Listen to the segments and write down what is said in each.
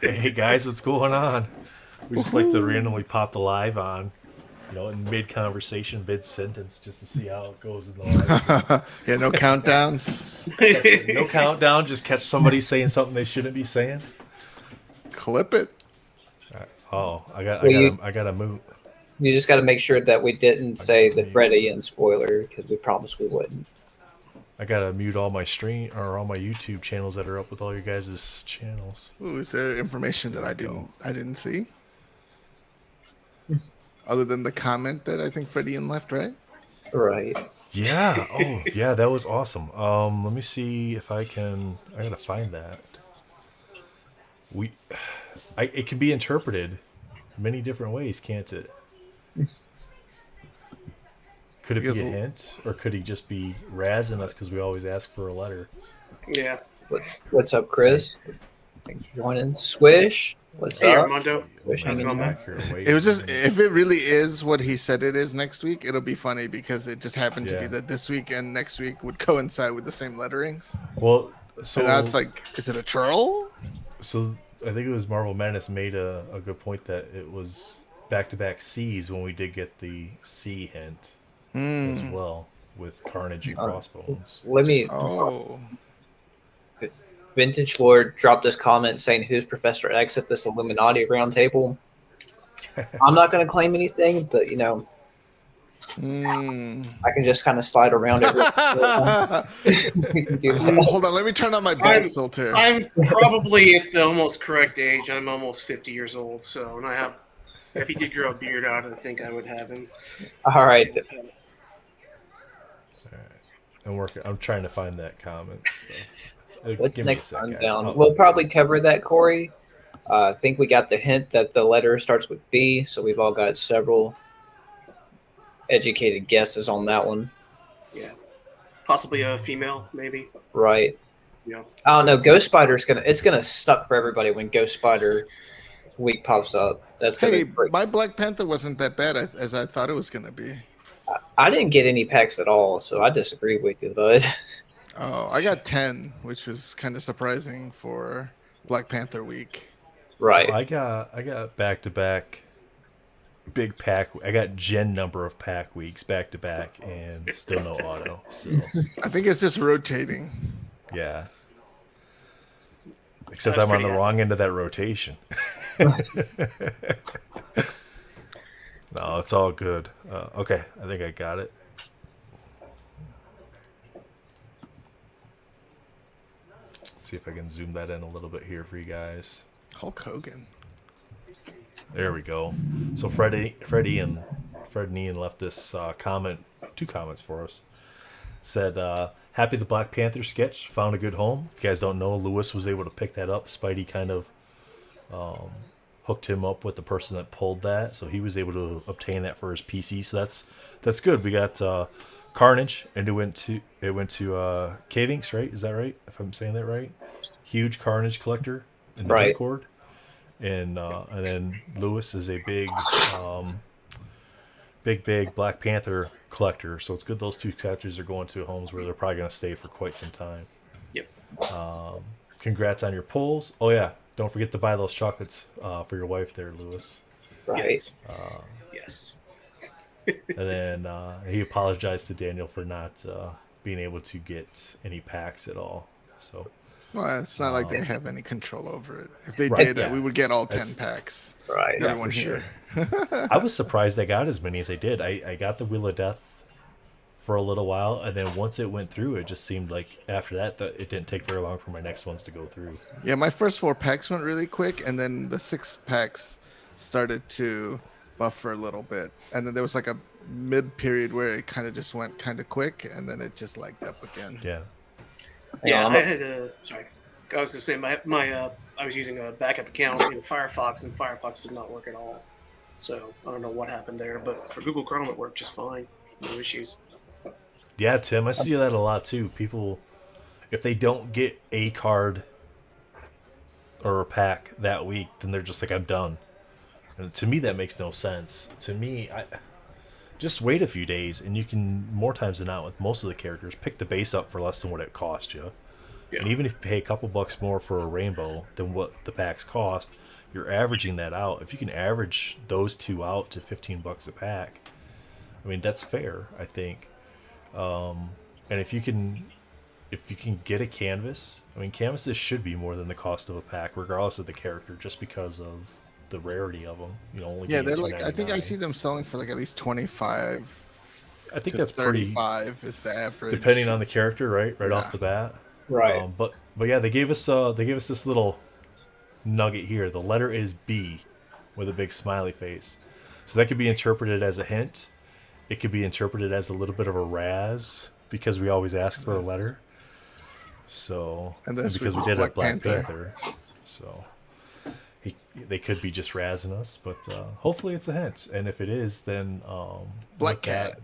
Hey guys, what's going on? We just like to randomly pop the live on, in mid conversation, mid sentence, just to see how it goes in the live stream. Yeah, no countdowns. No countdown, just catch somebody saying something they shouldn't be saying. Clip it. Oh, I got, I Well, got, you, a, I got to move. you just got to make sure that we didn't I say got the to mute. Freddy and spoiler because we promised we wouldn't. I gotta mute all my stream or all my YouTube channels that are up with all your guys' channels. Ooh, is there information that I didn't see? Other than the comment that I think Freddie and left, right? Right. Yeah. Oh, yeah. That was awesome. Let me see if I can. I gotta find that. It can be interpreted many different ways, can't it? Could it be a hint, or could he just be razzing us because we always ask for a letter? Yeah. What's up, Chris? Thanks for joining. Swish. What's Hey, up? Armando. Swish How's it going, man? It was just, if it really is what he said it is next week, it'll be funny because it just happened to be that this week and next week would coincide with the same letterings. Well, so and I was like, is it a troll? So I think it was Marvel Madness made a good point that it was back-to-back C's when we did get the C hint as well with Carnage and Crossbones. Let me. Oh. Vintage Lord dropped this comment saying, "Who's Professor X at this Illuminati roundtable?" I'm not going to claim anything, but I can just kind of slide around it. Hold on, let me turn on my bed filter. I'm probably at the almost correct age. I'm almost 50 years old, so and I have. If he did grow a beard out, I think I would have him. All right. I'm trying to find that comment. So. What's next rundown? We'll probably cover that, Corey. I think we got the hint that the letter starts with B, so we've all got several educated guesses on that one. Yeah, possibly a female, maybe. Right. Yeah. I don't know. Ghost Spider's gonna suck for everybody when Ghost Spider week pops up. That's gonna my Black Panther wasn't that bad as I thought it was gonna be. I didn't get any packs at all, so I disagree with you, bud. Oh, I got 10, which was kind of surprising for Black Panther week. Right. Well, I got back-to-back big pack. I got gen number of pack weeks back-to-back and still no auto. So I think it's just rotating. Yeah. Except I'm on the wrong end of that rotation. No, it's all good. Okay, I think I got it. See if I can zoom that in a little bit here for you guys. Hulk Hogan. There we go. So Fred and Ian left this comment, 2 comments for us. Said, happy the Black Panther sketch found a good home. If you guys don't know, Lewis was able to pick that up. Spidey kind of hooked him up with the person that pulled that, so he was able to obtain that for his PC. So that's good. We got Carnage, and it went to K-Vinx, right? Is that right? If I'm saying that right? Huge Carnage collector in the Discord, and then Lewis is a big Black Panther collector. So it's good those 2 collectors are going to homes where they're probably going to stay for quite some time. Yep. Congrats on your pulls. Oh yeah, don't forget to buy those chocolates for your wife there, Lewis. Right. Yes. Yes. And then he apologized to Daniel for not being able to get any packs at all. So, well, it's not like they have any control over it. If they did, we would get all 10 packs. Right. Everyone here. Sure. I was surprised they got as many as they did. I got the Wheel of Death for a little while, and then once it went through, it just seemed like after that it didn't take very long for my next ones to go through. Yeah, my first 4 packs went really quick, and then the 6 packs started to buffer a little bit, and then there was like a mid period where it kind of just went kind of quick, and then it just lagged up again. Yeah. Yeah, I had sorry. I was just saying I was using a backup account in Firefox, and Firefox did not work at all. So I don't know what happened there, but for Google Chrome it worked just fine. No issues. Yeah, Tim, I see that a lot too. People, if they don't get a card or a pack that week, then they're just like, I'm done. And to me, that makes no sense. To me, just wait a few days, and you can, more times than not, with most of the characters, pick the base up for less than what it cost you. And even if you pay a couple bucks more for a rainbow than what the packs cost, you're averaging that out. If you can average those two out to $15 a pack, I mean, that's fair, I think. And if you can get a canvas, I mean, canvases should be more than the cost of a pack, regardless of the character, just because of the rarity of them. Only they're like, I think I see them selling for like at least 25. I think that's 35 is the average, depending on the character, right off the bat. Right. But yeah, they gave us this little nugget here. The letter is B with a big smiley face. So that could be interpreted as a hint. It could be interpreted as a little bit of a razz, because we always ask for a letter. So, and because we did have Black Panther. So they could be just razzing us, but hopefully it's a hint. And if it is, then Black Cat.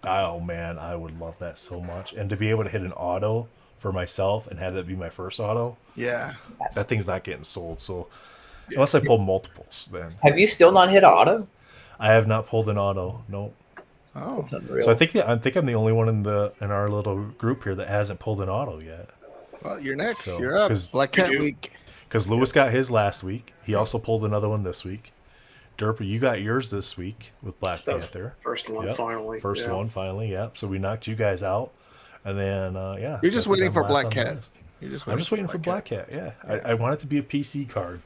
Oh man, I would love that so much. And to be able to hit an auto for myself and have that be my first auto. Yeah. That thing's not getting sold. So unless I pull multiples, then. Have you still not hit an auto? I have not pulled an auto. Nope. Oh. So I think I'm the only one in our little group here that hasn't pulled an auto yet. Well, you're next. So, you're up. Black Cat week. Because Lewis got his last week. He also pulled another one this week. Derper, you got yours this week with Black Panther. First one, finally. First one, finally, yep. So we knocked you guys out. And then, You're just waiting for Black Cat. I'm just waiting for Black Cat, yeah. I want it to be a PC card.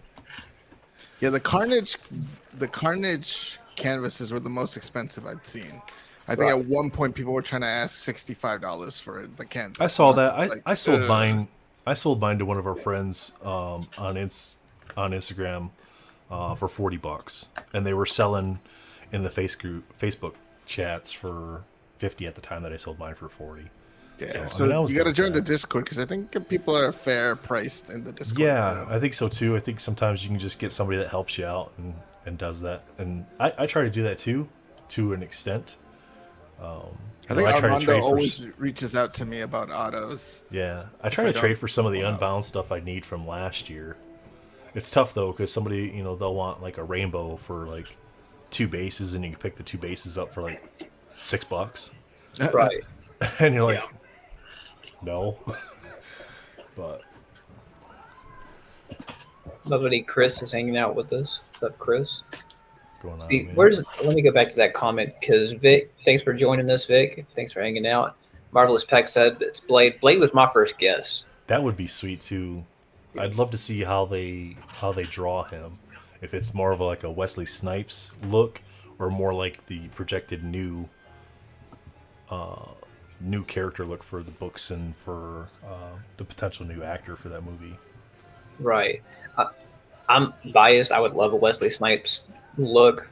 Yeah, the Carnage canvases were the most expensive I'd seen. I think at one point people were trying to ask $65 for the canvas. I saw that. I sold mine. I sold mine to one of our friends on Instagram for $40, and they were selling in the Facebook chats for $50 at the time that I sold mine for $40. Yeah, so you got to join the Discord, because I think people are fair priced in the Discord. Yeah, I think so too. I think sometimes you can just get somebody that helps you out and does that, and I try to do that too, to an extent. I think Armando always reaches out to me about autos. Yeah, I try to trade for some of the Unbound stuff I need from last year. It's tough though, because somebody, they'll want like a rainbow for like 2 bases, and you can pick the 2 bases up for like $6. Right. And you're like, no. But nobody. Chris is hanging out with us. What's up, Chris? Going on, See, let me go back to that comment, because Vic, thanks for joining us, Vic. Thanks for hanging out. Marvelous Peck said it's Blade. Blade was my first guess. That would be sweet too. I'd love to see how they draw him. If it's more of like a Wesley Snipes look, or more like the projected new character look for the books and for the potential new actor for that movie. Right. I'm biased. I would love a Wesley Snipes look.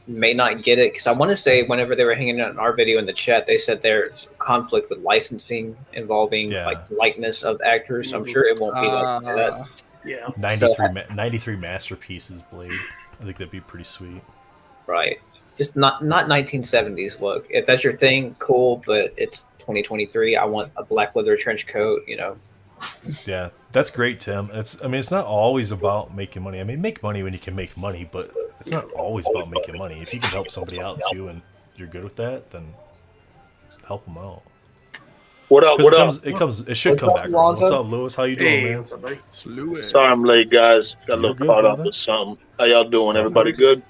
May not get it, because I want to say whenever they were hanging out in our video in the chat, they said there's conflict with licensing involving like the likeness of actors. So I'm sure it won't be like that. Yeah. 93 masterpieces, Blade. I think that'd be pretty sweet. Right. Just not 1970s look. If that's your thing, cool. But it's 2023. I want a black leather trench coat. Yeah, that's great, Tim. It's not always about making money. I mean, make money when you can make money, but it's not always about making money. If you can help somebody out too, and you're good with that, then help them out. What up? It should come back. What's up, Lewis? How you doing, man? What's up, buddy? It's Lewis. Sorry I'm late, guys. Got a little caught up with something. How y'all doing? Everybody good?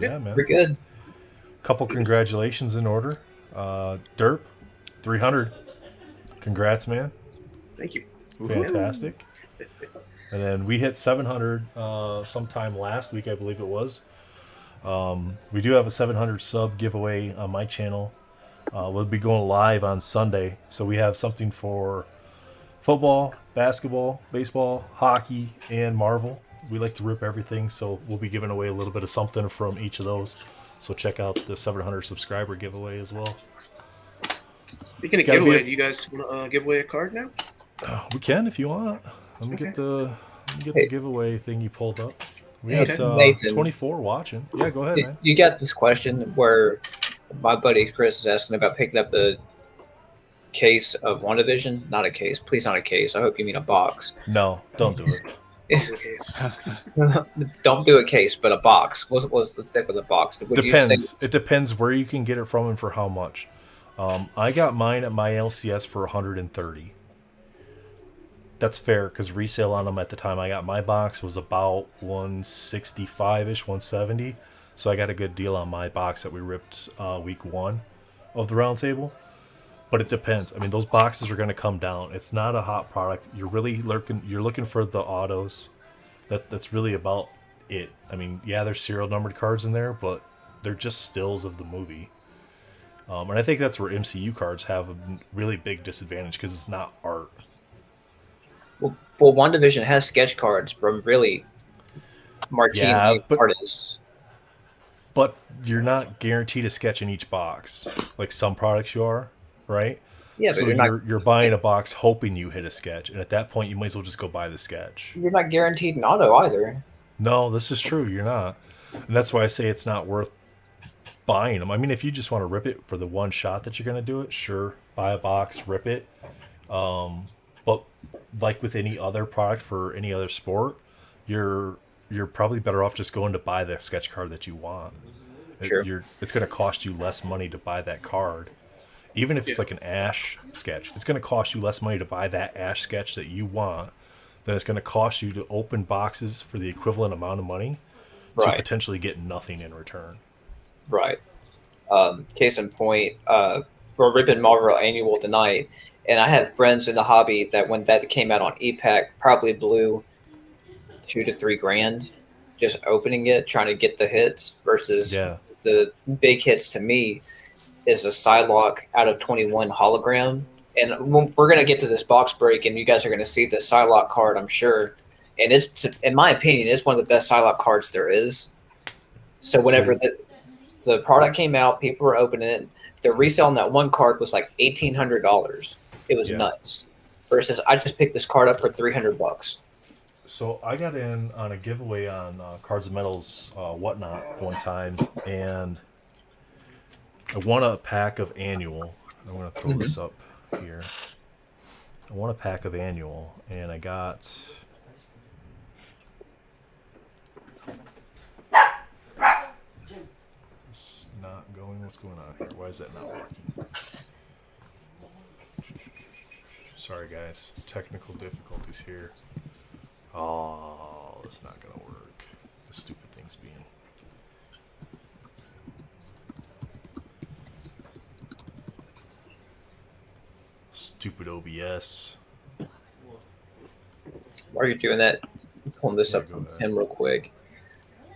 Yeah, man. We're good. Couple congratulations in order. Derp, 300. Congrats, man. Thank you. Fantastic. And then we hit 700 sometime last week, I believe it was. We do have a 700 sub giveaway on my channel. We'll be going live on Sunday, so we have something for football, basketball, baseball, hockey, and Marvel. We like to rip everything, so we'll be giving away a little bit of something from each of those. So check out the 700 subscriber giveaway as well. Speaking of giveaway, do you guys want to give away a card now? We can if you want. Let me get the giveaway thing you pulled up. We got 24 watching. Yeah, go ahead, man. You got this question where my buddy Chris is asking about picking up the case of WandaVision. Not a case. Please, not a case. I hope you mean a box. No, don't do it. Don't do a case, but a box. What's the step with a box? Depends. It depends where you can get it from and for how much. I got mine at my LCS for $130. that's fair because resale on them at the time I got my box was about 165-ish, 170. So I got a good deal on my box that we ripped week 1 of the Roundtable. But it depends. I mean, those boxes are going to come down. It's not a hot product. You're really looking for the autos. That's really about it. I mean, yeah, there's serial numbered cards in there, but they're just stills of the movie. And I think that's where MCU cards have a really big disadvantage because it's not art. Well, WandaVision has sketch cards from really marquee artists. But you're not guaranteed a sketch in each box. Like some products you are, right? Yeah, so but you're buying a box hoping you hit a sketch, and at that point you might as well just go buy the sketch. You're not guaranteed an auto either. No, this is true. You're not, and that's why I say it's not worth buying them. I mean, if you just want to rip it for the one shot that you're going to do it, sure, buy a box, rip it. But like with any other product for any other sport, you're probably better off just going to buy the sketch card that you want. Sure. It's going to cost you less money to buy that card. Even if it's like an Ash sketch, it's going to cost you less money to buy that Ash sketch that you want than it's going to cost you to open boxes for the equivalent amount of money to potentially get nothing in return. Right. Case in point, we're ripping Marvel Annual tonight, and I had friends in the hobby that when that came out on EPAC probably blew $2,000 to $3,000 just opening it, trying to get the hits versus the big hits to me is a Psylocke out of 21 hologram. And we're going to get to this box break, and you guys are going to see the Psylocke card, I'm sure. And in my opinion, it's one of the best Psylocke cards there is. So whenever the product came out, people were opening it. The resale on that one card was like $1,800. It was nuts. Versus I just picked this card up for $300. So I got in on a giveaway on Cards and Metals Whatnot one time, and I won a pack of Annual. I'm going to throw this up here. I won a pack of Annual, and I got... It's not going. What's going on here? Why is that not working? Sorry, guys. Technical difficulties here. Oh, it's not going to work. The stupid thing's being... Stupid OBS. While you're doing that, pulling this up from Tim real quick.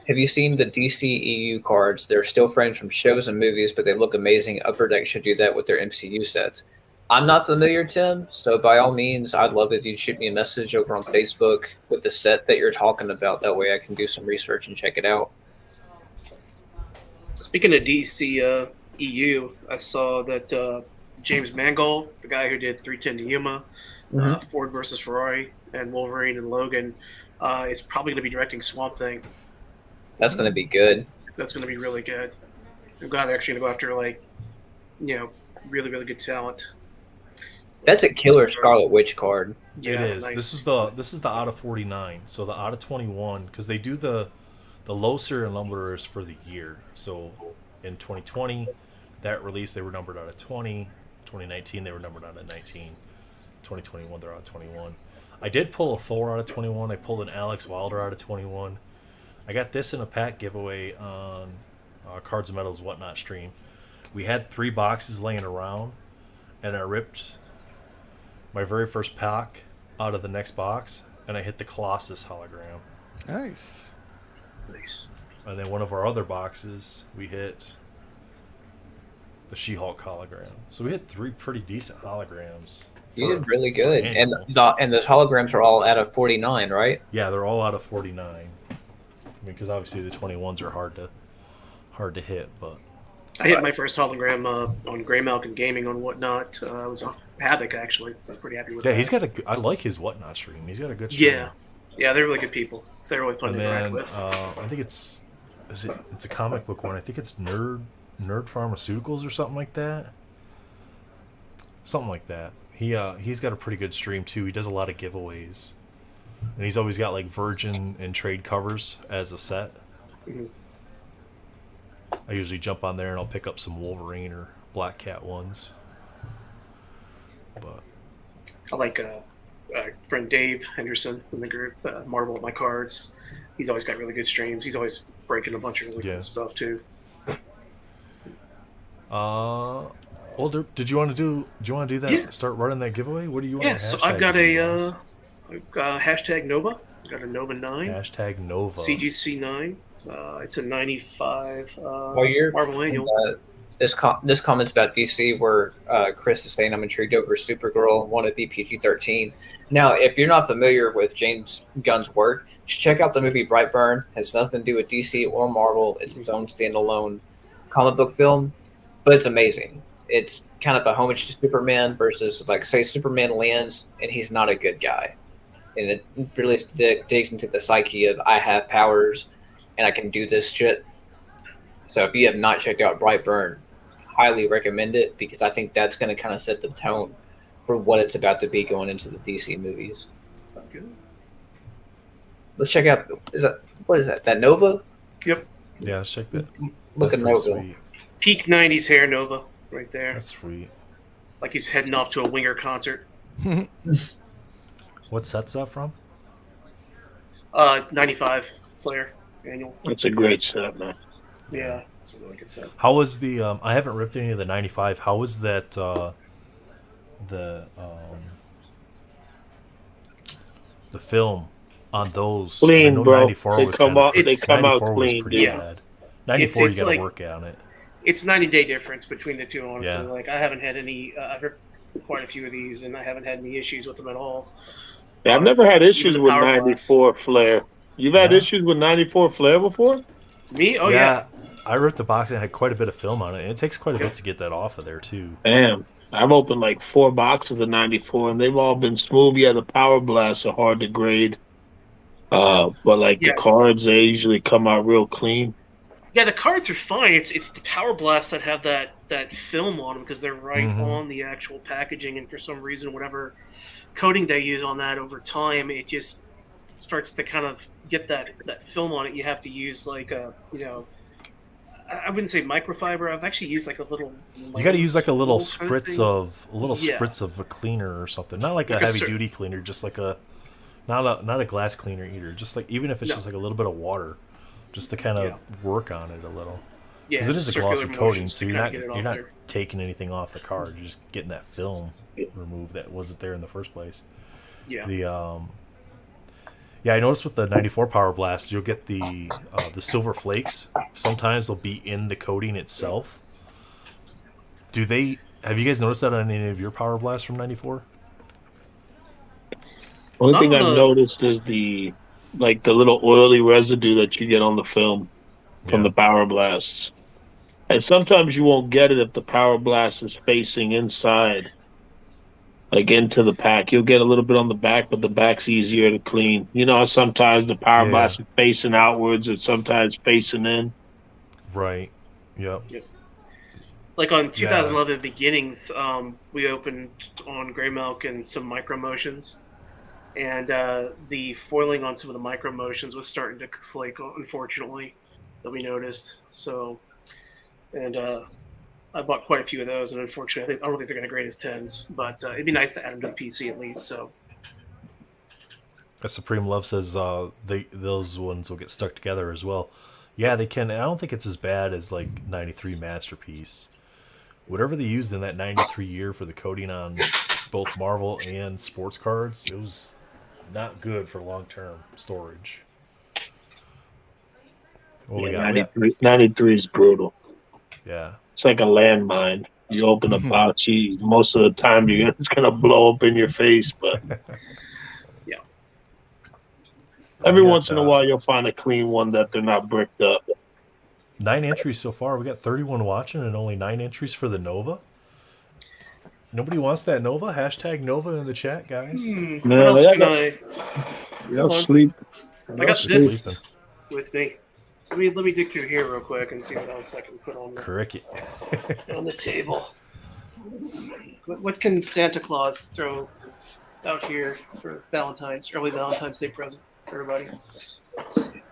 Have you seen the DCEU cards? They're still framed from shows and movies, but they look amazing. Upper Deck should do that with their MCU sets. I'm not familiar, Tim, so by all means, I'd love if you'd shoot me a message over on Facebook with the set that you're talking about. That way I can do some research and check it out. Speaking of DC EU, I saw that James Mangold, the guy who did 310 to Yuma, Ford versus Ferrari, and Wolverine and Logan, is probably going to be directing Swamp Thing. That's going to be good. That's going to be really good. I'm glad they're actually going to go after, really, really good talent. That's a killer Scarlet Witch card. Yeah, it is. Nice. This is the out of 49. So the out of 21, because they do the low serial numbers for the year. So in 2020, that release they were numbered out of 20. 2019 they were numbered out of 19. 2021 they're out of 21. I did pull a Thor out of 21. I pulled an Alex Wilder out of 21. I got this in a pack giveaway on Cards and Metals Whatnot stream. We had 3 boxes laying around, and I ripped my very first pack out of the next box, and I hit the Colossus hologram. Nice. And then one of our other boxes, we hit the She-Hulk hologram. So we hit 3 pretty decent holograms. You did really good. And those holograms are all out of 49, right? Yeah, they're all out of 49. Because obviously the 21s are hard to hit, but I hit my first hologram on Greymalk and Gaming on Whatnot. I was on Havoc actually, so I was pretty happy with that. Yeah, he's got I like his Whatnot stream. He's got a good stream. Yeah, they're really good people. They're really fun to interact with. I think it's a comic book one. I think it's Nerd Pharmaceuticals or something like that. Something like that. He's got a pretty good stream too. He does a lot of giveaways. And he's always got like Virgin and trade covers as a set. Mm-hmm. I usually jump on there and I'll pick up some Wolverine or Black Cat ones. But I like friend Dave Henderson in the group, Marvel at My Cards. He's always got really good streams. He's always breaking a bunch of really cool stuff too. Older, did you want to do that? Yeah. Start running that giveaway. What do you want? Yeah, so I've got a hashtag Nova. I got a Nova 9. Hashtag Nova. CGC 9. It's a 95 Marvel Annual. This comment's about DC, where Chris is saying I'm intrigued over Supergirl, want to be PG-13. Now, if you're not familiar with James Gunn's work, just check out the movie Brightburn. It has nothing to do with DC or Marvel. It's its own standalone comic book film, but it's amazing. It's kind of a homage to Superman versus, like, say Superman lands and he's not a good guy. And it really digs into the psyche of I have powers and I can do this shit. So if you have not checked out Brightburn, highly recommend it, because I think that's going to kind of set the tone for what it's about to be going into the DC movies. Okay. Let's check out. What is that? That Nova? Yep. Yeah, let's check that. Look at Nova. Sweet. Peak 90s hair Nova right there. That's sweet. It's like he's heading off to a Winger concert. What set's that from? 95 Flare Annual. That's a great set, man. Yeah, it's a really good set. How was the? I haven't ripped any of the 95. How was that? The film on those? Clean, bro. 94 They was come kinda, out. They come out clean. Pretty bad. 94, you got to work on it. It's 90-day difference between the two, honestly. Yeah. Like, I haven't had any. I've ripped quite a few of these, and I haven't had any issues with them at all. Yeah, I've never had issues with 94 Flare. You've had issues with 94 Flare before? Me? Oh, yeah. I ripped the box and had quite a bit of film on it, and it takes quite a bit to get that off of there, too. Damn. I've opened like 4 boxes of 94, and they've all been smooth. Yeah, the Power Blasts are hard to grade. But like the cards, they usually come out real clean. Yeah, the cards are fine. It's the Power Blasts that have that film on them, because they're right on the actual packaging, and for some reason, whatever coating they use on that over time, it just starts to kind of get that film on it. You have to use like a, I wouldn't say microfiber. I've actually used like a little. You got to use like a little spritz of a cleaner or something. Not like a heavy duty cleaner, just like not a glass cleaner either. Just like, even if it's just like a little bit of water, just to kind of work on it a little. Yeah, because it is a glossy coating, so you're not taking anything off the card. You're just getting that film removed that wasn't there in the first place. Yeah. I noticed with the 94 Power Blast, you'll get the silver flakes. Sometimes they'll be in the coating itself. Have you guys noticed that on any of your Power Blasts from 94? Only thing I've noticed is the little oily residue that you get on the film from the Power Blasts. And sometimes you won't get it if the Power Blast is facing inside, like into the pack. You'll get a little bit on the back, but the back's easier to clean. Sometimes the Power Blast is facing outwards and sometimes facing in. Right. Yep. Like on 2011 beginnings, we opened on Grey Milk and some micro motions. And the foiling on some of the micro motions was starting to flake, unfortunately, that we noticed. So, and I bought quite a few of those, and unfortunately, I don't think they're going to grade as 10s, but it'd be nice to add them to the PC at least. So, Supreme Love says those ones will get stuck together as well. Yeah, they can. I don't think it's as bad as like 93 Masterpiece. Whatever they used in that 93 year for the coating on both Marvel and sports cards, it was not good for long-term storage. What we got? 93 is brutal. Yeah. It's like a landmine. You open a box, most of the time it's going to blow up in your face, but every once in a while you'll find a clean one that they're not bricked up. 9 entries so far. We got 31 watching and only 9 entries for the Nova. Nobody wants that Nova? Hashtag Nova in the chat, guys. No, what else can I? Y'all sleep. I got this with me. Let me dig through here real quick and see what else I can put on the table. What can Santa Claus throw out here for early Valentine's Day present for everybody? Let's see.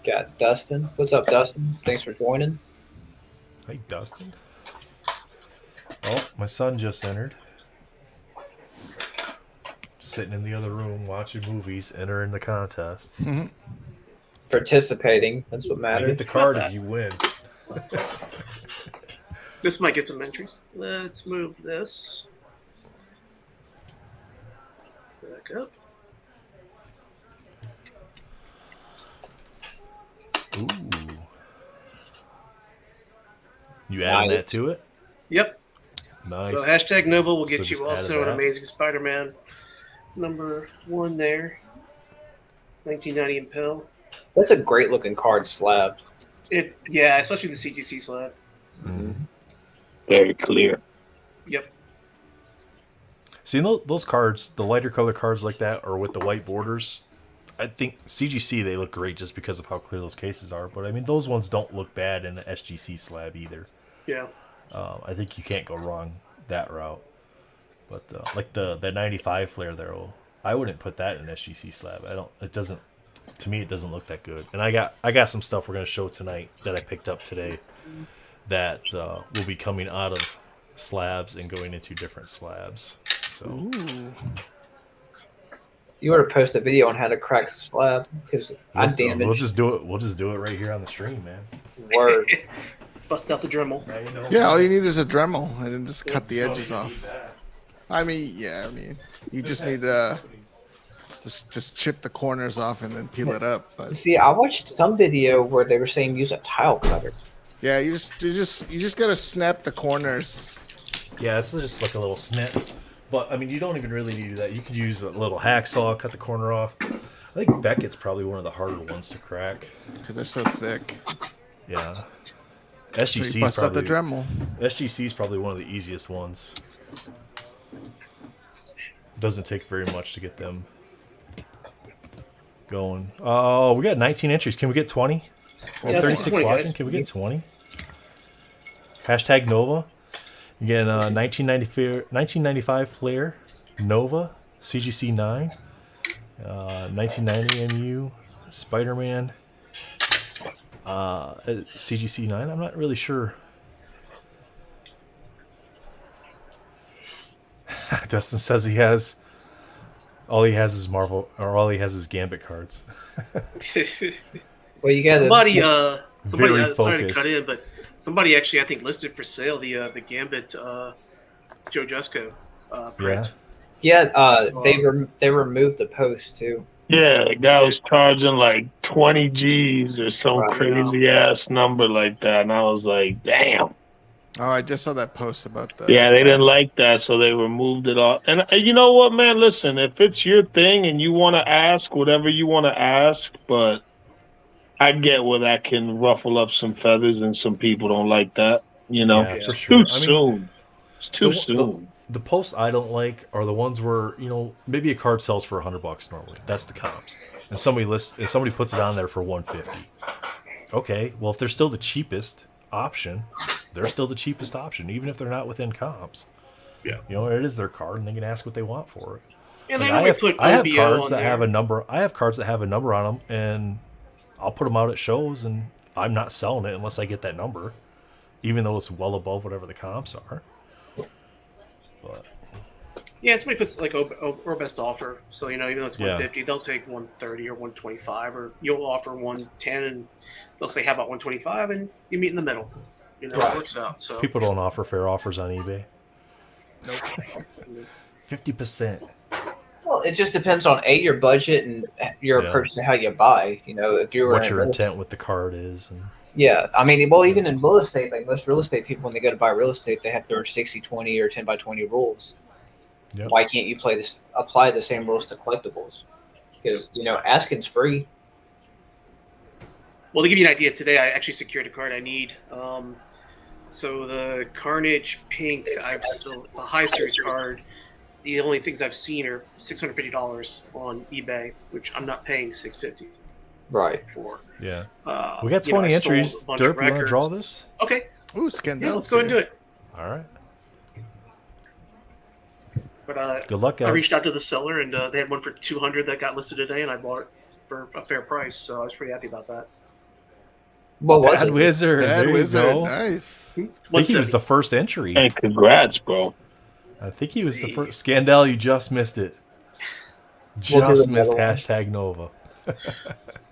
Got Dustin. What's up, Dustin? Thanks for joining. Hey, Dustin. Oh, My son just entered. Sitting in the other room watching movies, entering the contest. Participating. That's what I matters. get the card if you win. This might get some entries. Let's move this back up. Ooh. You adding that Nice. to it? Yep. Nice. So hashtag Nova will So get just you added also an that. Amazing Spider-Man #1 there. 1990 in pill. That's a great looking card slab. Yeah, especially the CGC slab. Very clear. Yep. See, those cards, the lighter color cards like that, or with the white borders, I think CGC, they look great just because of how clear those cases are. But, I mean, those ones don't look bad in the SGC slab either. Yeah. I think you can't go wrong that route. But, like the 95 flare there, I wouldn't put that in SGC slab. To me, it doesn't look that good. And I got some stuff we're going to show tonight that I picked up today that will be coming out of slabs and going into different slabs. So Ooh. You were to post a video on how to crack a slab because I damaged. we'll just do it. We'll just do it right here on the stream, man. Word. Bust out the Dremel. Now you know. Yeah, all you need is a Dremel and then just cut the edges off. I mean, you just need to just chip the corners off and then peel it up. But See, I watched some video where they were saying use a tile cutter. yeah, you just gotta snap the corners. Yeah, it's just like a little snip. But I mean, you don't even really need that. You could use a little hacksaw, cut the corner off. I think Beckett's probably one of the harder ones to crack. Because they're so thick. Yeah. So SGC's you bust out the probably Dremel. SGC's probably one of the easiest ones. Doesn't take very much to get them going. Oh, we got 19 entries. Can we get 20? Yeah, let's get 36 20, watching. guys. Can we get 20? Hashtag Nova. Again, 1995 Flare Nova CGC 9, 1990 MU Spider-Man CGC 9. I'm not really sure. Dustin says all he has is Marvel, or all he has is Gambit cards. Well, you got Somebody, Very sorry to focused. cut in, but somebody actually, I think, listed for sale the Gambit Joe Jusko print. Yeah. they removed the post too. Yeah, the guy was charging like 20 G's or some Right. crazy ass number like that. And I was like, damn. Oh, I just saw that post about the. Yeah, they didn't like that, so they removed it all. And you know what, man? Listen, if it's your thing and you want to ask whatever you want to ask, but I get where that can ruffle up some feathers and some people don't like that. You know, Yeah, for it's sure. too soon. It's too soon. The posts I don't like are the ones where, maybe a card sells for $100 normally. That's the comps. And somebody puts it on there for $150. Okay, well, if they're still the cheapest option, they're still the cheapest option, even if they're not within comps. Yeah. It is their card, and they can ask what they want for it. And Like, they only put I have OBO cards on that there. have a number. I have cards that have a number on them, and I'll put them out at shows, and I'm not selling it unless I get that number, even though it's well above whatever the comps are. But Yeah, somebody puts like or best offer. So even though it's Yeah. 150, they'll take 130 or 125, or you'll offer 110, and they'll say, "How about 125?" And you meet in the middle. It works out. So people don't offer fair offers on eBay. 50%. Well, it just depends on your budget and your Yeah. approach to how you buy. If you're What your intent with the card is. And Yeah, I mean, well, even in real estate, like most real estate people, when they go to buy real estate, they have their 60/20 or 10/20 rules. Yep. Why can't you apply the same rules to collectibles? Because asking's free. Well, to give you an idea, today I actually secured a card I need. So the Carnage Pink, the high series card. The only things I've seen are $650 on eBay, which I'm not paying $650 Right. for. yeah. Uh, We got you know, 20 I sold entries. a bunch Derp, of you want to draw records. this? Okay, Ooh, Scandell. yeah, let's go and do it. All right. But Good luck, guys. I reached out to the seller, and they had one for $200 that got listed today, and I bought it for a fair price, so I was pretty happy about that. What was Bad it? Wizard. Bad there Wizard, you go. nice. I think he was 170. the first entry. Hey, congrats, bro. I think he was the first. Scandal, you just missed it. We'll do Just another missed one. hashtag Nova. Well,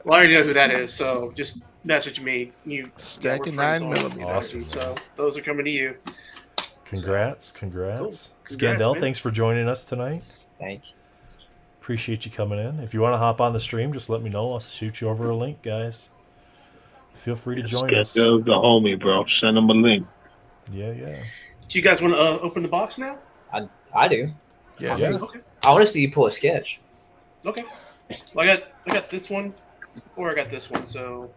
I already know who that is, so just message me. Stacking we're friends 9 on millimeter. Awesome. IG, so those are coming to you. Congrats. Cool. Congrats, Scandal, man. thanks for joining us tonight. Thank you. Appreciate you coming in. If you want to hop on the stream, just let me know. I'll shoot you over a link, guys. Feel free to join us. Scandal's the homie, bro. Send him a link. Yeah. Do you guys want to open the box now? I do. Yes. Yeah. Okay. I want to see you pull a sketch. Okay. Well, I got this one, or I got this one. So,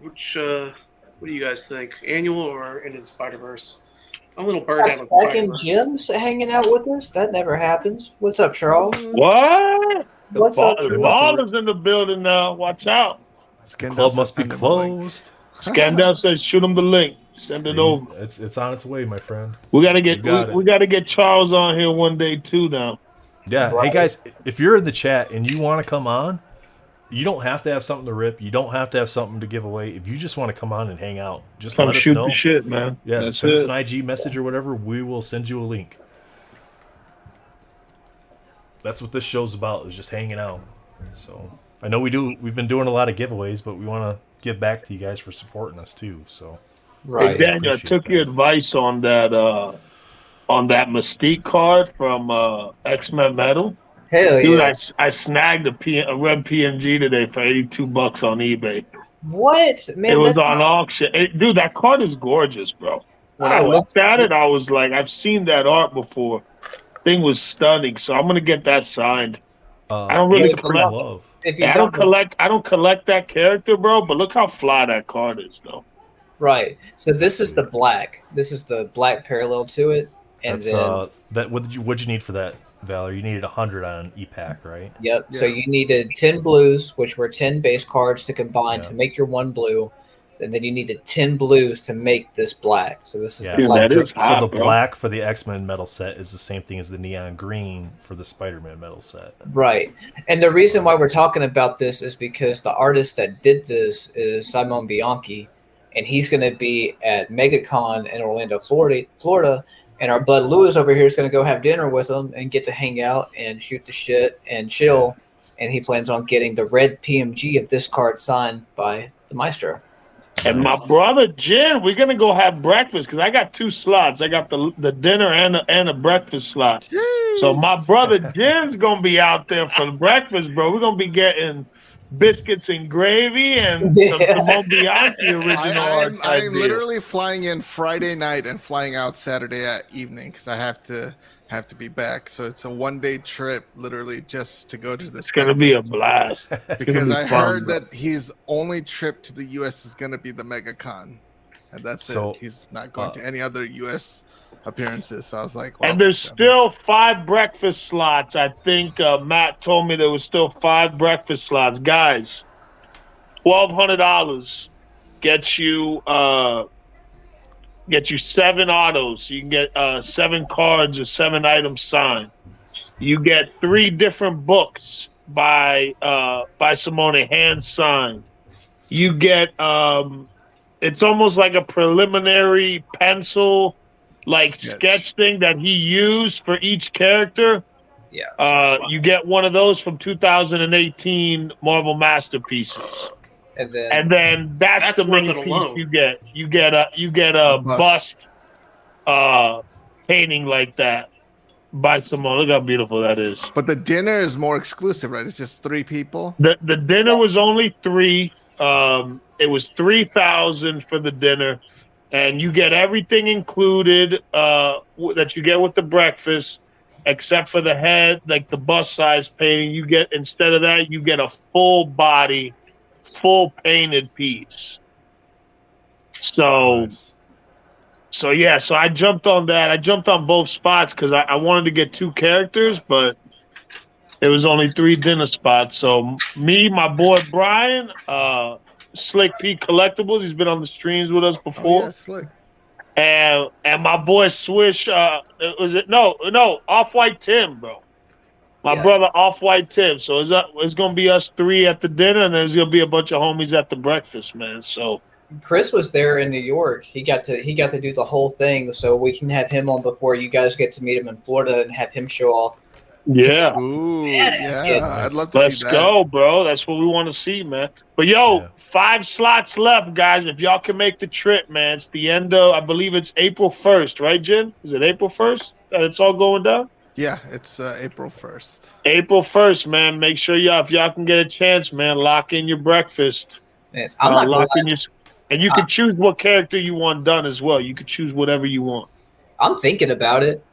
which what do you guys think? Annual or Into the Spider-Verse? I'm a little burned Got out with second Spider-Verse. Jim's hanging out with us. That never happens. What's up, Charles? What? What's up, The Charles? baller's in the building now. Watch out. Scandal Club says must be send him a link. closed. Scandal says shoot him the link. Send it over. It's on its way, my friend. We gotta get You got it. we gotta get Charles on here one day too now. Yeah. Right. Hey guys, if you're in the chat and you want to come on, you don't have to have something to rip. You don't have to have something to give away. If you just want to come on and hang out, just Come let us shoot know. the shit, man. Yeah, That's send us it. an IG message or whatever. We will send you a link. That's what this show's about, is just hanging out. So I know we've been doing a lot of giveaways, but we want to give back to you guys for supporting us too. So Hey Right. Daniel, I Appreciate took your that. advice on that Mystique card from X-Men Metal. Hell Dude, yeah. I snagged a red PMG today for $82 on eBay. What? Man, It was that's- on auction. Dude, that card is gorgeous, bro. When I Oh, looked at it, I was like, I've seen that art before. Thing was stunning, so I'm gonna get that signed. I don't really Ace Supreme collect. Love. if you I don't collect that character, bro. But look how fly that card is, though. Right. So this is the black. This is the black parallel to it. And That's then, that. What'd you need for that, Valor? You needed 100 on EPAC, right? yep. So Yeah. you needed 10 blues, which were 10 base cards to combine Yeah. to make your one blue. And then you needed 10 blues to make this black. So this is Yeah. the Dude, black. that is So hot, the bro. black for the X-Men metal set is the same thing as the neon green for the Spider-Man metal set. Right. And the reason why we're talking about this is because the artist that did this is Simon Bianchi, and he's going to be at MegaCon in Orlando, Florida. And our bud Lewis over here is going to go have dinner with him and get to hang out and shoot the shit and chill. And he plans on getting the red PMG of this card signed by the Maestro. And my brother Jen, we're gonna go have breakfast because I got 2 slots. I got the dinner and a breakfast slot. So my brother Jen's gonna be out there for the breakfast, bro. We're gonna be getting biscuits and gravy and some Simone Bianchi original art. type I'm deal. literally flying in Friday night and flying out Saturday evening because I have to be back. So it's a 1-day trip, literally just to go to this. It's gonna be a breakfast. blast. It's gonna Because be I fun, heard bro. that his only trip to the U.S. is going to be the MegaCon, and that's So, it. He's not going to any other U.S. appearances. So I was like, And there's still 5 breakfast slots. I think Matt told me there was still 5 breakfast slots. Guys, $1,200 gets you 7 autos. You can get 7 cards or 7 items signed. You get 3 different books by Simone, hand signed. You get it's almost like a preliminary pencil sketch thing that he used for each character. Yeah. You get one of those from 2018 Marvel Masterpieces. And then, And then that's the worth main it piece alone. you get. You get a bust painting like that by Simone. Look how beautiful that is. But the dinner is more exclusive, right? It's just 3 people. The dinner was only 3. It was 3,000 for the dinner, and you get everything included that you get with the breakfast, except for the head, like the bust size painting. You get, instead of that, you get a full body, full painted piece. So Nice. so I jumped on that. I jumped on both spots because I wanted to get 2 characters, but it was only 3 dinner spots. So me, my boy Brian, Slick P Collectibles, he's been on the streams with us Oh, before, yeah, slick. and my boy Swish, Off-White Tim, bro. My brother Off-White Tip. So it's gonna be us 3 at the dinner, and there's gonna be a bunch of homies at the breakfast, man. So Chris was there in New York. He got to do the whole thing, so we can have him on before you guys get to meet him in Florida and have him show off. yeah. Ooh, Badass kid. yeah. I'd love to Let's see that. go, bro. That's what we want to see, man. But yo, 5 slots left, guys. If y'all can make the trip, man, it's the end of, I believe it's April 1st, right, Jen? Is it April 1st that it's all going down? Yeah, it's April 1st. April 1st, man. Make sure if y'all can get a chance, man, lock in your breakfast. Man, I'm not gonna lock in lie. your, and you can choose what character you want done as well. You can choose whatever you want. I'm thinking about it.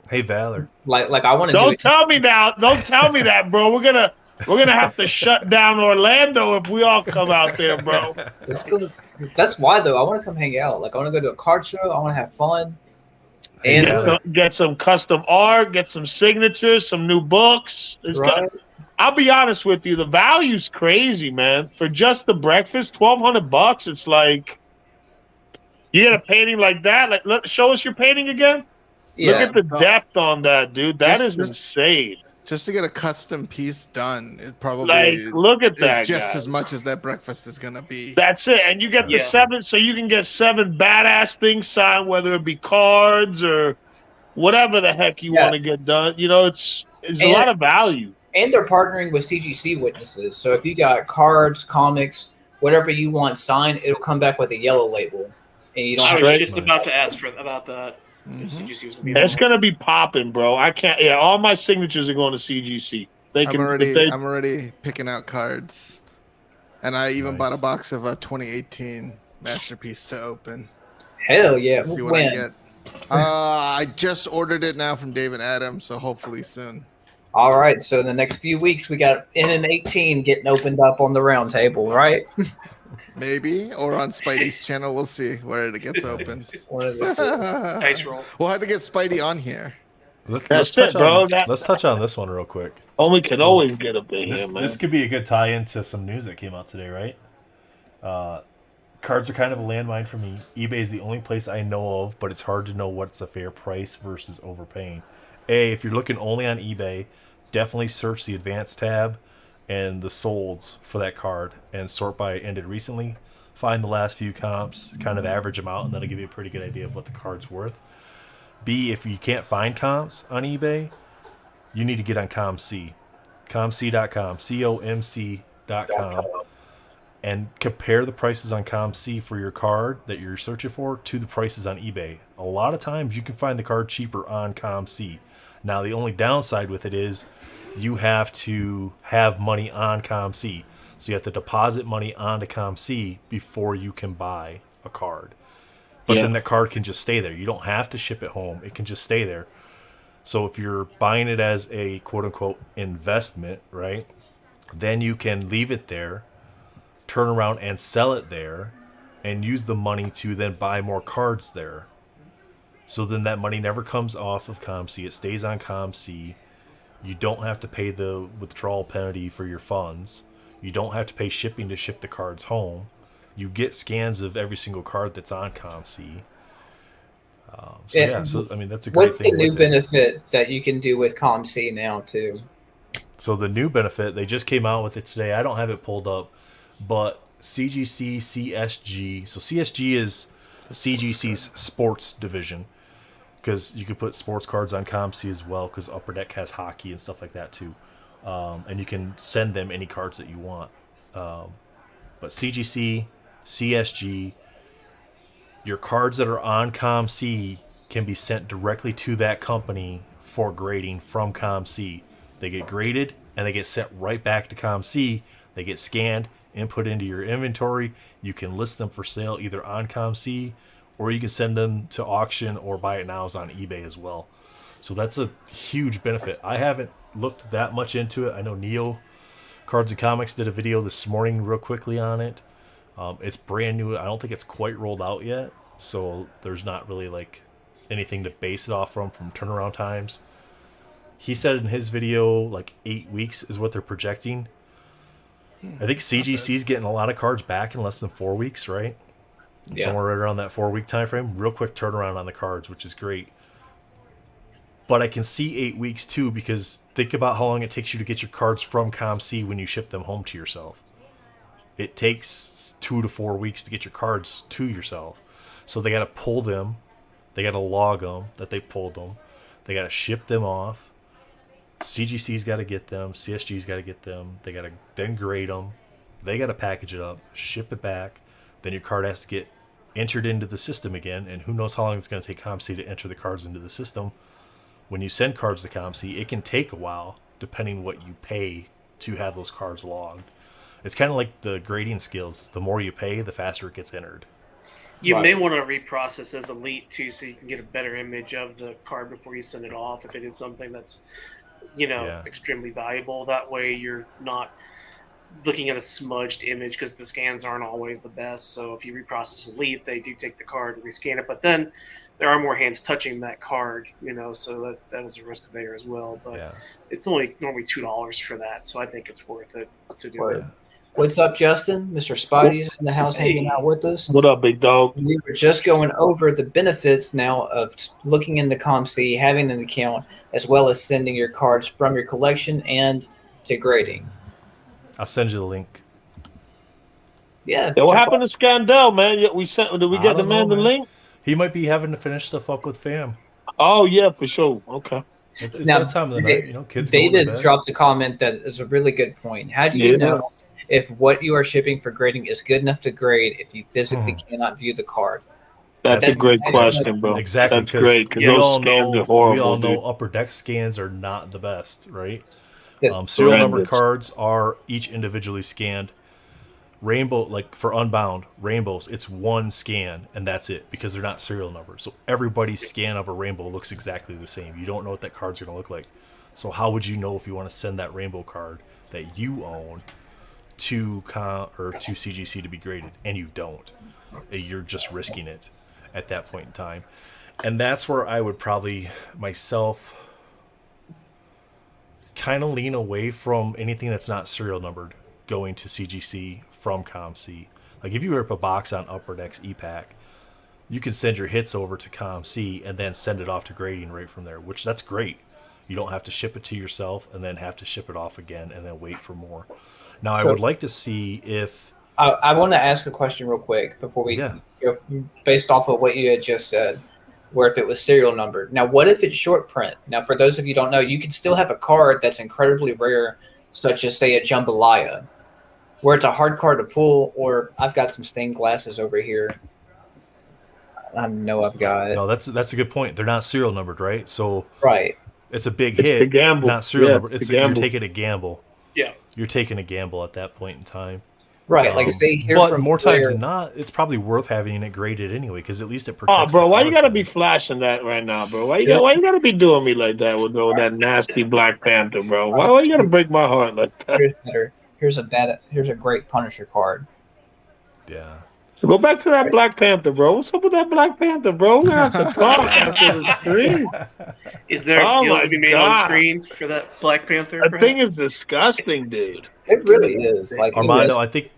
Hey, Valor. Like I want to do Don't it. tell me now. Don't tell me that, bro. We're gonna have to shut down Orlando if we all come out there, bro. That's why though. I want to come hang out. Like I want to go to a card show. I want to have fun. And Get some custom art, get some signatures, some new books. I'll be honest with you, the value's crazy, man. For just the breakfast, $1,200. It's like you get a painting like that. Like, show us your painting again. yeah, Look at the depth on that, dude. That is insane. Just to get a custom piece done, it probably look at that, just guys. as much as that breakfast is gonna be. That's it. And you get the 7, so you can get 7 badass things signed, whether it be cards or whatever the heck you want to get done. You know, it's a lot of value. And they're partnering with CGC witnesses. So if you got cards, comics, whatever you want signed, it'll come back with a yellow label. And you don't I have was to just about to ask about that. CGC was gonna be It's gonna be popping, bro. I can't. Yeah, all my signatures are going to CGC. I'm already picking out cards, and I even bought a box of a 2018 masterpiece to open. Hell yeah! See what I get. I just ordered it now from David Adams, so hopefully soon. All right. So in the next few weeks, we got NN18 getting opened up on the round table, right? Maybe, or on Spidey's channel. We'll see where it gets opened. Dice roll. We'll have to get Spidey on here. Let's touch on this one real quick. We can always get up in here, man. This could be a good tie-in to some news that came out today, right? Cards are kind of a landmine for me. eBay is the only place I know of, but it's hard to know what's a fair price versus overpaying. If you're looking only on eBay, definitely search the advanced tab and the solds for that card and sort by ended recently. Find the last few comps, kind of average them out, and that'll give you a pretty good idea of what the card's worth. B, if you can't find comps on eBay, you need to get on ComC. ComC.com, COMC.com, and compare the prices on ComC for your card that you're searching for to the prices on eBay. A lot of times you can find the card cheaper on ComC. Now, the only downside with it is you have to have money on ComC. So you have to deposit money onto ComC before you can buy a card. But then that card can just stay there. You don't have to ship it home. It can just stay there. So if you're buying it as a quote-unquote investment, right, then you can leave it there, turn around and sell it there, and use the money to then buy more cards there. So then that money never comes off of ComC. It stays on ComC. You don't have to pay the withdrawal penalty for your funds. You don't have to pay shipping to ship the cards home. You get scans of every single card that's on ComC. So I mean, that's a great thing. What's the new benefit that you can do with ComC now, too? So the new benefit, they just came out with it today. I don't have it pulled up, but CGC, CSG. So CSG is CGC's sports division, because you could put sports cards on ComC as well, because Upper Deck has hockey and stuff like that too. And you can send them any cards that you want. But CGC, CSG, your cards that are on ComC can be sent directly to that company for grading from ComC. They get graded and they get sent right back to ComC. They get scanned, input into your inventory. You can list them for sale either on ComC, or you can send them to auction or buy it nows on eBay as well. So that's a huge benefit. I haven't looked that much into it. I know Neo Cards and Comics did a video this morning real quickly on it. It's brand new. I don't think it's quite rolled out yet, so there's not really like anything to base it off from turnaround times. He said in his video like 8 weeks is what they're projecting. I think CGC's getting a lot of cards back in less than 4 weeks, right? Yeah. Somewhere right around that 4 week time frame. Real quick turnaround on the cards, which is great. But I can see 8 weeks too, because think about how long it takes you to get your cards from ComC when you ship them home to yourself. It takes 2 to 4 weeks to get your cards to yourself. So they got to pull them. They got to log them that they pulled them. They got to ship them off. CGC's got to get them. CSG's got to get them. They got to then grade them. They got to package it up, ship it back. Then your card has to get entered into the system again. And who knows how long it's going to take ComC to enter the cards into the system. When you send cards to ComC, it can take a while, depending what you pay to have those cards logged. It's kind of like the grading skills. The more you pay, the faster it gets entered. You may want to reprocess as Elite too, so you can get a better image of the card before you send it off. If it is something that's, extremely valuable, that way you're not looking at a smudged image, because the scans aren't always the best. So if you reprocess Elite, they do take the card and rescan it, but then there are more hands touching that card, so that is a risk there as well. But it's only normally $2 for that, so I think it's worth it to do it. What's up, Justin? Mr. Spidey's in the house hanging out with us. What up, big dog? We were just going over the benefits now of looking into ComC, having an account, as well as sending your cards from your collection and to grading. I'll send you the link. Yeah. What happened to Scandell, man? Did we get the man the link? He might be having to finish stuff up with fam. Oh, yeah, for sure. Okay. It's that time of the night, kids David going to bed. dropped a comment that is a really good point. How do you know if what you are shipping for grading is good enough to grade if you physically cannot view the card? That's a great question, bro. Exactly. That's great, because those scans are horrible. We all know dude. upper deck scans are not the best, right? Yeah. Serial number cards are each individually scanned. Rainbow, like for Unbound, Rainbows, it's one scan, and that's it, because they're not serial numbers. So everybody's scan of a Rainbow looks exactly the same. You don't know what that card's going to look like. So how would you know if you want to send that Rainbow card that you own to CGC to be graded? And you don't. You're just risking it at that point in time. And that's where I would probably, myself, kind of lean away from anything that's not serial numbered going to CGC from ComC. Like if you rip a box on Upper Decks EPAC, you can send your hits over to ComC and then send it off to grading right from there, which that's great. You don't have to ship it to yourself and then have to ship it off again and then wait for more. Now, I would like to see if... I want to ask a question real quick before we go, based off of what you had just said, where if it was serial numbered. Now, what if it's short print? Now, for those of you who don't know, you can still have a card that's incredibly rare, such as, say, a jambalaya, where it's a hard card to pull, or I've got some stained glasses over here. I know I've got it. No, that's a good point. They're not serial numbered, right? So it's a big it's hit. A gamble. Not serial numbered. You're taking a gamble. Yeah. You're taking a gamble at that point in time. Right, like say here but from more times than not, it's probably worth having it graded anyway, because at least it protects. Oh, bro, why you gotta be flashing that right now, bro? Why you gotta be doing me like that with that nasty Black Panther, bro? Why you gotta break my heart like that? Here's better. Here's a great Punisher card. Yeah. Go back to that Black Panther, bro. What's up with that Black Panther, bro? We're gonna have to talk after the stream. Is there a deal to be made on screen for that Black Panther? That thing is disgusting, dude. It really is. Like Armando, I think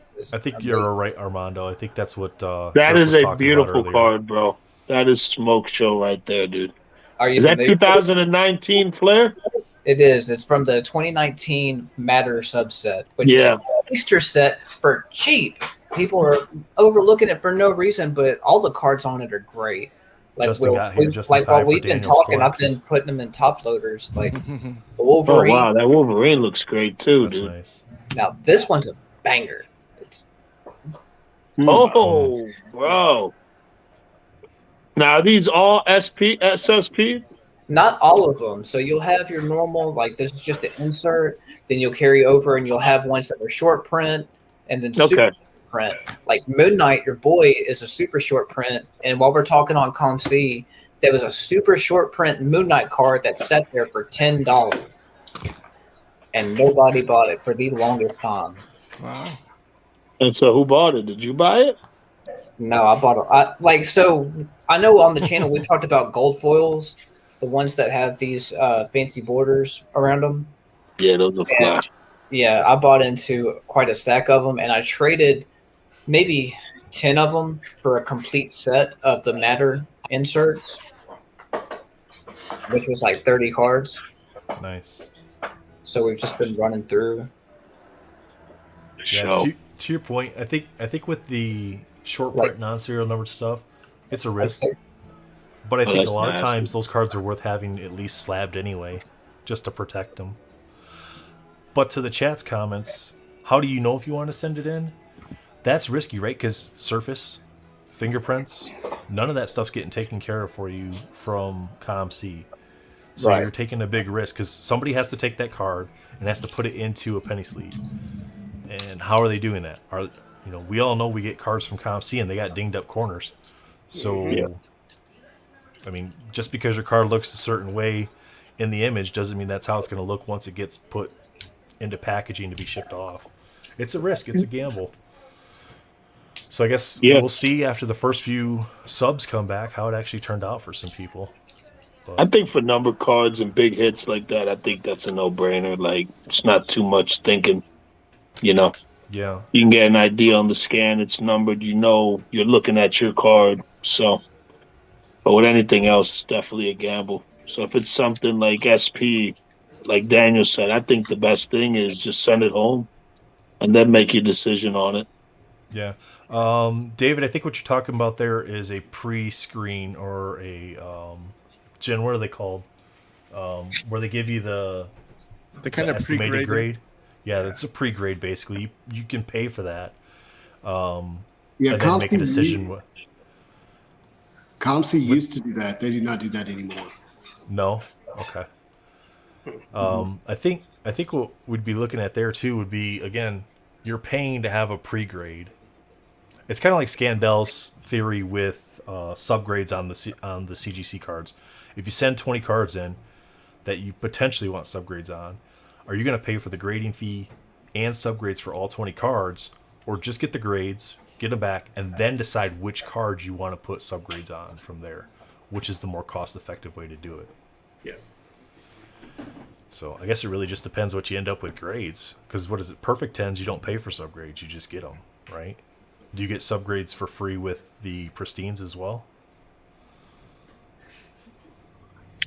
you're right, Armando. I think that's what that is a beautiful card, bro. That is smoke show right there, dude. Is that 2019 Flair? It is. It's from the 2019 Matter subset, which is an Easter set for cheap. People are overlooking it for no reason, but all the cards on it are great. Like while we've been talking, I've been putting them in top loaders. Like the Wolverine. Oh wow, that Wolverine looks great too, dude. Nice. Now this one's a banger. Bro. Now are these all SSP? Not all of them. So you'll have your normal, like this is just an insert. Then you'll carry over, and you'll have ones that are short print, and then super print. Like Moon Knight, your boy, is a super short print. And while we're talking on ComC, there was a super short print Moon Knight card that sat there for $10, and nobody bought it for the longest time. Wow. And so who bought it? Did you buy it? No, I bought it. So I know on the channel we talked about gold foils, the ones that have these fancy borders around them. Yeah, those are flash. Yeah, I bought into quite a stack of them, and I traded maybe 10 of them for a complete set of the Matter inserts. which was like 30 cards. Nice. So we've just been running through. Yeah. Show. To your point, I think with the short print non-serial numbered stuff, it's a risk. But I think a that's lot of nasty. times those cards are worth having at least slabbed anyway, just to protect them. But to the chat's comments, how do you know if you want to send it in? That's risky, right? Because surface, fingerprints, none of that stuff's getting taken care of for you from ComC. So Right. you're taking a big risk because somebody has to take that card and has to put it into a penny sleeve. And how are they doing that? We all know we get cards from ComC and they got dinged up corners. So, Yeah. I mean, just because your card looks a certain way in the image doesn't mean that's how it's going to look once it gets put into packaging to be shipped off. It's a risk. It's a gamble. So I guess we'll see after the first few subs come back how it actually turned out for some people. I think for number cards and big hits like that, I think that's a no-brainer. Like, it's not too much thinking, Yeah. You can get an idea on the scan. It's numbered. You're looking at your card. So, but with anything else, it's definitely a gamble. So if it's something like SP, like Daniel said, I think the best thing is just send it home and then make your decision on it. Yeah. David, I think what you're talking about there is a pre-screen or a Jen, what are they called? Where they give you the kind of estimated pre-graded grade. Yeah, that's a pre-grade basically. You can pay for that. Yeah, and then make a decision. ComC used to do that. They do not do that anymore. No? Okay. I think what we'd be looking at there too would be, again, you're paying to have a pre-grade. It's kind of like Scandell's theory with subgrades on the CGC cards. If you send 20 cards in that you potentially want subgrades on, are you going to pay for the grading fee and subgrades for all 20 cards, or just get the grades, get them back, and then decide which cards you want to put subgrades on from there, which is the more cost-effective way to do it? Yeah. So I guess it really just depends what you end up with grades. Because what is it? Perfect 10s, you don't pay for subgrades, you just get them, right? Do you get subgrades for free with the pristines as well?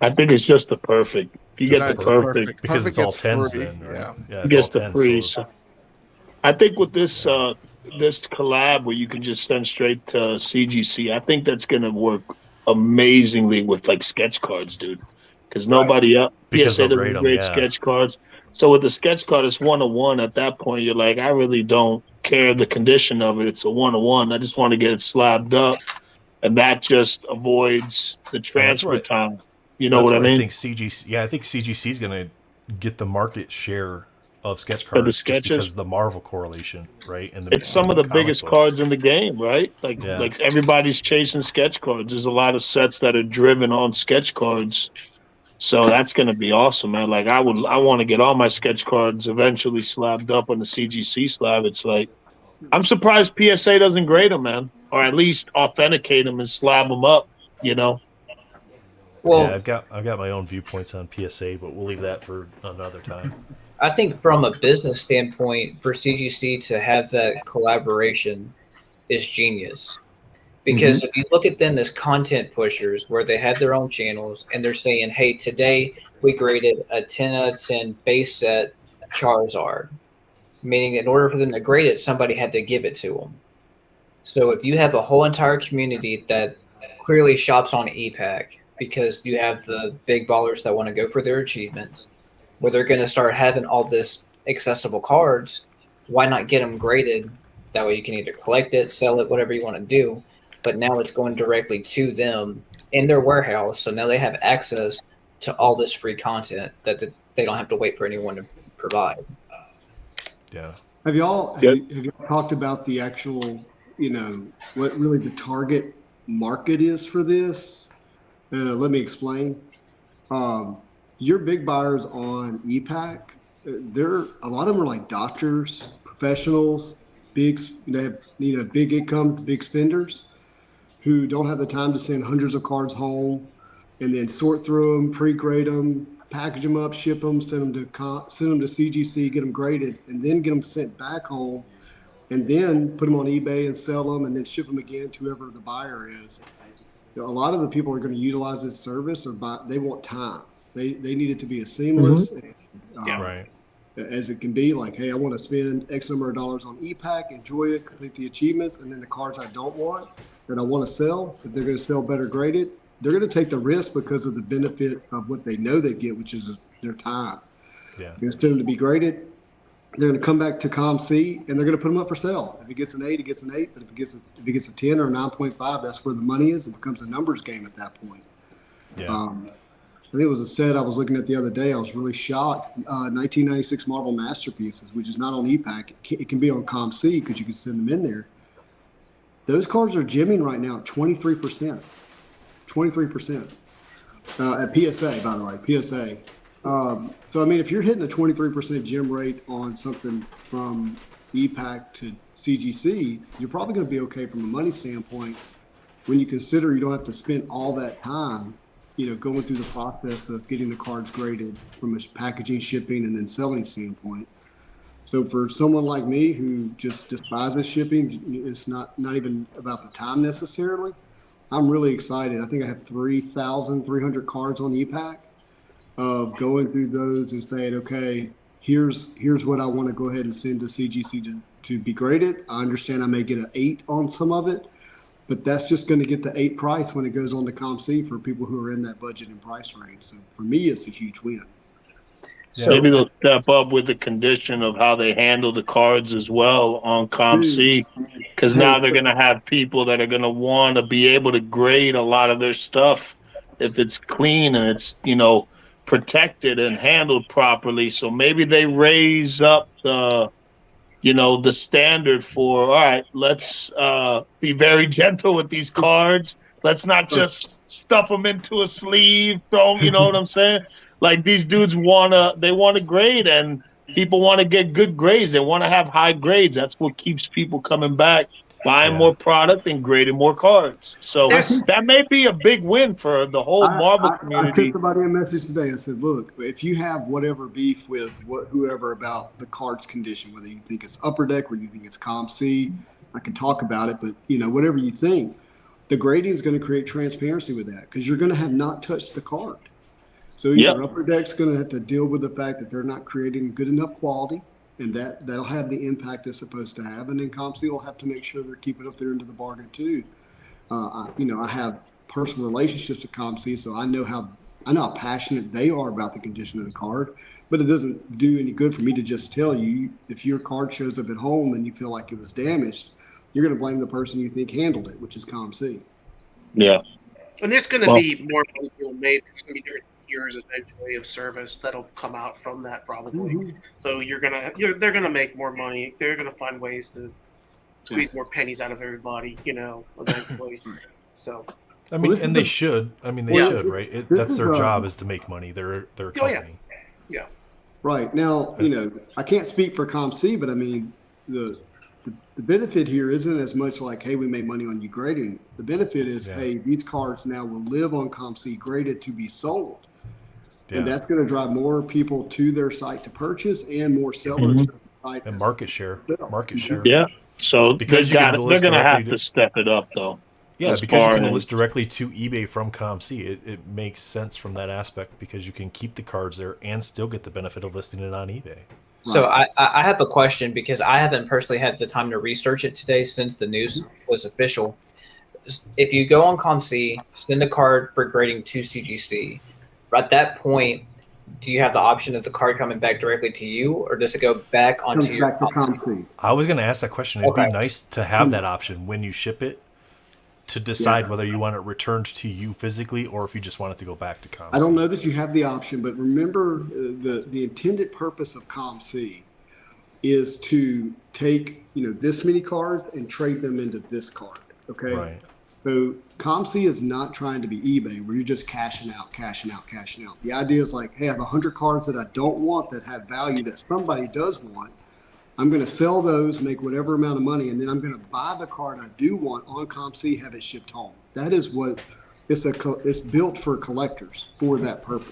I think it's just the perfect. You Just get the the perfect. Because Perfect it's all gets 10s free, then, right? yeah. It's Gets all the 10s, free. so- So I think with this collab where you can just send straight to CGC, I think that's gonna work amazingly with like sketch cards, dude. Because nobody else, Because PSA they'll doesn't grade 'em, grade yeah. sketch cards. So with the sketch card, it's 1-1. At that point, you're like, I really don't care the condition of it. It's a 1-1. I just want to get it slabbed up, and that just avoids the transfer right. time. You know That's what I where mean? think CGC. Yeah, I think CGC is going to get the market share of sketch For the cards just sketches? because of the Marvel correlation, right? And It's some of the comic biggest books. cards in the game, right? Like Yeah. like everybody's chasing sketch cards. There's a lot of sets that are driven on sketch cards. So that's gonna be awesome, man. Like I want to get all my sketch cards eventually slabbed up on the CGC slab. It's like I'm surprised PSA doesn't grade them, man, or at least authenticate them and slab them up. Well, Yeah, I've got my own viewpoints on PSA, but we'll leave that for another time. I think from a business standpoint, for CGC to have that collaboration is genius. Because if you look at them as content pushers, where they have their own channels and they're saying, hey, today we graded a 10 out of 10 base set Charizard, meaning in order for them to grade it, somebody had to give it to them. So if you have a whole entire community that clearly shops on EPAC, because you have the big ballers that want to go for their achievements, where they're going to start having all this accessible cards, why not get them graded? That way you can either collect it, sell it, whatever you want to do. But now it's going directly to them in their warehouse. So now they have access to all this free content that they don't have to wait for anyone to provide. Yeah. Have y'all talked about the actual, what really the target market is for this? Let me explain. Your big buyers on EPAC, a lot of them are like doctors, professionals, they have big income, big spenders who don't have the time to send hundreds of cards home and then sort through them, pre-grade them, package them up, ship them, send them to CGC, get them graded, and then get them sent back home, and then put them on eBay and sell them, and then ship them again to whoever the buyer is. a lot of the people who are going to utilize this service they want time. They need it to be as seamless Right. as it can be. Like, hey, I want to spend X number of dollars on e-pack, enjoy it, complete the achievements, and then the cards I don't want that I want to sell, if they're going to sell better graded, they're going to take the risk because of the benefit of what they know they get, which is their time. Yeah. You're going to send them to be graded. They're going to come back to ComC and they're going to put them up for sale. If it gets an 8, it gets an 8. But if it gets a 10 or a 9.5, that's where the money is. It becomes a numbers game at that point. Yeah. I think it was a set I was looking at the other day. I was really shocked. 1996 Marvel Masterpieces, which is not on e-pack. It can be on ComC because you can send them in there. Those cards are jimming right now at 23%. 23% at PSA, by the way, PSA. So, I mean, if you're hitting a 23% gem rate on something from e-pack to CGC, you're probably going to be okay from a money standpoint when you consider you don't have to spend all that time, going through the process of getting the cards graded from a packaging, shipping, and then selling standpoint. So for someone like me who just despises shipping, it's not even about the time necessarily. I'm really excited. I think I have 3,300 cards on e-pack. Of going through those and saying, okay, here's what I want to go ahead and send to CGC to be graded. I understand I may get an 8 on some of it, but that's just going to get the 8 price when it goes on to ComC for people who are in that budget and price range. So for me, it's a huge win. Yeah. Maybe they'll step up with the condition of how they handle the cards as well on ComC, because now they're going to have people that are going to want to be able to grade a lot of their stuff if it's clean and it's, protected and handled properly. So maybe they raise up the standard for, all right, let's be very gentle with these cards. Let's not just stuff them into a sleeve, throw them, you know what I'm saying? Like, these dudes want to grade, and people want to get good grades. They want to have high grades. That's what keeps people coming back, buying more product and grading more cards. So that may be a big win for the whole Marvel community. I sent somebody a message today. I said, look, if you have whatever beef with whoever about the card's condition, whether you think it's Upper Deck or you think it's ComC, I can talk about it, but whatever you think, the grading is going to create transparency with that because you're going to have not touched the card. So either Upper Deck's going to have to deal with the fact that they're not creating good enough quality, and that'll have the impact it's supposed to have. And then ComC will have to make sure they're keeping up their end of the bargain too. I have personal relationships with ComC, so I know how passionate they are about the condition of the card. But it doesn't do any good for me to just tell you if your card shows up at home and you feel like it was damaged, you're going to blame the person you think handled it, which is ComC. Yeah. And there's going to be more money made. There's going to be different tiers eventually of service that'll come out from that probably. Mm-hmm. So they're gonna make more money. They're gonna find ways to squeeze more pennies out of everybody, eventually. So I mean, and they should. I mean, they should, right? That's their job is to make money. They're a company. Yeah. Right. Now, I can't speak for ComC, but I mean, the benefit here isn't as much like, hey, we make money on you grading. The benefit is, hey, these cards now will live on ComC graded to be sold. Yeah. And that's going to drive more people to their site to purchase and more sellers to the site. And market share. Yeah. So because they're going to have to step it up, though. Yeah, because you can list directly to eBay from ComC. It makes sense from that aspect because you can keep the cards there and still get the benefit of listing it on eBay. So I have a question because I haven't personally had the time to research it today since the news was official. If you go on ComC, send a card for grading to CGC, at that point, do you have the option of the card coming back directly to you, or does it go back onto your ComC? I was going to ask that question. It'd be nice to have that option when you ship it to decide whether you want it returned to you physically or if you just want it to go back to ComC. I don't know that you have the option, but remember the intended purpose of ComC is to take this many cards and trade them into this card. Okay. Right. So ComC is not trying to be eBay where you're just cashing out. The idea is like, hey, I have 100 cards that I don't want that have value that somebody does want. I'm going to sell those, make whatever amount of money, and then I'm going to buy the card I do want on ComC, have it shipped home. That is what it's built for collectors for that purpose.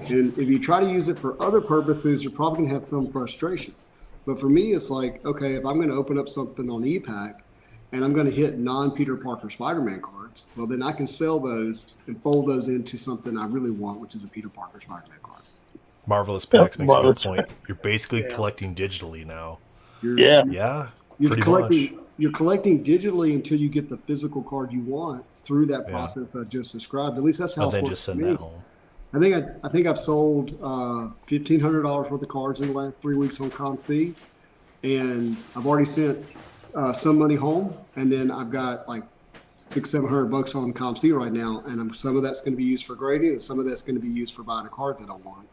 And if you try to use it for other purposes, you're probably going to have some frustration. But for me, it's like, okay, if I'm going to open up something on e-pack, and I'm going to hit non-Peter Parker Spider-Man card, cards. Well, then I can sell those and fold those into something I really want, which is a Peter Parker Spider-Man card. Marvelous Packs makes a good Marvelous. point. You're basically collecting digitally now. Yeah. Yeah, You're pretty collecting. much. You're collecting digitally until you get the physical card you want through that Yeah. process I just described. At least that's how And it's then worked just for send me. that home. I think I've sold $1,500 worth of cards in the last 3 weeks on ComC, and I've already sent some money home, and then I've got like $600-700 on ComC right now, and some of that's going to be used for grading, and some of that's going to be used for buying a card that I want.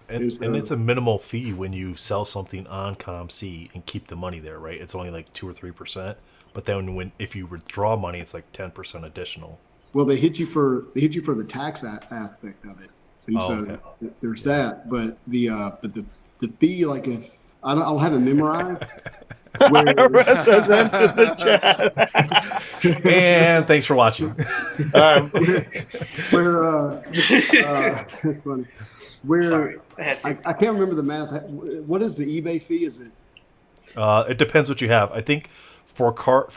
And, so- and it's a minimal fee when you sell something on ComC and keep the money there, right? It's only like 2 or 3%. But then if you withdraw money, it's like 10% additional. Well, they hit you for the tax aspect of it, and Okay. there's that. But the fee, like if I'll have it memorized. Russ has entered the chat. And thanks for watching. It's funny. Sorry, I had to. I can't remember the math. What is the eBay fee? Is it? It depends what you have. I think for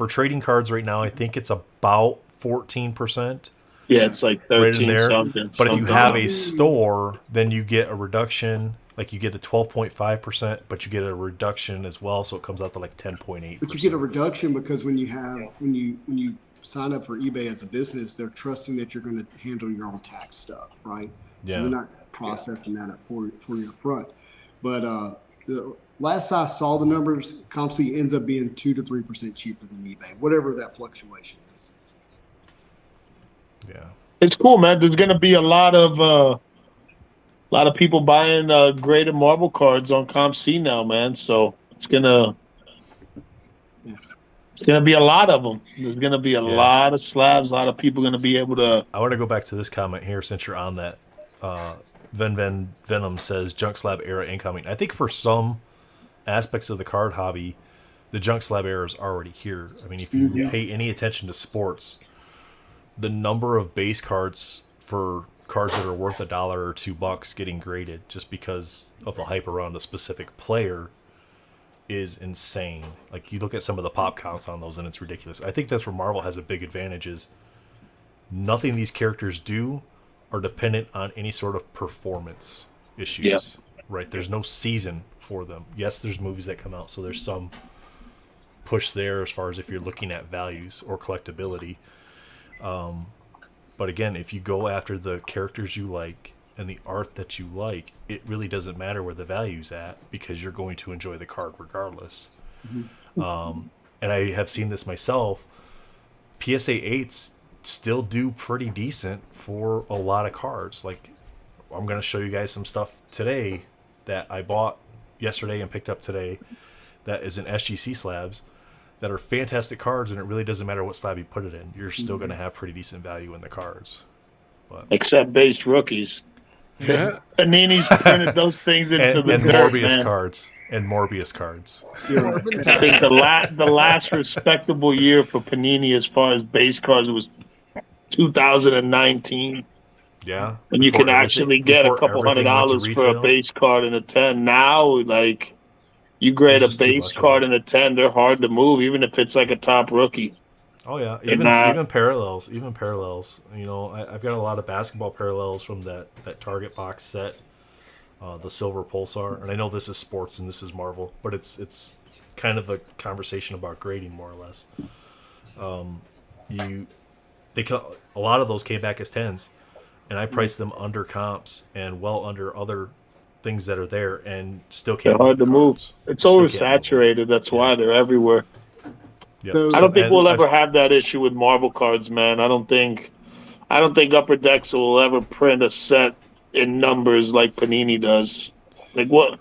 trading cards right now, I think it's about 14%. Yeah, it's like Right in 13 there. something. But if you something. have a store, then you get a reduction. Like you get a 12.5%, but you get a reduction as well, so it comes out to like 10.8%. But you get a reduction because when you sign up for eBay as a business, they're trusting that you're going to handle your own tax stuff, right? Yeah. So they're not processing that for you up front. But the last I saw the numbers, ComC ends up being 2 to 3% cheaper than eBay, whatever that fluctuation is. Yeah. It's cool, man. There's gonna be a lot of people buying graded marble cards on ComC now, man. So it's gonna be a lot of them. There's gonna be a lot of slabs. A lot of people gonna be able to. I want to go back to this comment here since you're on that. Venom says junk slab era incoming. I think for some aspects of the card hobby, the junk slab era is already here. I mean, if you pay any attention to sports, the number of base cards for cards that are worth $1 or $2 getting graded just because of the hype around a specific player is insane. Like you look at some of the pop counts on those and it's ridiculous. I think that's where Marvel has a big advantage is nothing these characters do are dependent on any sort of performance issues. Yeah. Right? There's no season for them. Yes, there's movies that come out, so there's some push there as far as if you're looking at values or collectability. But again, if you go after the characters you like and the art that you like, it really doesn't matter where the value's at because you're going to enjoy the card regardless. And I have seen this myself. PSA 8s still do pretty decent for a lot of cards. Like, I'm going to show you guys some stuff today that I bought yesterday and picked up today that is in SGC slabs that are fantastic cards, and it really doesn't matter what slab you put it in. You're still going to have pretty decent value in the cards. But Except base rookies. Yeah. Panini's printed those things into and the dirt, Morbius man. cards. And Morbius cards. I think the last respectable year for Panini as far as base cards was 2019. Yeah. And you Before can actually get a before couple everything went to $100 for a retail. base card in a 10. Now, like, you grade a It's just too base much of card it. in a 10, they're hard to move, even if it's like a top rookie. Oh yeah, And, even parallels. You know, I've got a lot of basketball parallels from that Target box set, the Silver Pulsar. And I know this is sports and this is Marvel, but it's kind of a conversation about grading more or less. A lot of those came back as 10s, and I priced them under comps and well under other things that are there, and still They're can't. hard to move. It's Still can't move. oversaturated. That's why they're everywhere. Yep. So- I don't think And we'll I've- ever have that issue with Marvel cards, man. I don't think Upper Decks will ever print a set in numbers like Panini does. Like what?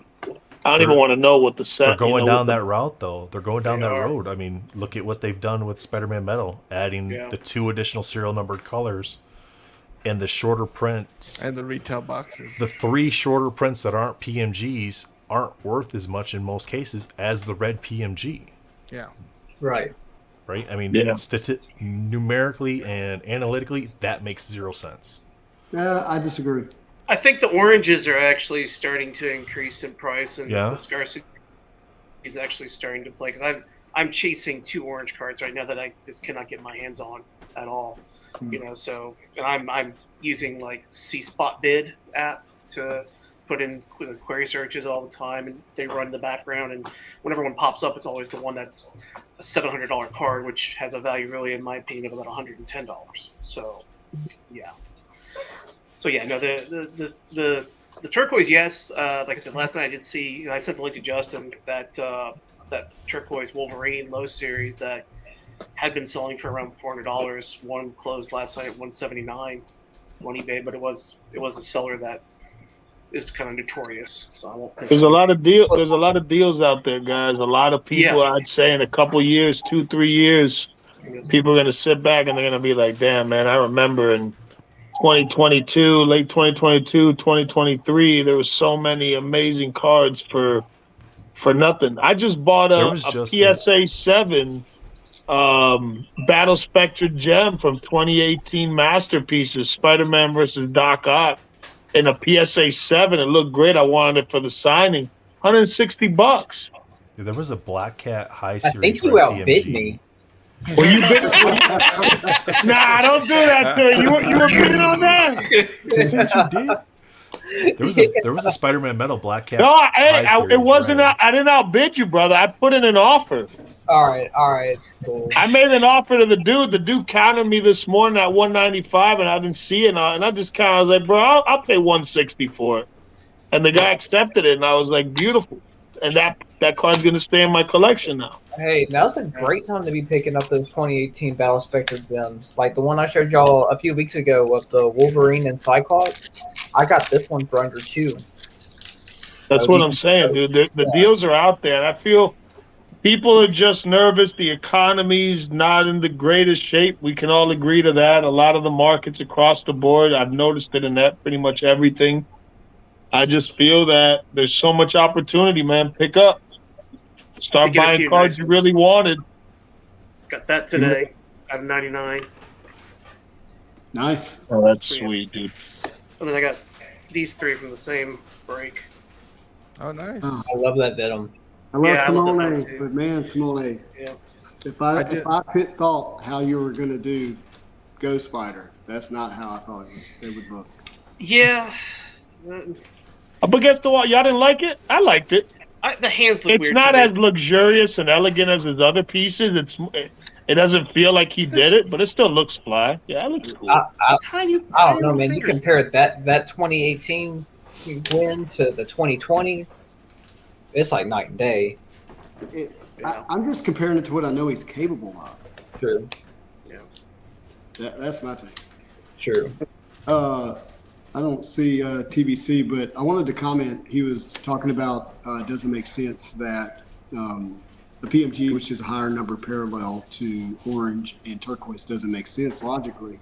I don't even want to know what the set. They're going you know, down what that route, though. They're going down They that are. road. I mean, look at what they've done with Spider-Man Metal, adding the 2 additional serial numbered colors and the shorter prints. And the retail boxes. The 3 shorter prints that aren't PMGs aren't worth as much in most cases as the red PMG, Yeah. Right. right? I mean, Yeah. numerically and analytically, that makes 0 sense. I disagree. I think the oranges are actually starting to increase in price, and Yeah. the scarcity is actually starting to play. Because I'm chasing 2 orange cards right now that I just cannot get my hands on at all. So and I'm using like C-Spot Bid app to put in query searches all the time, and they run in the background. And whenever one pops up, it's always the one that's a $700 card, which has a value really, in my opinion, of about $110. So, yeah. So yeah, no, the turquoise, yes. Like I said last night, I did see. I sent the link to Justin that that turquoise Wolverine low series that had been selling for around $400. One closed last night at $179 on eBay, but it was a seller that is kind of notorious. So I won't. There's a lot of deals out there, guys. A lot of people. I'd say in a couple years, 2-3 years, people are gonna sit back and they're gonna be like, "Damn, man, I remember in 2022, late 2022, 2023, there was so many amazing cards for nothing." I just bought a PSA 7 Battle Spectre gem from 2018 Masterpieces, Spider-Man versus Doc Ock, in a PSA 7. It looked great. I wanted it for the signing. $160. Yeah, there was a Black Cat High Series. I think you outbid me. Well, you bid? Nah, don't do that to you. You were bidding on that. That's what you did. There was a Spider-Man metal Black Cat. No, Series, it wasn't. right? I didn't outbid you, brother. I put in an offer. All right, cool. I made an offer to the dude. The dude counted me this morning at 195, and I didn't see it. And I just counted. I was like, bro, I'll pay 160 for it. And the guy accepted it, and I was like, beautiful. And that card's gonna stay in my collection now. Hey, now's a great time to be picking up those 2018 Battle Spectre gems, like the one I showed y'all a few weeks ago with the Wolverine and Cyclops. I got this one for under $2. That's what I'm saying, dude. The deals are out there, and I feel people are just nervous. The economy's not in the greatest shape. We can all agree to that. A lot of the markets across the board, I've noticed it in that pretty much everything. I just feel that there's so much opportunity, man. Pick up. Start buying cards you really wanted. Got that today out of 99. Nice. Oh, that's sweet, dude. And then I got these 3 from the same break. Oh, nice. Oh. I love that denim. I love Yeah, I love Simone, that too. but man, Simone, Yeah. if I thought how you were going to do Ghost Spider, that's not how I thought it would look. Yeah. Up against the wall. Y'all didn't like it? I liked it. The hands look It's weird. not today. as luxurious and elegant as his other pieces. It doesn't feel like he did it, but it still looks fly. Yeah, it looks cool. Tiny I don't know, man. You fingers. compare that 2018 win to the 2020, it's like night and day. I'm just comparing it to what I know he's capable of. True. That's my thing. True. I don't see TBC, but I wanted to comment. He was talking about it doesn't make sense that the PMG, which is a higher number parallel to orange and turquoise, doesn't make sense logically.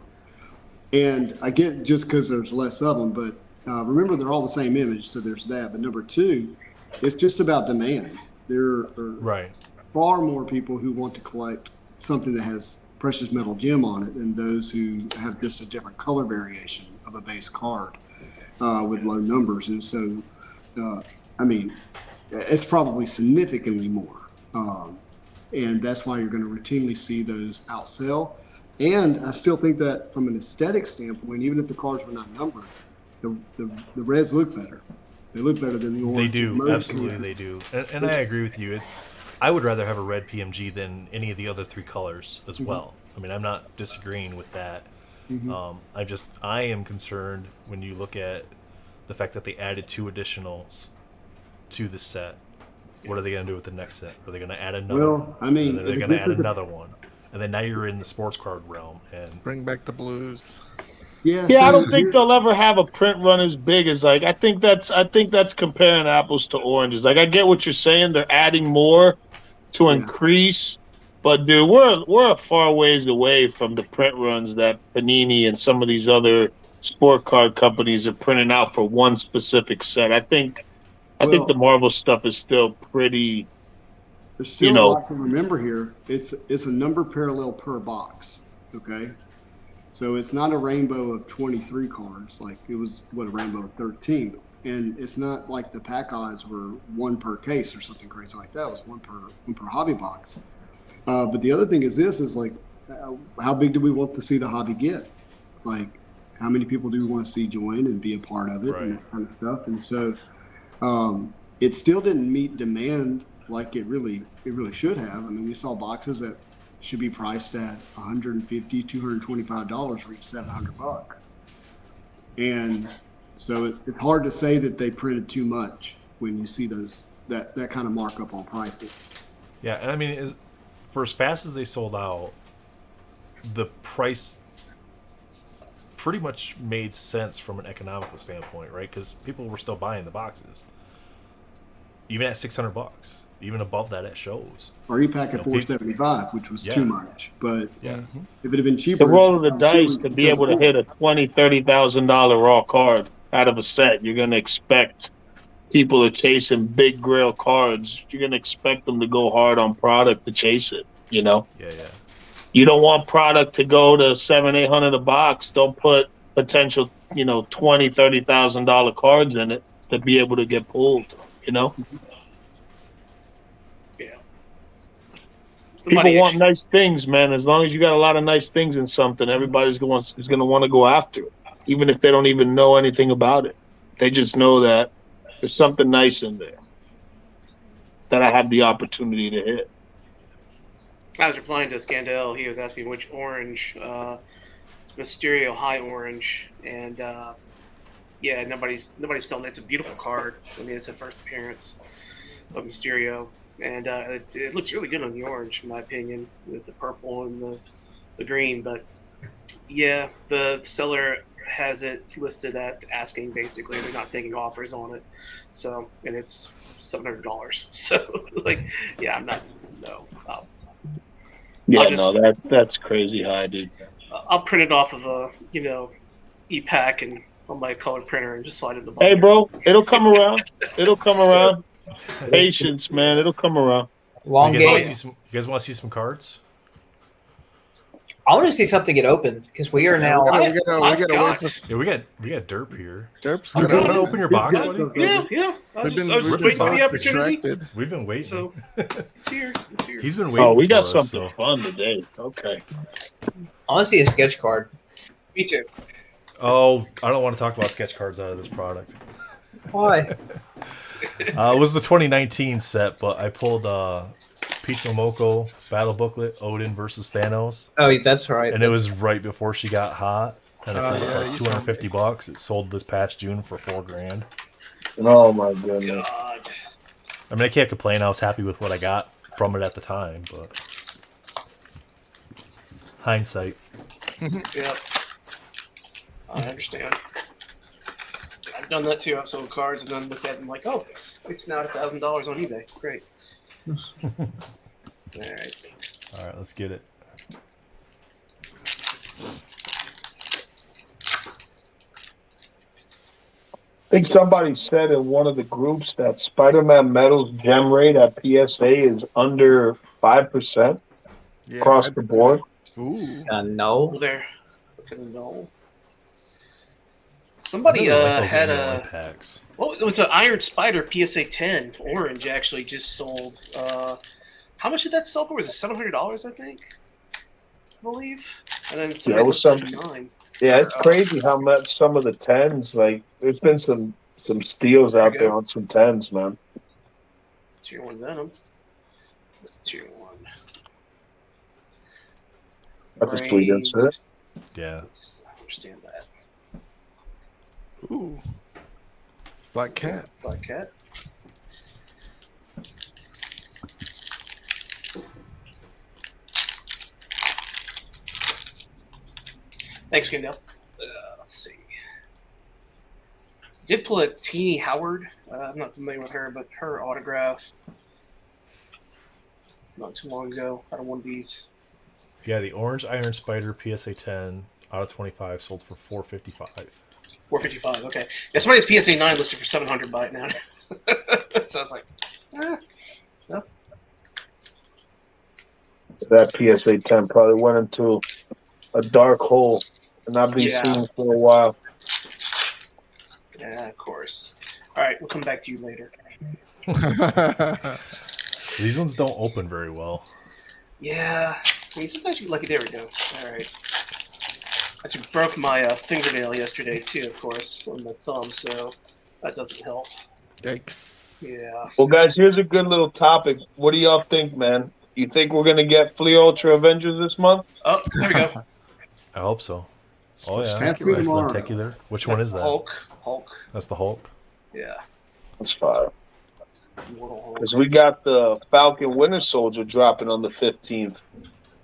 And I get just because there's less of them, but remember they're all the same image, so there's that. But number 2, it's just about demand. There are far more people who want to collect something that has precious metal gem on it than those who have just a different color variation of a base card with low numbers. And so, I mean, it's probably significantly more. And that's why you're going to routinely see those outsell. And I still think that from an aesthetic standpoint, even if the cards were not numbered, the reds look better. They look better than the orange. They do, absolutely, they do. And I agree with you. I would rather have a red PMG than any of the other 3 colors as well. I mean, I'm not disagreeing with that. I am concerned when you look at the fact that they added 2 additionals to the set. What are they going to do with the next set? Are they going to add another one? I mean, and then they're going to add another one. And then now you're in the sports card realm. And Bring back the blues. Yeah, I don't think they'll ever have a print run as big as I think that's comparing apples to oranges. Like I get what you're saying. They're adding more to increase, but dude, we're a far ways away from the print runs that Panini and some of these other sport card companies are printing out for one specific set. I think the Marvel stuff is still pretty. There's still a lot to remember here. It's a number parallel per box. Okay. So it's not a rainbow of 23 cards like it was, a rainbow of 13. And it's not like the pack odds were 1 per case or something crazy like that. It was one per hobby box. But the other thing is this is like, how big do we want to see the hobby get? Like, how many people do we want to see join and be a part of it and that kind of stuff? And so it still didn't meet demand like it really should have. I mean, we saw boxes that should be priced at $150, $225 reach $700. And so it's hard to say that they printed too much when you see that kind of markup on pricing. Yeah, and I mean, for as fast as they sold out, the price pretty much made sense from an economical standpoint, right? Because people were still buying the boxes, even at $600, even above that at shows. Or you pack at $475, which was too much. But if it had been cheaper, the roll of the dice to be able to hit a $20,000-$30,000 raw card out of a set, you're going to expect people are chasing big grail cards. You're going to expect them to go hard on product to chase it, you know? Yeah. You don't want product to go to $700-$800 a box. Don't put potential, $20,000-$30,000 cards in it to be able to get pulled, you know? Yeah. People want nice things, man. As long as you got a lot of nice things in something, everybody's going to want to go after it, even if they don't even know anything about it. They just know that there's something nice in there that I have the opportunity to hit. I was replying to Scandell. He was asking which orange. It's Mysterio High Orange, and nobody's selling it. It's a beautiful card. I mean, it's the first appearance of Mysterio, and it looks really good on the orange, in my opinion, with the purple and the green. But yeah, the seller has it listed at asking. Basically, they're not taking offers on it. So, and it's $700. So, I'm not. No. That's crazy high, dude. I'll print it off of a e-pack and on my color printer and just slide it in the bottom. Hey, bro, it'll come around. It'll come around. Patience, man. It'll come around. Long game. You guys want to see some cards? I want to see something get opened because we are now. We gotta wait for. Yeah, we got Derp here. Derp's You gonna want to open your box, buddy? Yeah. I was We've just been waiting for the box opportunity. distracted. We've been waiting. So it's here. He's been waiting. Oh, we got for us, something fun today. Okay. I want to see a sketch card. Me too. Oh, I don't want to talk about sketch cards out of this product. Why? It was the 2019 set, but I pulled Peach Momoko Battle Booklet, Odin versus Thanos. Oh, that's right. And it was right before she got hot. And it sold for like you $250. It sold this past June for $4,000. Oh, my goodness. God. I mean, I can't complain. I was happy with what I got from it at the time, but hindsight. Yep. I understand. I've done that too. I've sold cards and then looked at them like, oh, it's now $1,000 on eBay. Great. All right. Let's get it. I think somebody said in one of the groups that Spider-Man Metal's gem rate at PSA is under 5% across the board. Ooh. No. There. No. Somebody had a. Packs. Well, it was an Iron Spider PSA 10 orange actually just sold. How much did that sell for? Was it $700? I think. I believe. And then it was something. Yeah, it's crazy how much some of the 10s, like, there's been some steals out there on some 10s, man. Tier 1 Venom. Tier 1. That's a sweet insert. Yeah. I understand that. Ooh. Black Cat. Black Cat. Thanks, Kendall. Let's see. Did pull a Teeny Howard. I'm not familiar with her, but her autograph not too long ago out of one of these. Yeah, the Orange Iron Spider PSA 10 out of 25 sold for $455. $455. Okay. Yeah, somebody has PSA 9 listed for $700 by it now. So I was like, no. That PSA 10 probably went into a dark hole and not be seen for a while. Yeah, of course. All right, we'll come back to you later. These ones don't open very well. Yeah. I mean, sometimes you get lucky. There we go. All right. I actually broke my fingernail yesterday, too, of course, on my thumb, so that doesn't help. Yikes. Yeah. Well, guys, here's a good little topic. What do y'all think, man? You think we're gonna get Flea Ultra Avengers this month? Oh, there we go. I hope so. Oh yeah, Happy nice tomorrow. lenticular. Which one is that? Hulk. That's the Hulk. Yeah. That's fire. Mortal Hulk. Because we got the Falcon Winter Soldier dropping on the 15th.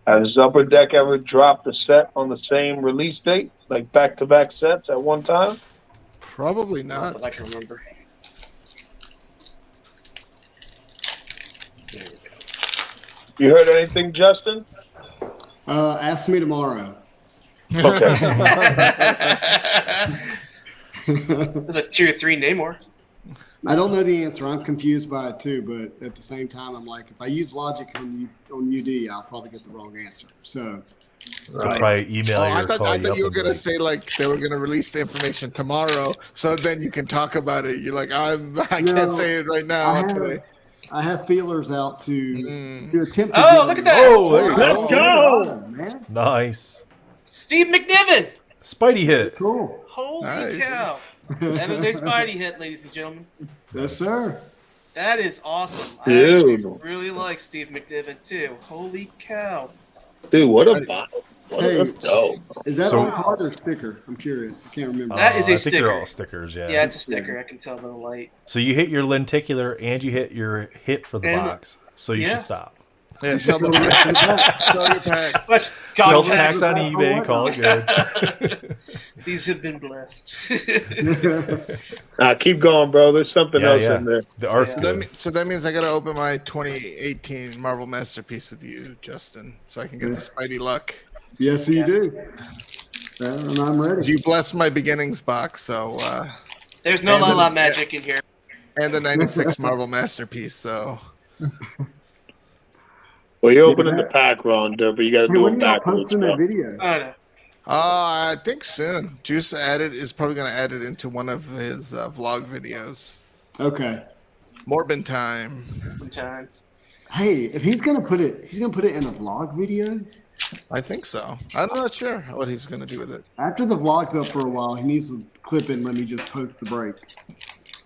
Has Upper Deck ever dropped a set on the same release date, like back-to-back sets at one time? Probably Not not. that I can remember. There we go. You heard anything, Justin? Ask me tomorrow. Okay. There's a tier 3 Namor. I don't know the answer. I'm confused by it too, but at the same time, I'm like, if I use logic on UD, I'll probably get the wrong answer. So, They'll probably email you I or thought, call I you thought up you were and be gonna like, say like they were gonna release the information tomorrow, so then you can talk about it. You're like, I No, can't say it right now I have, today. I have feelers out to attempt to. Oh, get look it. at that. Oh, there you Let's go. go! Man, Nice. Steve McNiven. Spidey hit. cool. Holy Nice. cow. That is a Spidey hit, ladies and gentlemen. Yes, sir. That is awesome. I Dude. actually really like Steve McNiven, too. Holy cow. Dude, what a bottle. Hey, Let's go. Is that So- on card or sticker? I'm curious. I can't remember. That is a I think they're sticker. all stickers, yeah. Yeah, it's a sticker. I can tell by the light. So you hit your lenticular and you hit your hit for the And- box. So you yeah. should stop. Yeah, sell the packs. Sell your packs. But Sell God, packs on eBay, call it good. these have been blessed. Keep going, bro. There's something Yeah, else yeah. in there. The art's Yeah. good. So that means I gotta open my 2018 Marvel Masterpiece with you, Justin, so I can get the Spidey luck. Yes, you Yes. do. And I'm ready. You blessed my beginnings box, so There's no And La then- La magic in here. and the 96 Marvel Masterpiece. So Well, you're opening the pack, Ron, but you got to Hey, do when it are y'all backwards, posting that bro. video? I know. I think soon. Juice is probably gonna add it into one of his vlog videos. Okay. Morbin time. One time. Hey, if he's gonna put it in a vlog video. I think so. I'm not sure what he's gonna do with it. After the vlog's up for a while, he needs to clip it and let me just post the break.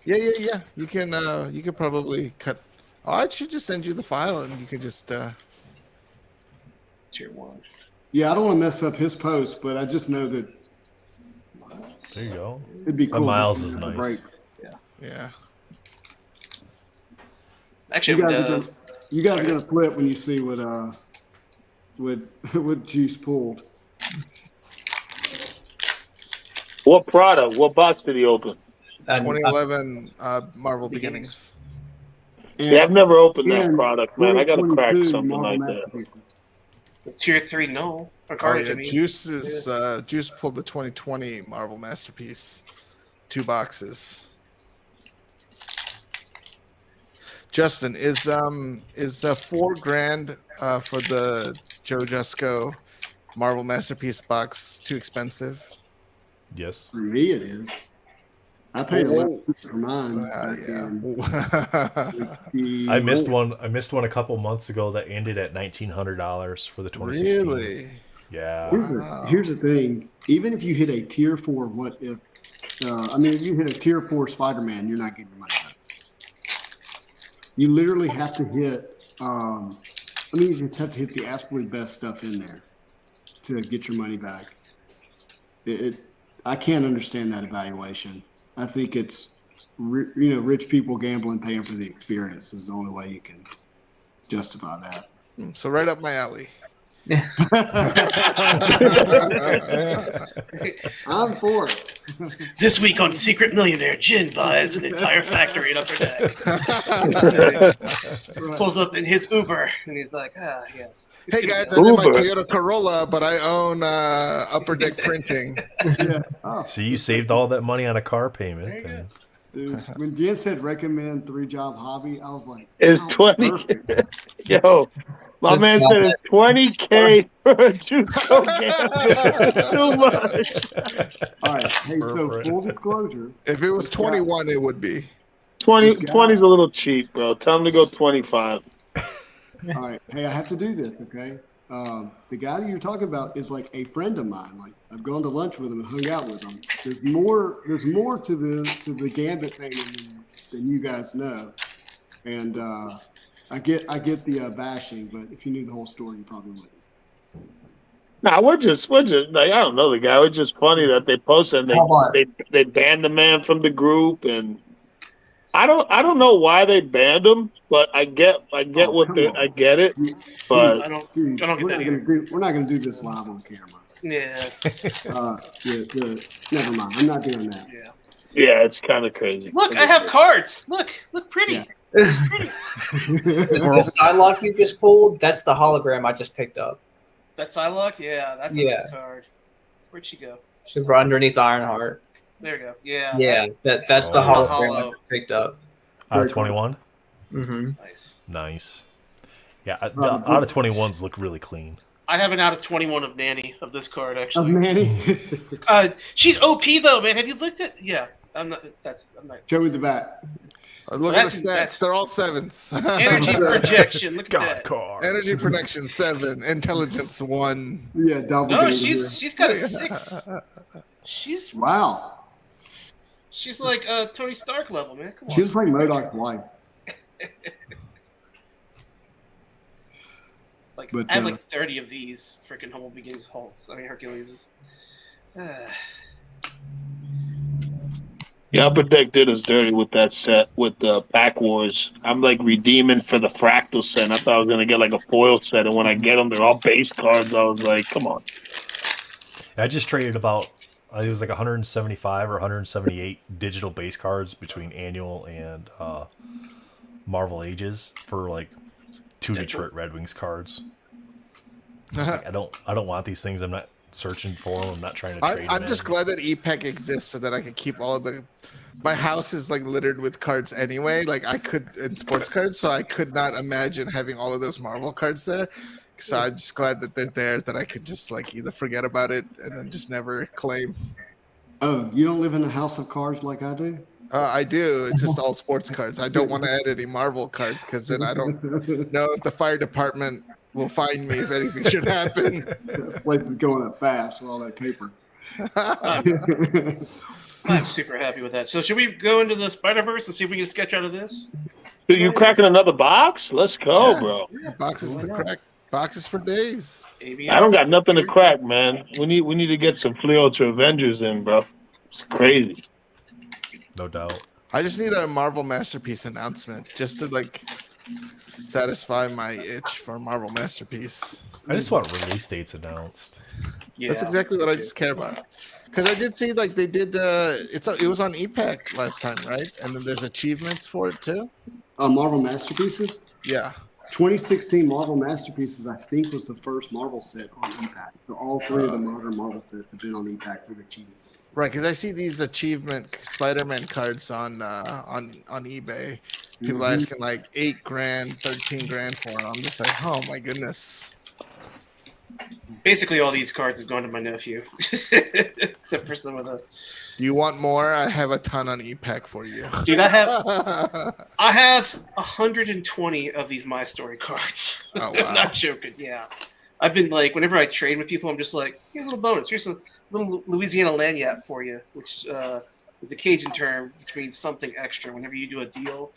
Yeah. You can probably cut. Oh, I should just send you the file and you can just. Tier 1. Yeah, I don't want to mess up his post, but I just know that There you go. it'd be cool. Miles to is do the nice. break. Yeah. Actually, You guys are gonna flip when you see what Juice pulled. What product? What box did he open? 2011 Marvel Beginnings. See, I've never opened that And product, man. I got to crack 2022 something Marvel like that. Masterpieces. tier 3 null. Or Oh, carnage, yeah. I mean. Juice pulled the 2020 Marvel Masterpiece. 2 boxes. Justin, is $4,000 for the Joe Jusco Marvel Masterpiece box too expensive? Yes. For me, it is. I paid Whoa. 11 for mine. back in I missed one. I missed one a couple months ago that ended at $1,900 for the 2016. Really? Yeah. Here's the thing. Even if you hit a tier 4, what if? If you hit a tier 4 Spider-Man, you're not getting your money back. You literally have to hit. You just have to hit the absolute best stuff in there to get your money back. I can't understand that evaluation. I think it's, rich people gambling, paying for the experience is the only way you can justify that. So right up my alley. I'm for it. This week on Secret Millionaire, Jin buys an entire factory in Upper Deck. Pulls up in his Uber, and he's like, yes. Hey guys, I did my Uber. Toyota Corolla, but I own Upper Deck Printing. Yeah. Oh, So you saved all that money on a car payment. There you then. dude, when Jen said recommend 3-job hobby, I was like, It's wow, 20. perfect. Yo, my That's man not said it's 20K for a Juico game. Too much. All right. Hey, so Perfect. full disclosure, If it was 21, it would be. 20 is a little cheap, bro. Tell him to go 25. All right. Hey, I have to do this, okay? The guy that you're talking about is like a friend of mine. Like I've gone to lunch with him and hung out with him. There's more to the Gambit thing than you guys know. And I get the bashing, but if you knew the whole story, you probably wouldn't. Nah, we're just like, I don't know the guy. It's just funny that they posted and they banned the man from the group, and I don't know why they banned him, but I get Oh, what come on. I get it, Dude, but I don't dude, get we're that not either. gonna do this live on camera. Yeah. Never mind. I'm not doing that. Yeah. yeah, it's kind of crazy. Look, I have cards. Look pretty. Yeah. The Psylocke you just pulled, that's the hologram I just picked up. That's Psylocke? Yeah, that's a nice card. Where'd she go? She's right underneath Ironheart. There we go. Yeah. Yeah, that's the Oh. hologram I Hollow. just picked up. Out of 21? Mm-hmm. Nice. Nice. Yeah, out of 21s look really clean. I have an out of 21 of Nanny of this card Oh, actually. Manny. She's OP though, man. Have you looked at? Yeah, I'm not. Show me the back. Look at the That's- stats. They're all 7s. Energy projection. Look at God that. card. Energy protection 7. Intelligence 1. Yeah, double. No, game she's got a 6. She's here. Wow. like Tony Stark level, man. Come on. She was like MODOK's wife. Like But, I have like 30 of these freaking Humble Beginnings Hulks. I mean Hercules. Yeah, Upper Deck did us dirty with that set with the Pack Wars. I'm like redeeming for the Fractal set. And I thought I was gonna get like a foil set, and when I get them, they're all base cards. I was like, come on. I just traded about, it was like 175 or 178 digital base cards between Annual and Marvel Ages for like 2 Detroit Red Wings cards. I was like, I don't want these things. I'm not searching for them. I'm not trying to trade I'm them just in. glad that EPEC exists so that I can keep all of the. My house is like littered with cards anyway. Like I could in sports cards, so I could not imagine having all of those Marvel cards there. So I'm just glad that they're there, that I could just like either forget about it and then just never claim. Oh, you don't live in a house of cards like I do? I do. It's just all sports cards. I don't want to add any Marvel cards because then I don't know if the fire department will find me if anything should happen. Like going up fast with all that paper. I'm super happy with that. So should we go into the Spider-Verse and see if we can sketch out of this? So you cracking another box? Let's go, Yeah. bro. Boxes to crack. Boxes for days. I don't got nothing to crack, man. We need to get some Flea Ultra Avengers in, bro. It's crazy. No doubt. I just need a Marvel Masterpiece announcement just to like satisfy my itch for Marvel Masterpiece. I just want release dates announced. Yeah, That's exactly what I just care about. Because I did see like they did. It was on EPEC last time, right? And then there's achievements for it too. Marvel Masterpieces? Yeah. 2016 Marvel Masterpieces, I think, was the first Marvel set on EPAC. So all 3 of the modern Marvel sets have been on EPAC for achievements. Right, because I see these achievement Spider-Man cards on eBay. People asking like $8,000, $13,000 for it. I'm just like, oh my goodness. Basically, all these cards have gone to my nephew, except for some of the. Do you want more? I have a ton on EPEC for you. Dude, I have 120 of these My Story cards. Oh, wow. I'm not joking. Yeah, I've been like, whenever I trade with people, I'm just like, here's a little bonus. Here's a little Louisiana lanyard for you, which is a Cajun term, which means something extra. Whenever you do a deal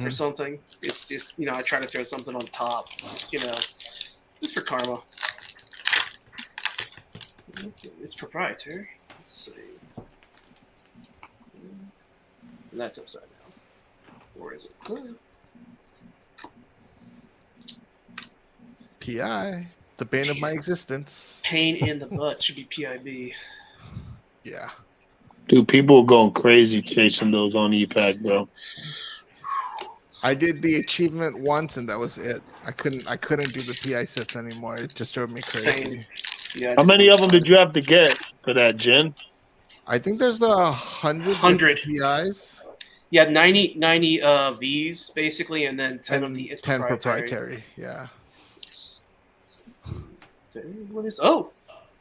or something, it's just, I try to throw something on top, just for karma. It's proprietary. Let's see. And that's upside down. Or is it? PI, the bane of my existence. Pain in the butt should be PIB. Yeah. Dude, people are going crazy chasing those on EPAC, bro. I did the achievement once and that was it. I couldn't do the PI sets anymore. It just drove me crazy. Same. Yeah. How many of them did you have to get for that, Jen? I think there's 100 PIs. Yeah, 90 V's basically, and then 10 of the it's 10 proprietary. Yeah. What is? Oh,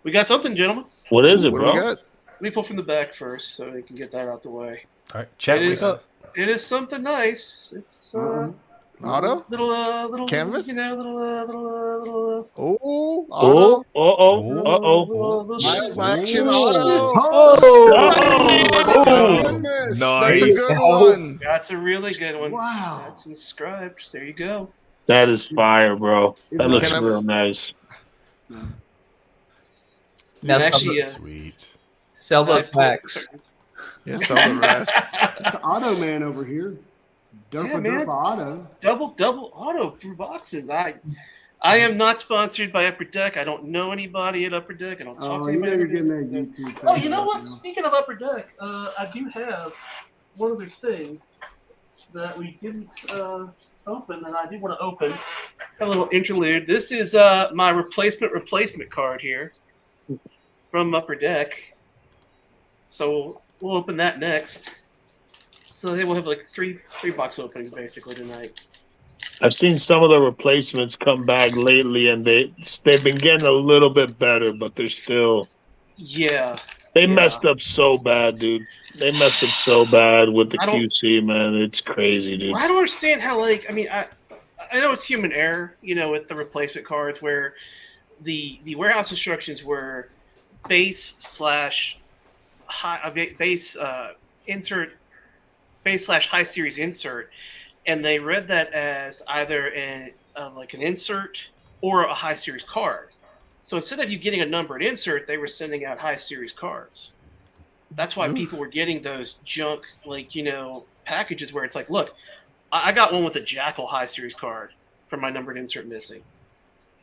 we got something, gentlemen. What is it, What do bro? we got? Let me pull from the back first, so we can get that out the way. All right, chat. It Wake is. up. It is something nice. It's Auto? Little Canvas? You know, little. Oh, Oh, auto. uh-oh. Miles action auto. Oh, Goodness, that's a nice. good one. That's a really good one. Wow. That's inscribed. There you go. That is fire, bro. That looks Can I- real nice. Now Actually, Sweet. sell the packs. Yeah, sell the rest. It's Auto Man over here. Yeah, man. Derpa Auto. double auto through boxes. I am not sponsored by Upper Deck. I don't know anybody at Upper Deck. I don't talk Oh, to you know anybody. you're at getting Upper that Deck. YouTube. Oh, you know what? Speaking of Upper Deck, I do have one other thing that we didn't open that I do want to open. A little interlude. This is my replacement card here from Upper Deck. So we'll open that next. So they will have like three box openings basically tonight. I've seen some of the replacements come back lately, and they've been getting a little bit better, but they're still. Yeah. They messed up so bad, dude. They messed up so bad with the I don't- QC, man. It's crazy, dude. Well, I don't understand how, like, I mean, I know it's human error, you know, with the replacement cards where the warehouse instructions were base slash insert base slash high series insert, and they read that as either like an insert or a high series card. So instead of you getting a numbered insert, they were sending out high series cards. That's why people were getting those junk, like, you know, packages where it's like, look, I got one with a Jackal high series card from my numbered insert missing,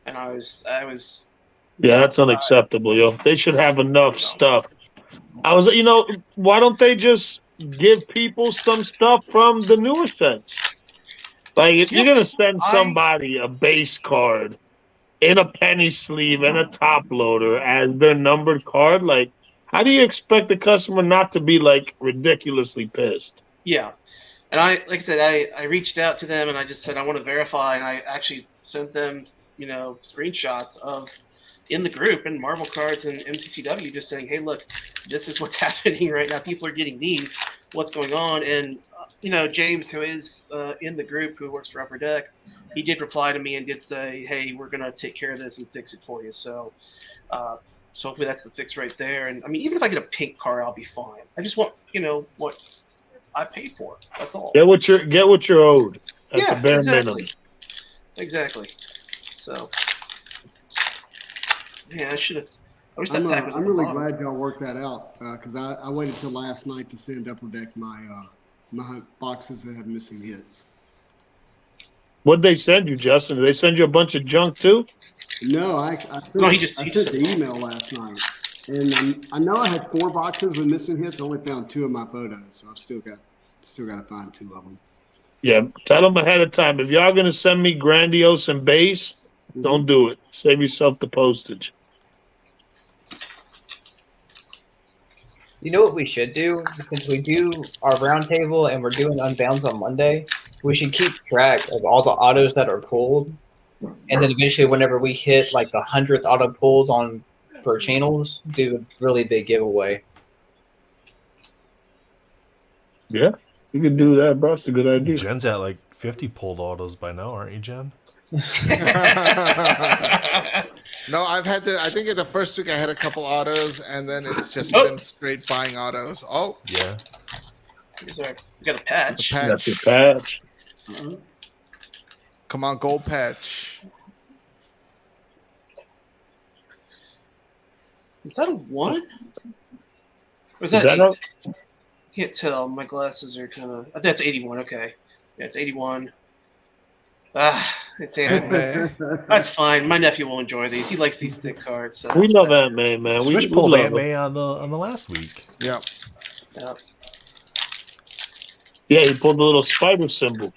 and I was Yeah, that's unacceptable, yo. They should have enough stuff. Why don't they just give people some stuff from the newer sets? Like, if you're gonna send somebody a base card in a penny sleeve and a top loader as their numbered card, like, how do you expect the customer not to be like ridiculously pissed? Yeah. And like I said, I reached out to them and I just said, I want to verify. And I actually sent them, you know, screenshots of in the group and Marvel Cards and MCCW just saying, hey, look, this is what's happening right now. People are getting these. What's going on? And, you know, James, who is in the group, who works for Upper Deck, he did reply to me and did say, hey, we're going to take care of this and fix it for you. So, so hopefully that's the fix right there. And I mean, even if I get a pink card, I'll be fine. I just want, you know, what I paid for. That's all. Get what you're owed. That's Yeah, the bare exactly. minimum. Exactly. So, yeah, I should have. I wish that I'm pack was at the really bottom. glad y'all worked that out because I waited till last night to send Upper Deck my boxes that have missing hits. What'd they send you, Justin? Did they send you a bunch of junk too? No, I No, he sent just the email last night, and I know I had 4 boxes with missing hits. I only found 2 of my photos, so I've still got to find 2 of them. Yeah, tell them ahead of time. If y'all gonna send me Grandiose and Base, don't do it. Save yourself the postage. You know what we should do? Since we do our roundtable and we're doing Unbounds on Monday, we should keep track of all the autos that are pulled. And then eventually, whenever we hit like the 100th auto pulls for channels, do a really big giveaway. Yeah, you can do that, bro. It's a good idea. Jen's at like 50 pulled autos by now, aren't you, Jen? No, I think in the first week I had a couple autos, and then it's just been straight buying autos. Oh, Yeah. Here's our, we got a patch. That's your patch. Come on, gold patch. Is that a 1? Or is Is that that 8? Can't tell. My glasses are kind of. That's 81. Okay. Yeah, it's 81. It's anime. That's fine. My nephew will enjoy these. He likes these thick cards. So We love that's Ant-Man, man. Swish We pulled love Aunt him. May on the last week. Yeah. yeah. Yeah, he pulled the little spider symbol.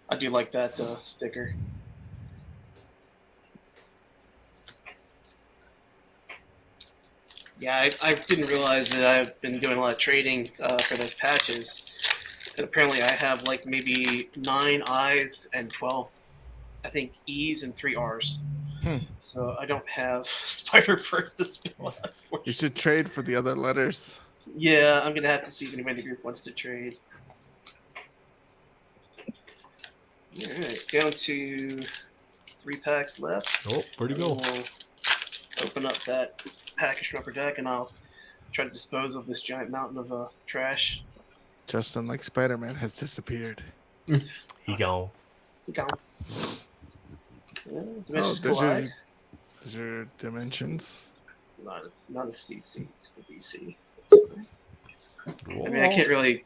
I do like that sticker. Yeah, I didn't realize that I've been doing a lot of trading for those patches. And apparently I have like maybe 9 I's and 12, I think, E's and 3 R's. So I don't have Spider-Verse to spill out. You Unfortunately. should trade for the other letters. Yeah, I'm gonna have to see if anybody in the group wants to trade. All right, down to 3 packs left. Oh, where'd he go? We'll open up that package from Upper Deck, and I'll try to dispose of this giant mountain of trash. Justin, like Spider-Man, has disappeared. He gone. Gone. Yeah, Oh, Dimensions there's Collide. your dimensions. Not a CC, just a DC. That's fine. I mean, I can't really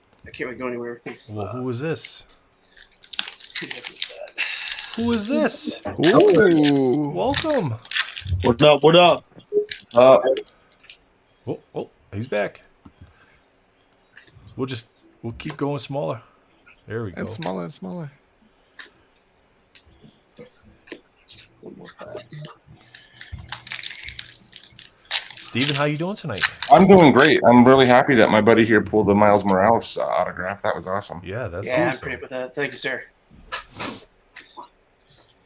go anywhere because Well, who is this? who the heck is that? Who is this? Ooh. Welcome. What up? What up? Oh, he's back. We'll keep going smaller. There we go. And smaller and smaller. One more pack. Steven, how you doing tonight? I'm doing great. I'm really happy that my buddy here pulled the Miles Morales autograph. That was awesome. Yeah, that's Yeah, I'm awesome. pretty with that. Thank you, sir.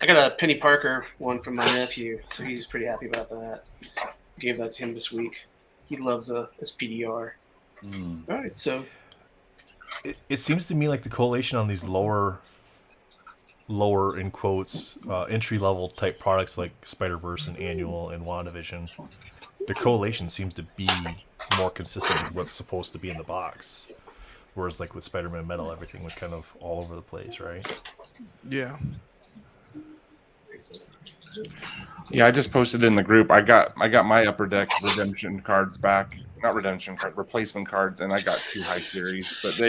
I got a Penny Parker one from my nephew, so he's pretty happy about that. Gave that to him this week. He loves his PDR. All right, so It seems to me like the collation on these lower in quotes entry level type products like Spider-Verse and Annual and WandaVision, the collation seems to be more consistent with what's supposed to be in the box. Whereas like with Spider-Man Metal, everything was kind of all over the place, right? Yeah. Yeah, I just posted in the group. I got my Upper Deck redemption cards back. Not redemption card, replacement cards, and I got 2 high series. But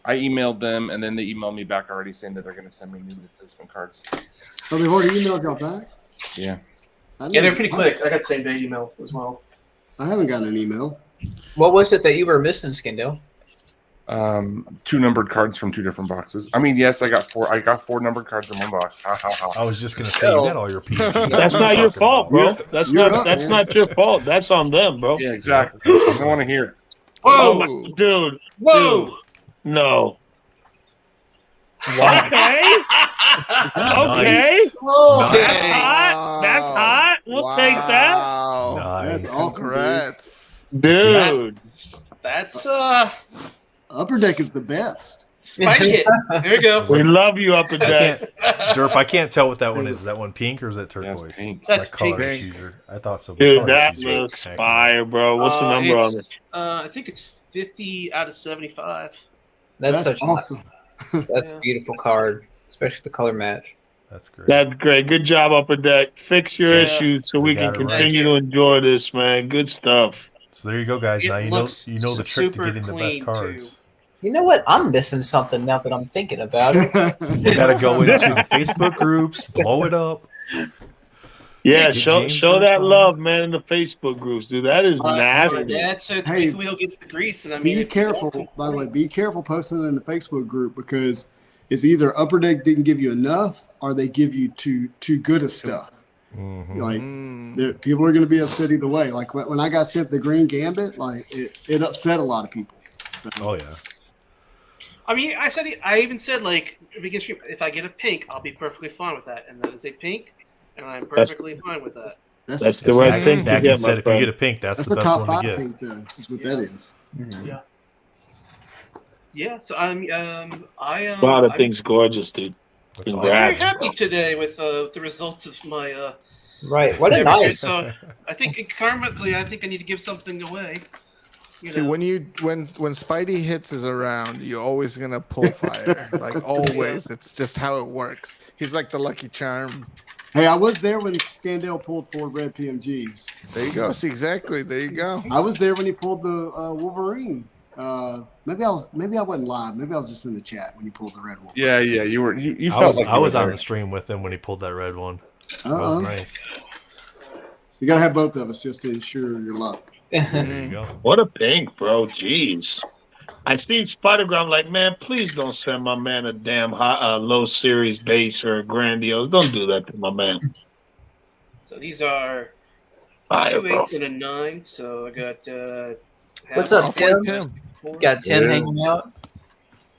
I emailed them, and then they emailed me back already saying that they're going to send me new replacement cards. Oh, they've already emailed y'all back? Yeah. yeah, they're pretty quick. I got same day email as well. I haven't gotten an email. What was it that you were missing, Skindale? 2 numbered cards from 2 different boxes. I mean, yes, I got 4 numbered cards in one box. Ha, ha, ha. I was just gonna say you got all your PG. That's not your fault, bro. That's You're not up, that's man. not your fault. That's on them, bro. Yeah, exactly. I don't want to hear it. Oh Whoa! my dude. Whoa! Dude. No. Wow. Okay. Okay. Nice. Whoa! That's hot. That's hot. We'll take that. Wow. Nice. That's awesome. Congrats. Dude. That's Upper Deck is the best. Spidey hit. There you go. We love you, Upper Deck. Derp, I can't tell what that one is. Is that one pink or is that Yeah, it's turquoise? pink. That's My color pink. accuser. I thought so. Dude, Color that accuser looks accurate. fire, bro. What's the number on it? I think it's 50 out of 75. That's such awesome. that's a beautiful card, especially the color match. That's great. That's great. Good job, Upper Deck. Fix your Yeah. issues so we can got it right. continue to enjoy this, man. Good stuff. So there you go, guys. It Now you know looks the trick to super getting the best clean, cards. too. You know what? I'm missing something now that I'm thinking about it. You gotta go into the Facebook groups, blow it up. Yeah, Get show James show first that on. love, man, in the Facebook groups, dude. That is nasty. Yeah, so it's Hey, big wheel gets the grease, and I mean, Be careful, by the way, be careful posting it in the Facebook group because it's either Upper Deck didn't give you enough or they give you too good of stuff. Mhm. Like, people are going to be upset either way. Like when I got sent the Green Gambit, like it upset a lot of people. Oh yeah. I mean, I even said like if I get a pink, I'll be perfectly fine with that, and that is a pink, and I'm perfectly fine with that. That's the right thing to Stacken get, said my if you friend. get a pink, that's That's the the best top one 5 to get. pink, though, is what that is. Yeah, so I Wow, that I'm thing's gorgeous, dude. That's very Congrats. happy today with the results of my Right. What a endeavors here. nice. So I think karmically, I think I need to give something away. You See, know. when Spidey hits is around, you're always gonna pull fire. Like always. It's just how it works. He's like the lucky charm. Hey, I was there when Scandell pulled 4 red PMGs. There you go. See, exactly. There you go. I was there when he pulled the Wolverine. Maybe I wasn't live. Maybe I was just in the chat when he pulled the red one. Yeah, you were. You I felt was, like I you was were on there. the stream with him when he pulled that red one. That was Uh-oh. nice. You gotta have both of us just to ensure your luck. There you go. What a pink, bro. Jeez. I seen Spider-Gram like, man, please don't send my man a damn high, low series base or a grandiose. Don't do that to my man. So these are Fire, 2 bro. 8s and a 9. So I got. What's up, I'll Tim? fight Tim. Got Tim Yeah. hanging out.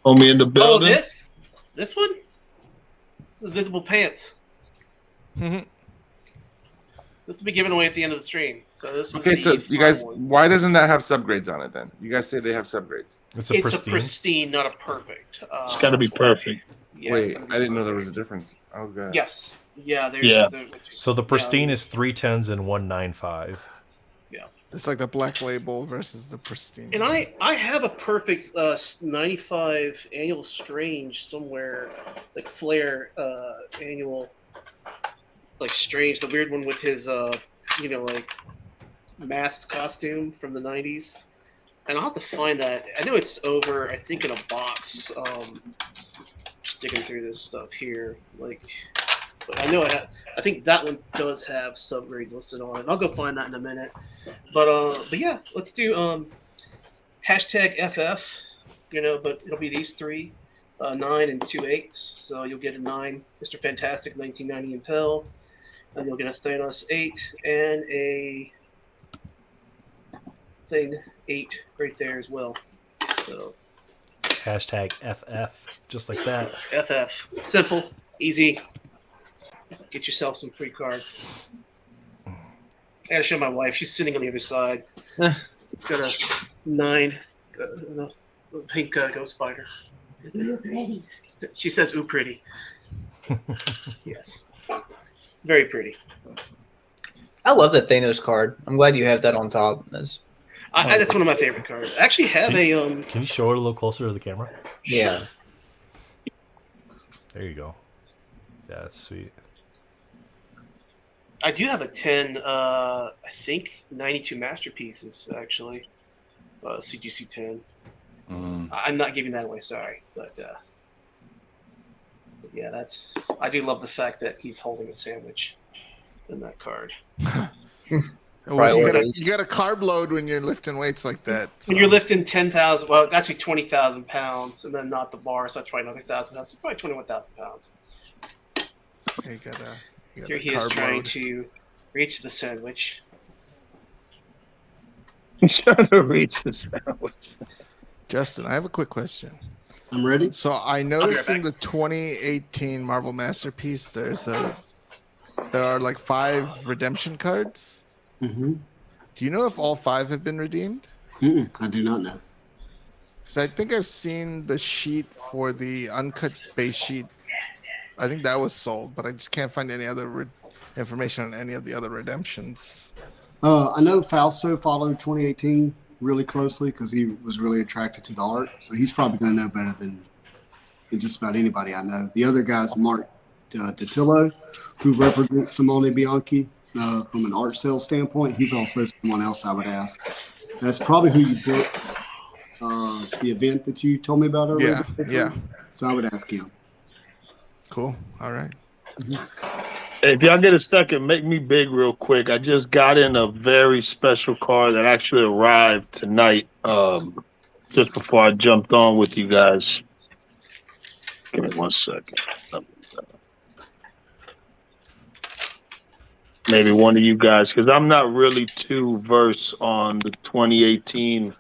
Homie in the Oh, building. this one. This is Invisible Pants. This will be given away at the end of the stream. So this is Okay, so the you guys, final one. why doesn't that have subgrades on it then? You guys say they have subgrades. It's It's pristine. a pristine, not a perfect. It's got to be perfect. Yeah, it's Wait, gotta be I didn't know there perfect. was a difference. Oh god. Yes. Yeah. There's. Yeah. So the pristine is 310s and 195. It's like the black label versus the pristine. And I have a perfect 95 annual strange somewhere, like Flair annual, like strange, the weird one with his like masked costume from the 90s. And I'll have to find that. I know it's over, I think, in a box. Digging through this stuff here, like. But I know I think that one does have subgrades listed on it. I'll go find that in a minute. But yeah, let's do hashtag FF. But it'll be these three, 9 and 2/8. So you'll get a 9, Mr. Fantastic 1990 Impel, and you'll get a Thanos 8 and a thing 8 right there as well. So Hashtag FF. Just like that. FF, simple, easy. Get yourself some free cards. I gotta show my wife. She's sitting on the other side. Got a 9, the pink ghost spider. Ooh, pretty. She says, "Ooh, pretty." Yes, very pretty. I love that Thanos card. I'm glad you have that on top. That's That's one of my favorite cards. I actually have a Can you show it a little closer to the camera? yeah. There you go. Yeah, that's sweet. I do have a 10. I think 92 masterpieces actually. CGC 10. I'm not giving that away. Sorry, but yeah, that's. I do love the fact that he's holding a sandwich in that card. Well, you got a carb load when you're lifting weights like that. So. When you're lifting 10,000, well, it's actually 20,000 pounds, and then not the bar, so that's probably another 1,000 pounds. So probably 21,000 pounds. You got Here he is trying to reach the sandwich. He's trying to reach the sandwich. Justin, I have a quick question. I'm ready. So I noticed right in the 2018 Marvel Masterpiece, there are like 5 redemption cards. Mm-hmm. Do you know if all 5 have been redeemed? I do not know. Because I think I've seen the sheet for the uncut base sheet. I think that was sold, but I just can't find any other information on any of the other redemptions. I know Fausto followed 2018 really closely because he was really attracted to the art. So he's probably going to know better than just about anybody I know. The other guy's Mark Datillo, who represents Simone Bianchi from an art sales standpoint. He's also someone else I would ask. That's probably who you booked the event that you told me about earlier. Yeah. So I would ask him. Cool. All right. Hey, if y'all get a second, make me big real quick. I just got in a very special car that actually arrived tonight, just before I jumped on with you guys. Give me 1 second. Maybe one of you guys, because I'm not really too versed on the 2018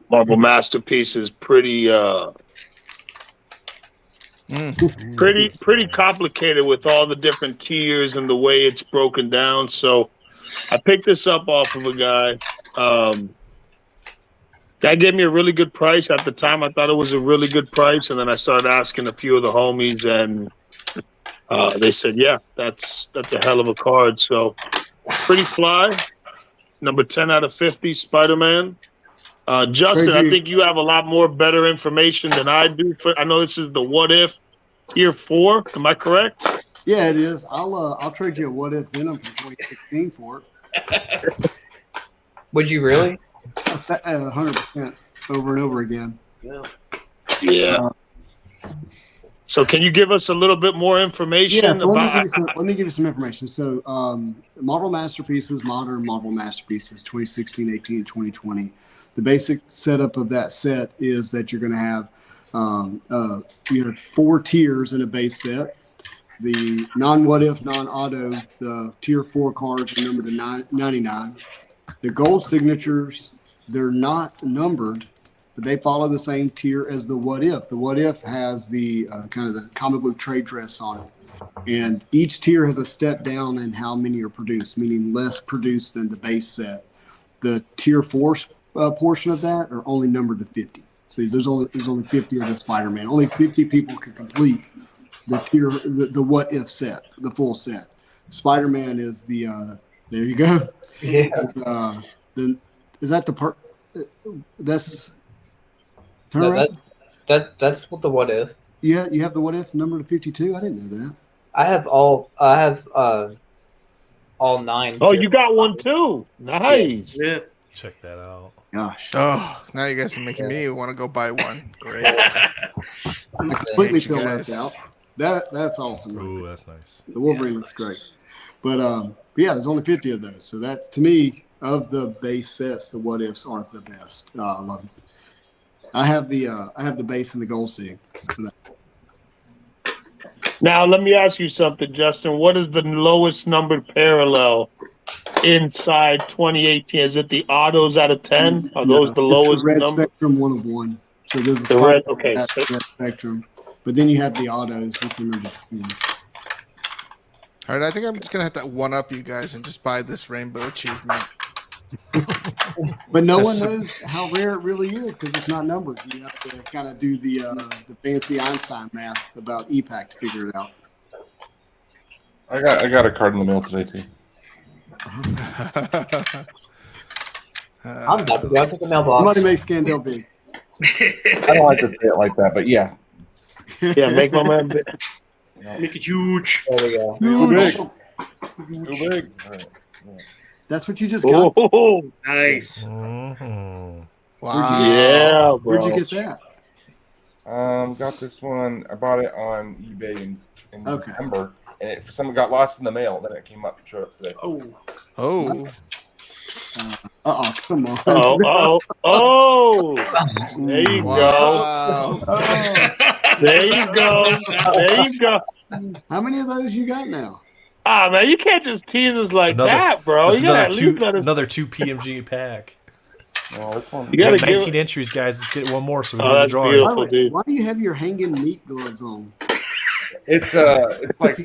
Marvel Masterpieces. Pretty complicated with all the different tiers and the way it's broken down. So I picked this up off of a guy. That gave me a really good price. At the time, I thought it was a really good price. And then I started asking a few of the homies, and they said, yeah, that's a hell of a card. So pretty fly. Number 10 out of 50, Spider-Man. Justin, I think you have a lot more better information than I do. I know this is the What If Tier 4. Am I correct? Yeah, it is. I'll trade you a What If Venom from 2016 for it. Would you really? 100% over and over again. Yeah. So can you give us a little bit more information? Yeah, so let me give you some information. So Marvel Masterpieces, Modern Marvel Masterpieces, 2016, 18, 2020. The basic setup of that set is that you're going to have 4 tiers in a base set. The non-what if, non-auto, the tier 4 cards are numbered to 99. The gold signatures, they're not numbered. but they follow the same tier as the What If. The What If has the kind of the comic book trade dress on it. And each tier has a step down in how many are produced, meaning less produced than the base set. The tier 4 portion of that are only numbered to 50. So there's only 50 of the Spider-Man. Only 50 people can complete the What If set, the full set. Spider-Man is the there you go. Yeah. Is that the part? That's turn No, around. that's what the What If. Yeah, you have the What If number to 52. I didn't know that. I have all 9. Oh, tier you got one 5. too. Nice. Yeah. Check that out. Gosh, Oh, now you guys are making me want to go buy one. Great. I completely Thank you, feel guys. left out. That's awesome. Ooh, that's nice. The Wolverine Yeah, looks that's great. But yeah, there's only 50 of those. So that's, to me, of the base sets, the What Ifs aren't the best. I love it. I have the base and the gold seeing. Now, let me ask you something, Justin. What is the lowest numbered parallel inside 2018? Is it the autos out of 10? Are those the lowest Red number? Spectrum 1 of 1. So there's The red, okay. Red Spectrum. But then you have the autos, which are just, All right, I think I'm just gonna have to one up you guys and just buy this rainbow achievement. But no That's one knows how rare it really is because it's not numbered. You have to kind of do the fancy Einstein math about EPAC to figure it out. I got a card in the mail today too. I'm about to go out to the mailbox. Somebody make Scandell big. I don't like to say it like that, but yeah. Yeah, make my man big. Make it huge. There we go. Too big. Too big. All right. That's what you just got. Oh, Nice. Mm-hmm. Wow. yeah, bro. Where'd you get that? Got this one. I bought it on eBay in Okay. December, and it for some got lost in the mail. Then it came up and showed up today. Oh. Oh. Come on. Oh. There you go. Wow. There you go. There you go. How many of those you got now? Ah, man, you can't just tease us like Another- that, bro. That's You gotta at least let us. another 2 PMG pack. Well, this one. You We gotta got give. 19 entries, guys. Let's get one more so we Oh, can that's do the beautiful. drawing. Dude. Why do you have your hanging meat gloves on? It's like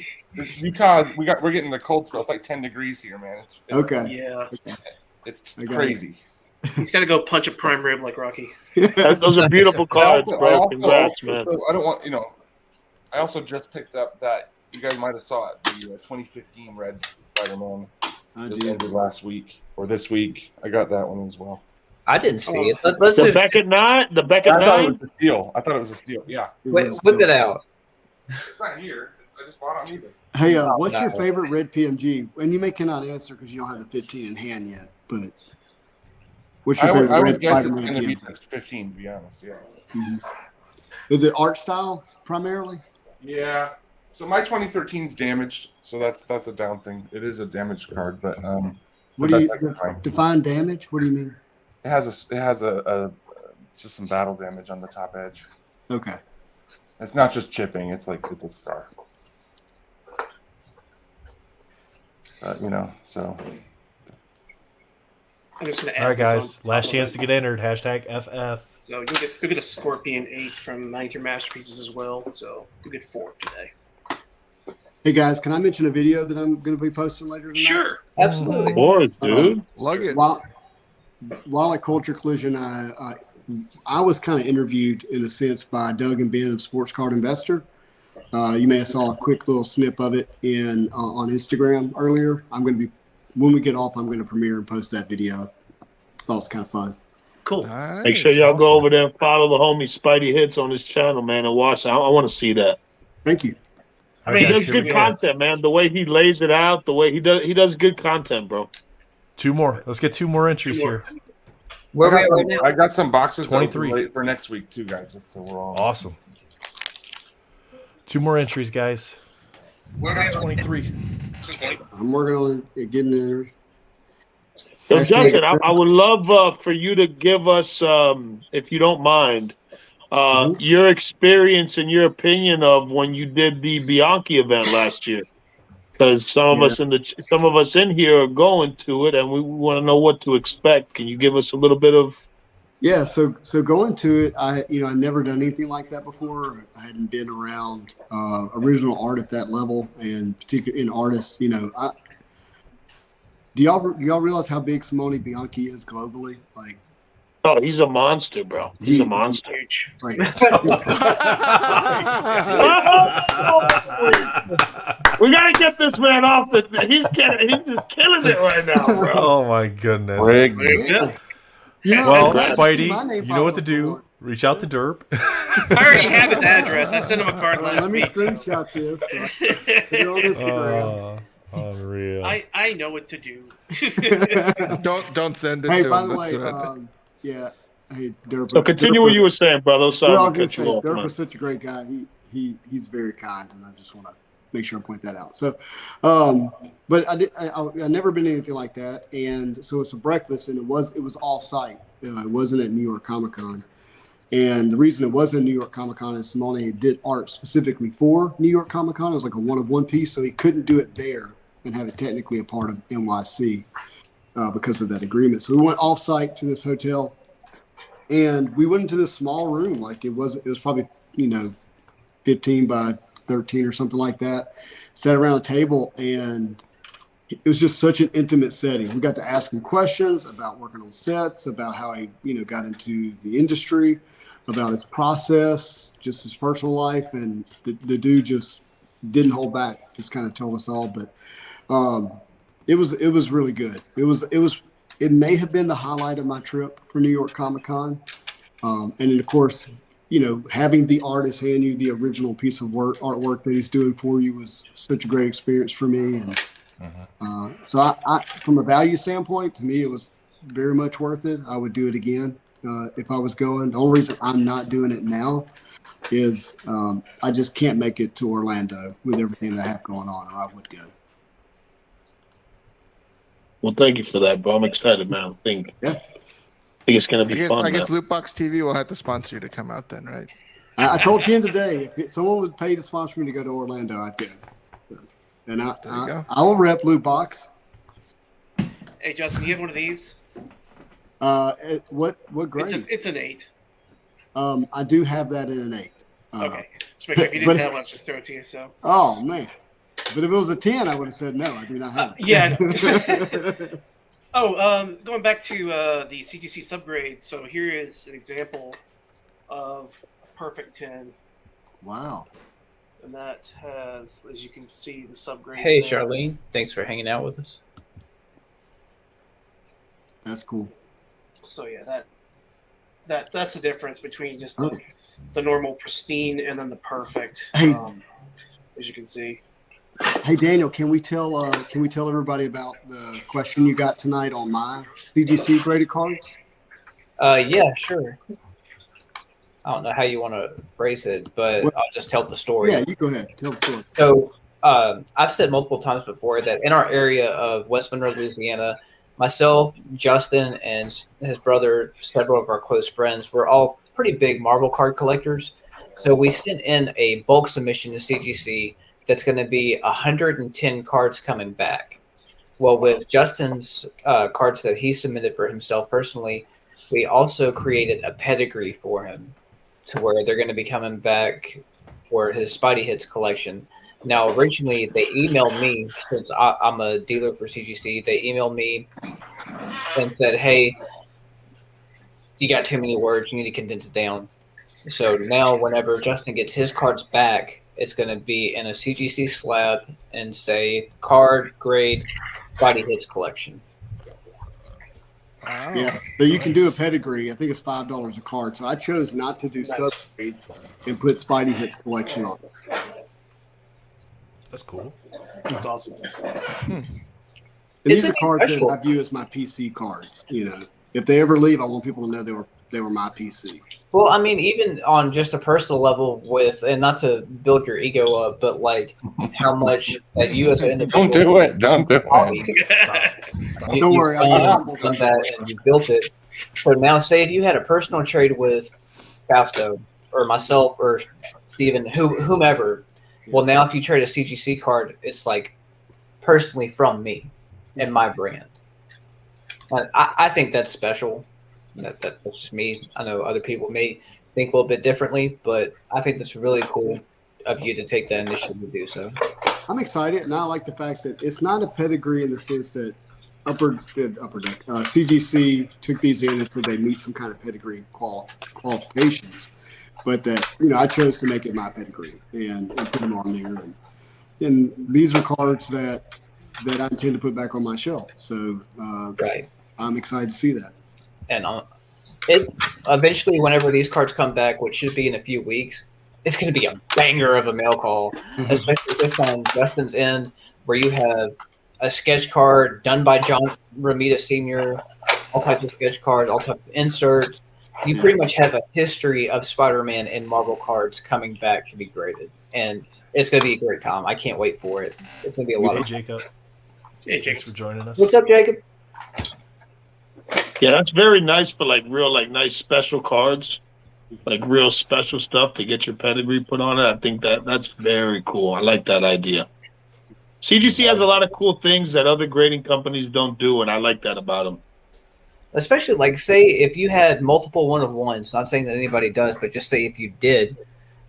Utah. We're getting the cold spell. It's like 10 degrees here, man. It's Okay. Yeah. It's I got crazy. He's got to go punch a prime rib like Rocky. Those are beautiful cards, I bro. also- Congrats, man. so I don't want I also just picked up that you guys might have saw it. The 2015 Red Spider-Man I just did. ended last week or this week. I got that one as well. I didn't see it. Let's The see. Beckett 9? The Beckett I thought it 9? was a steal. Yeah, Whip it out. it's not here. I just bought it on eBay. Hey, what's your no. favorite red PMG? And you cannot answer because you don't have the 15 in hand yet. But what's your I favorite would red guess it's Spider-Man going to be PMG? the 15, to be honest. Yeah. Is it art style primarily? Yeah. So my 2013's damaged, so that's a down thing. It is a damaged card, but What do you define damage? What do you mean? It has a just some battle damage on the top edge. Okay. It's not just chipping; it's like it's a scar. So I'm just going to add All right, this on guys. top Last of chance it. to get entered. Hashtag FF. So you'll get a Scorpion 8 from 9th Year Masterpieces as well. So you'll get 4 today. Hey guys, can I mention a video that I'm going to be posting later tonight? Sure. Absolutely. Boy, dude. Lug it. While at Culture Collision, I was kind of interviewed in a sense by Doug and Ben of Sports Card Investor. You may have saw a quick little snip of it on Instagram earlier. When we get off, I'm going to premiere and post that video. Thought it was kind of fun. Cool. Nice. Make sure y'all go over there and follow the homie Spidey Hits on his channel, man, and watch. I want to see that. Thank you. All He right, guys, does here we good go. content, man. The way he lays it out, the way he does good content, bro. 2 more. Let's get 2 more entries Two more. here. Where are we at right now? I got some boxes 23 for next week too, guys. Just so we're all Awesome. 2 more entries, guys. Where are we at right now? 23. I'm working on it, getting there. So Actually, Justin, I would love for you to give us, if you don't mind, your experience and your opinion of when you did the Bianchi event last year. Because some of us in here are going to it, and we want to know what to expect. Can you give us a little bit of Yeah, so going to it, I never done anything like that before. I hadn't been around original art at that level, and particularly in artists. Do y'all realize how big Simone Bianchi is globally? Like, Oh, he's a monster, bro. He's a monster. Huge. like We gotta get this man off the. He's just killing it right now, bro. Oh my goodness. Rigged. Yeah. Well, my name Spidey, you know what to popped do. up. Reach out to Derp. I already have his address. I sent him a card last Let me week. screenshot this. Put it on Instagram. Unreal. I know what to do. Don't send it Hey, to by him. the That's way, right. yeah. Hey, Derp. So continue what you were saying, brother. Sorry Well, I to was cut gonna you say, off. Dirk man. was such a great guy. He's very kind, and I just want to make sure I point that out. So, but I never been to anything like that, and so it's a breakfast, and it was off site. It wasn't at New York Comic Con, and the reason it wasn't New York Comic Con is Simone did art specifically for New York Comic Con. It was like a one piece, so he couldn't do it there and have it technically a part of NYC because of that agreement. So we went off site to this hotel. And we went into this small room, like it was probably, 15 by 13 or something like that. Sat around a table, and it was just such an intimate setting. We got to ask him questions about working on sets, about how he, got into the industry, about his process, just his personal life. And the dude just didn't hold back, just kind of told us all. But it was really good. It may have been the highlight of my trip for New York Comic Con. And then, of course, having the artist hand you the original piece of artwork that he's doing for you was such a great experience for me. And so I, from a value standpoint, to me, it was very much worth it. I would do it again if I was going. The only reason I'm not doing it now is I just can't make it to Orlando with everything that I have going on, or I would go. Well, thank you for that, bro. I'm excited, man. I think it's going to be fun. I guess Lootbox TV will have to sponsor you to come out then, right? I told Ken today, if someone would pay to sponsor me to go to Orlando, I'd go. And I will rep Lootbox. Hey, Justin, you have one of these? What grade? It's an 8. I do have that in an 8. Okay. Just make sure if you didn't have one, let's just throw it to you. So. Oh, man. But if it was a 10, I would have said no. I do not have it. Yeah. Going back to the CGC subgrades. So here is an example of a perfect 10. Wow. And that has, as you can see, the subgrades. Hey, there. Charlene. Thanks for hanging out with us. That's cool. So yeah, that's the difference between just the normal pristine and then the perfect. Hey. As you can see. Hey Daniel, can we tell everybody about the question you got tonight on my CGC graded cards? Yeah, sure. I don't know how you want to phrase it, but I'll just tell the story. Yeah, you go ahead. Tell the story. So I've said multiple times before that in our area of West Monroe, Louisiana, myself, Justin, and his brother, several of our close friends, we're all pretty big Marvel card collectors. So we sent in a bulk submission to CGC that's going to be 110 cards coming back. Well, with Justin's cards that he submitted for himself personally, we also created a pedigree for him to where they're going to be coming back for his Spidey Hits collection. Now, originally, they emailed me, since I'm a dealer for CGC, they emailed me and said, hey, you got too many words, you need to condense it down. So now whenever Justin gets his cards back, it's going to be in a CGC slab and say card grade Spidey Hits collection. Wow. Yeah, so you can do a pedigree. I think it's $5 a card. So I chose not to do subgrades and put Spidey Hits collection on it. That's cool. That's awesome. And these are cards that I view as my PC cards. If they ever leave, I want people to know they were my PC. Well, I mean, even on just a personal level and not to build your ego up, but like how much that you as an individual. Don't do it. Don't worry, I'll done that and you built it. So now say if you had a personal trade with Fausto or myself or Steven, whomever, well, now if you trade a CGC card, it's like personally from me and my brand. I think that's special. That's just me. I know other people may think a little bit differently, but I think that's really cool of you to take that initiative to do so. I'm excited, and I like the fact that it's not a pedigree in the sense that Upper Deck CGC took these in and said they meet some kind of pedigree qualifications, but that I chose to make it my pedigree and put them on there, and these are cards that I intend to put back on my shelf. So Right. I'm excited to see that. And it's eventually, whenever these cards come back, which should be in a few weeks, it's going to be a banger of a mail call, especially this on Justin's end, where you have a sketch card done by John Romita Sr., all types of sketch cards, all types of inserts. You pretty much have a history of Spider-Man and Marvel cards coming back to be graded, and it's going to be a great time. I can't wait for it. It's going to be a lot of fun. Jacob. Hey, Thanks Jake. for joining us. What's up, Jacob? Yeah, that's very nice for like real like nice special cards, like real special stuff to get your pedigree put on it. I think that's very cool. I like that idea. CGC has a lot of cool things that other grading companies don't do, and I like that about them. Especially, like, say if you had multiple one-of-ones, not saying that anybody does, but just say if you did,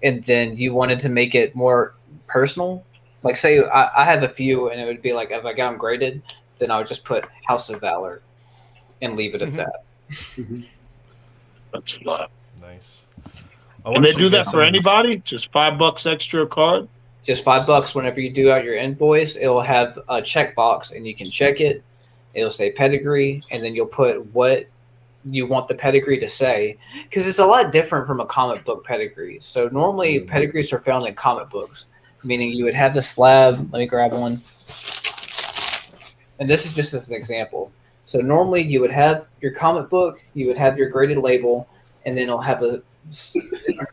and then you wanted to make it more personal, like say I have a few, and it would be like if I got them graded, then I would just put House of Valor and leave it at that. That's a lot. Nice. And they do that for anybody? Just $5 extra a card? Just $5 whenever you do out your invoice. It'll have a checkbox, and you can check it. It'll say pedigree, and then you'll put what you want the pedigree to say, because it's a lot different from a comic book pedigree. So normally pedigrees are found in comic books, meaning you would have the slab. Let me grab one. And this is just as an example. So normally you would have your comic book, you would have your graded label, and then it'll have a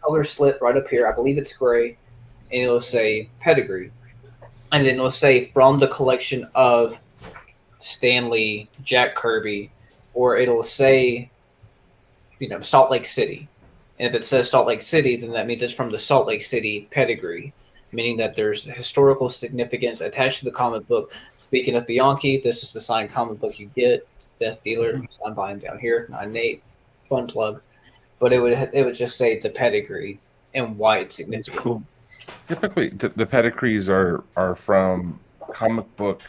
color slip right up here. I believe it's gray, and it'll say pedigree. And then it'll say from the collection of Stan Lee, Jack Kirby, or it'll say, Salt Lake City. And if it says Salt Lake City, then that means it's from the Salt Lake City pedigree, meaning that there's historical significance attached to the comic book. Speaking of Bianchi, this is the signed comic book you get. Death Dealer, signed by him down here. 9-8, fun plug. But it would just say the pedigree and why it's significant. That's cool. Typically, the pedigrees are from comic book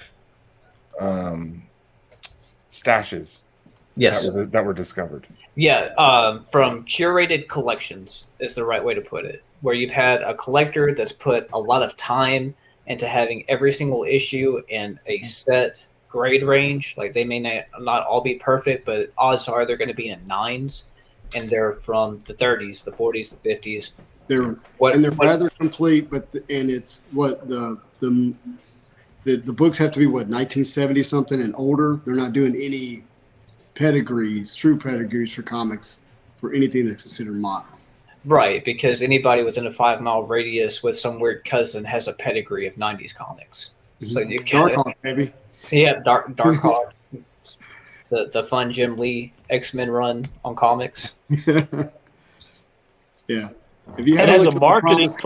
stashes. Yes, that were discovered. Yeah, from curated collections is the right way to put it, where you've had a collector that's put a lot of time into having every single issue in a set grade range. Like they may not all be perfect, but odds are they're going to be in 9s, and they're from the 30s, the 40s, the 50s. They're rather complete, it's what the books have to be 1970 something and older. They're not doing any true pedigrees for comics for anything that's considered modern. Right, because anybody within a 5-mile radius with some weird cousin has a pedigree of 90s comics. So you can Darkhawk, baby. Yeah, Darkhawk. the fun Jim Lee X-Men run on comics. Yeah. If you And have as a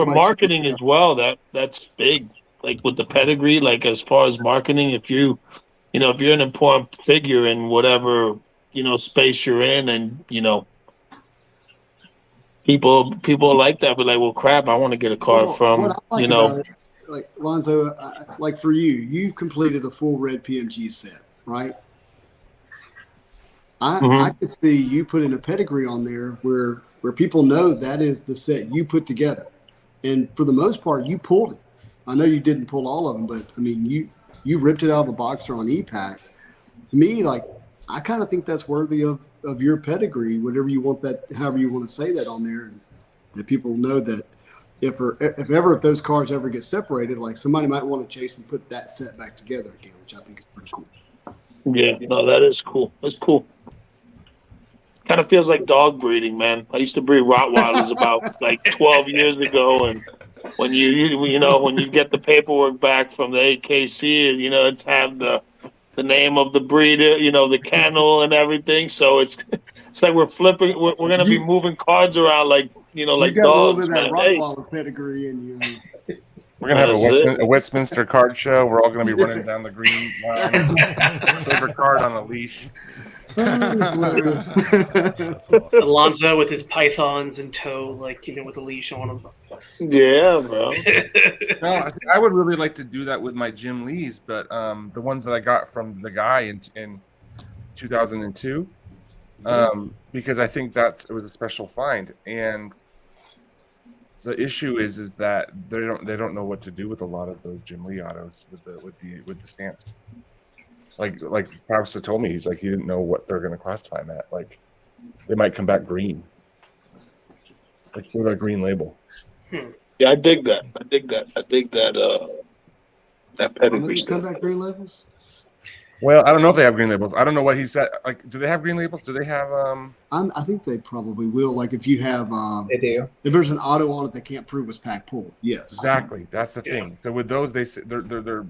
marketing as well, that's big. Like with the pedigree, like as far as marketing, if you're an important figure in whatever, space you're in, and, people like that, but like, well, crap, I want to get a card from, what I like about it, like Lonzo, like for you've completed a full red PMG set, right? I can see you putting a pedigree on there where people know that is the set you put together. And for the most part, you pulled it. I know you didn't pull all of them, but I mean, you ripped it out of a box or on e-pack. To me, like, I kind of think that's worthy of your pedigree, whatever you want that, however you want to say that on there. And that people know that if those cards ever get separated, like somebody might want to chase and put that set back together again, which I think is pretty cool. Yeah, no, that is cool. That's cool. Kind of feels like dog breeding, man. I used to breed Rottweilers about like 12 years ago, and when when you get the paperwork back from the AKC, it's have the name of the breeder, the kennel and everything. So it's like we're flipping. We're gonna be moving cards around like like you got dogs, a little bit of man. that Rottweiler pedigree in you. We're gonna have That's it. a Westminster card show. We're all gonna be running down the green line. Favorite card on a leash. That's awesome. Alonzo with his pythons in tow, like with a leash on him. Yeah, bro. No, I would really like to do that with my Jim Lees, but the ones that I got from the guy in 2002, because I think it was a special find, and the issue is that they don't know what to do with a lot of those Jim Lee autos with the stamps. Like Fausta told me, he's like he didn't know what they're going to classify them at. Like they might come back green, like with a green label. Yeah, I dig that. I dig that pedigree Come stuff. back green levels. Well, I don't know if they have green labels. I don't know what he said. Like, do they have green labels? Do they have I think they probably will. Like if you have, They do. if there's an auto on it they can't prove was pack pulled. Yes. Exactly. That's the thing. So with those, they're.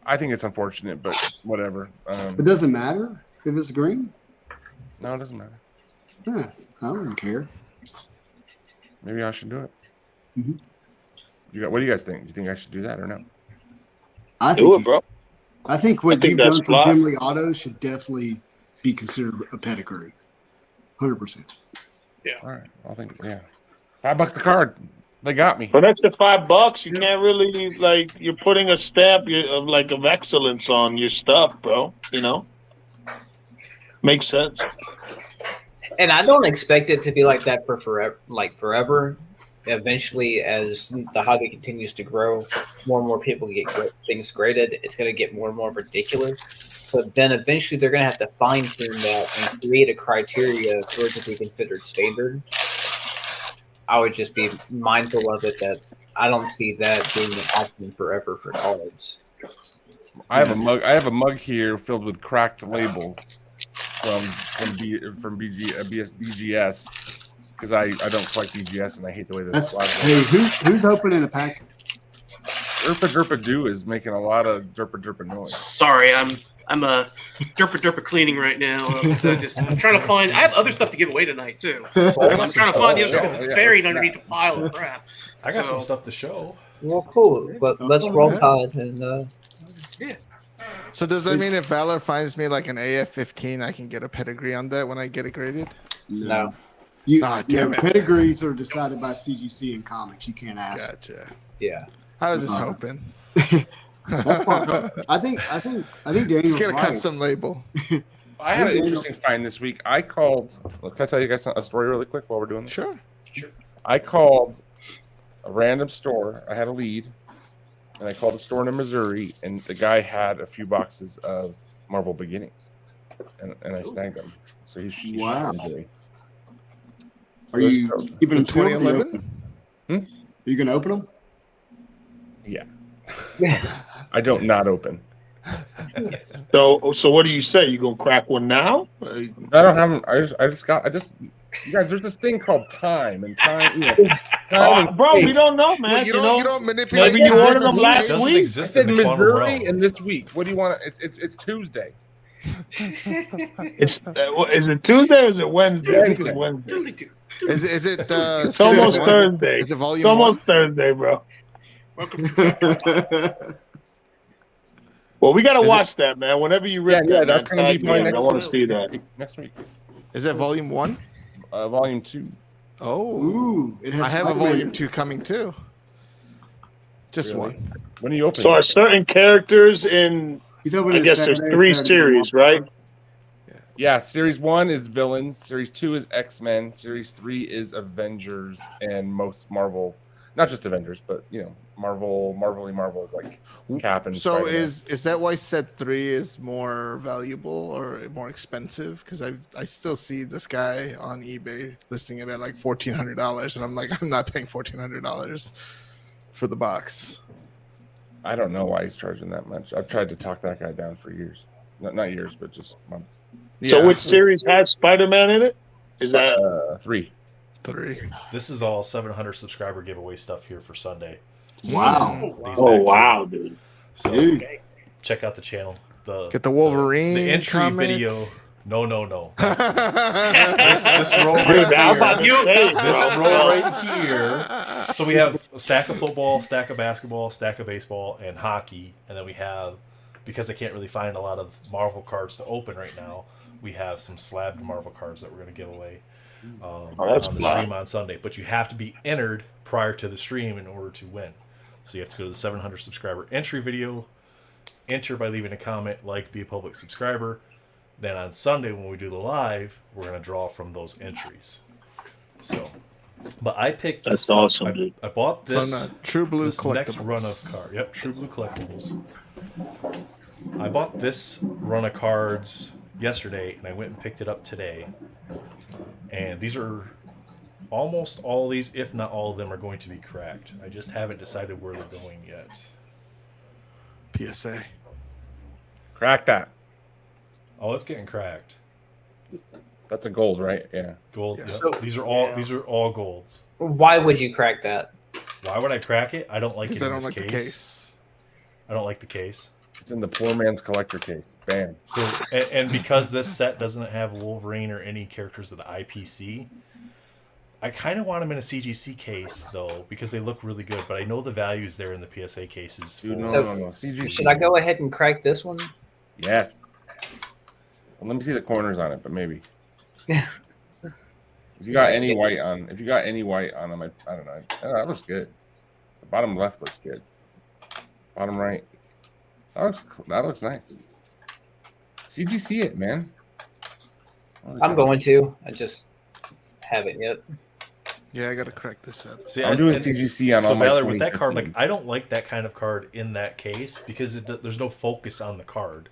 I think it's unfortunate, but whatever. It doesn't matter if it's green. No, it doesn't matter. Yeah, I don't care. Maybe I should do it. Mhm. What do you guys think? Do you think I should do that or no? I Do think it, bro. I think what I think you've that's done for fly. Jim Lee Autos should definitely be considered a pedigree. 100%. All right. I think $5 the card. They got me. For an extra $5, you can't really you're putting a stamp of excellence on your stuff, bro. Makes sense. And I don't expect it to be like that for forever. Eventually, as the hobby continues to grow, more and more people get things graded. It's going to get more and more ridiculous. But then eventually, they're going to have to fine tune that and create a criteria for it to be considered standard. I would just be mindful of it that I don't see that being an option forever for cards. I have a mug here filled with cracked label from BGS because I don't collect BGS and I hate the way That's this. hey, who's opening a pack? Derpa Doo is making a lot of derpa noise. Sorry, I'm derpa cleaning right now. I'm trying to find. I have other stuff to give away tonight too. I'm trying to find the other stuff that's buried underneath a pile of crap. I got some stuff to show. Well, cool. But let's roll Todd and So does that mean if Valor finds me like an AF-15, I can get a pedigree on that when I get it graded? no. Damn it. Pedigrees are decided by CGC and comics. You can't ask. Gotcha. Yeah. I was just hoping. That's fine. I think Daniel's Just get a right. custom label. I had an interesting find this week. I called. Can I tell you guys a story really quick while we're doing this? Sure. I called a random store. I had a lead, and I called a store in Missouri, and the guy had a few boxes of Marvel Beginnings, and I snagged them. So he's Wow. Missouri. Are you keeping them The sealed? 2011? Are you going to open them? Yeah. I don't not open. So what do you say? You gonna crack one now? I don't have them. I just you guys, there's this thing called time and time. Bro, we don't know, man. Well, you don't manipulate. maybe you time ordered them and last space. Doesn't week. I exist said in the quantum Missouri realm. and this week. What do you want? It's Tuesday. Is it Tuesday or is it Wednesday? I think it's Wednesday. Is it? It's almost Series 1? Thursday. Is it volume It's almost 1? Thursday, bro. Welcome to Well, we gotta Is watch that, man. Whenever you rip Yeah, that, that's man, gonna tag be me my in. I next want to see that. Next week. Is it volume 1? Volume 2. Oh, Ooh, it has I have a Spider-Man. volume 2 coming too. Just Really? one. When are you opening? So are certain characters in? He's opening I guess there's Saturday, 3 Saturday, series, right? Yeah, Series 1 is Villains. Series 2 is X-Men. Series 3 is Avengers and most Marvel. Not just Avengers, but, Marvel is like Cap and So Spider-Man. is that why set 3 is more valuable or more expensive? Because I still see this guy on eBay listing it at like $1,400, and I'm like, I'm not paying $1,400 for the box. I don't know why he's charging that much. I've tried to talk that guy down for years. Not years, but just months. So which series has Spider-Man in it? Is that 3. 3? This is all 700 subscriber giveaway stuff here for Sunday. Wow. These Oh back wow, here. dude. So Dude. check out the channel. Get the Wolverine The entry comment. video No. This row Dude, right I'm about to here. say it, This bro. row right here. So we have a stack of football, stack of basketball, stack of baseball, and hockey. And then we have, because I can't really find a lot of Marvel cards to open right now, we have some slabbed Marvel cards that we're going to give away that's on the fly. stream on Sunday. But you have to be entered prior to the stream in order to win. So you have to go to the 700 subscriber entry video, enter by leaving a comment, like, be a public subscriber. Then on Sunday when we do the live, we're going to draw from those entries. So, but I picked. That's awesome, dude. I bought this. So True Blue this next Collectibles. run of cards. Yep, True Blue Collectibles. I bought this run of cards yesterday, and I went and picked it up today. And these are almost all these, if not all of them, are going to be cracked. I just haven't decided where they're going yet. PSA. Crack that. Oh, it's getting cracked. That's a gold, right? Yeah. Gold. Yeah. Yep. So- These are all golds. Why would you crack that? Why would I crack it? I don't like it Because I in don't this like case. the case. I don't like the case. It's in the poor man's collector case. Bam. So and because this set doesn't have Wolverine or any characters of the IPC, I kind of want them in a CGC case though because they look really good. But I know the values there in the PSA cases. Dude, for- no. CGC. Should I go ahead and crack this one? Yes. Well, let me see the corners on it, but maybe. Yeah. If you got any white on them, I don't know. Oh, that looks good. The bottom left looks good. Bottom right. That looks nice. CGC it, man. I'm going to. I just haven't yet. Yeah, I gotta crack this up. See, I'm doing CGC on so all my Valor, with that card, like 2015. I don't like that kind of card in that case because there's no focus on the card.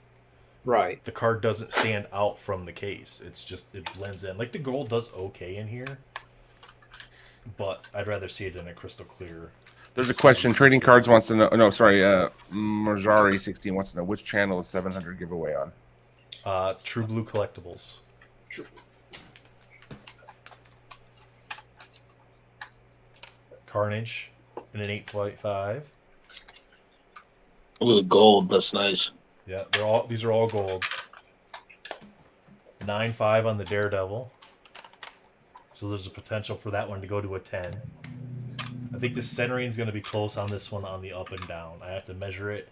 Right. The card doesn't stand out from the case. It's just it blends in. Like the gold does okay in here, but I'd rather see it in a crystal clear. There's a question. Trading Cards wants to know. No, sorry. Marjari16 wants to know which channel is 700 giveaway on. True Blue Collectibles. Carnage in an 8.5. Ooh, the gold. That's nice. Yeah, these are all golds. 9.5 on the Daredevil. So there's a potential for that one to go to a 10. I think the centering is going to be close on this one on the up and down. I have to measure it.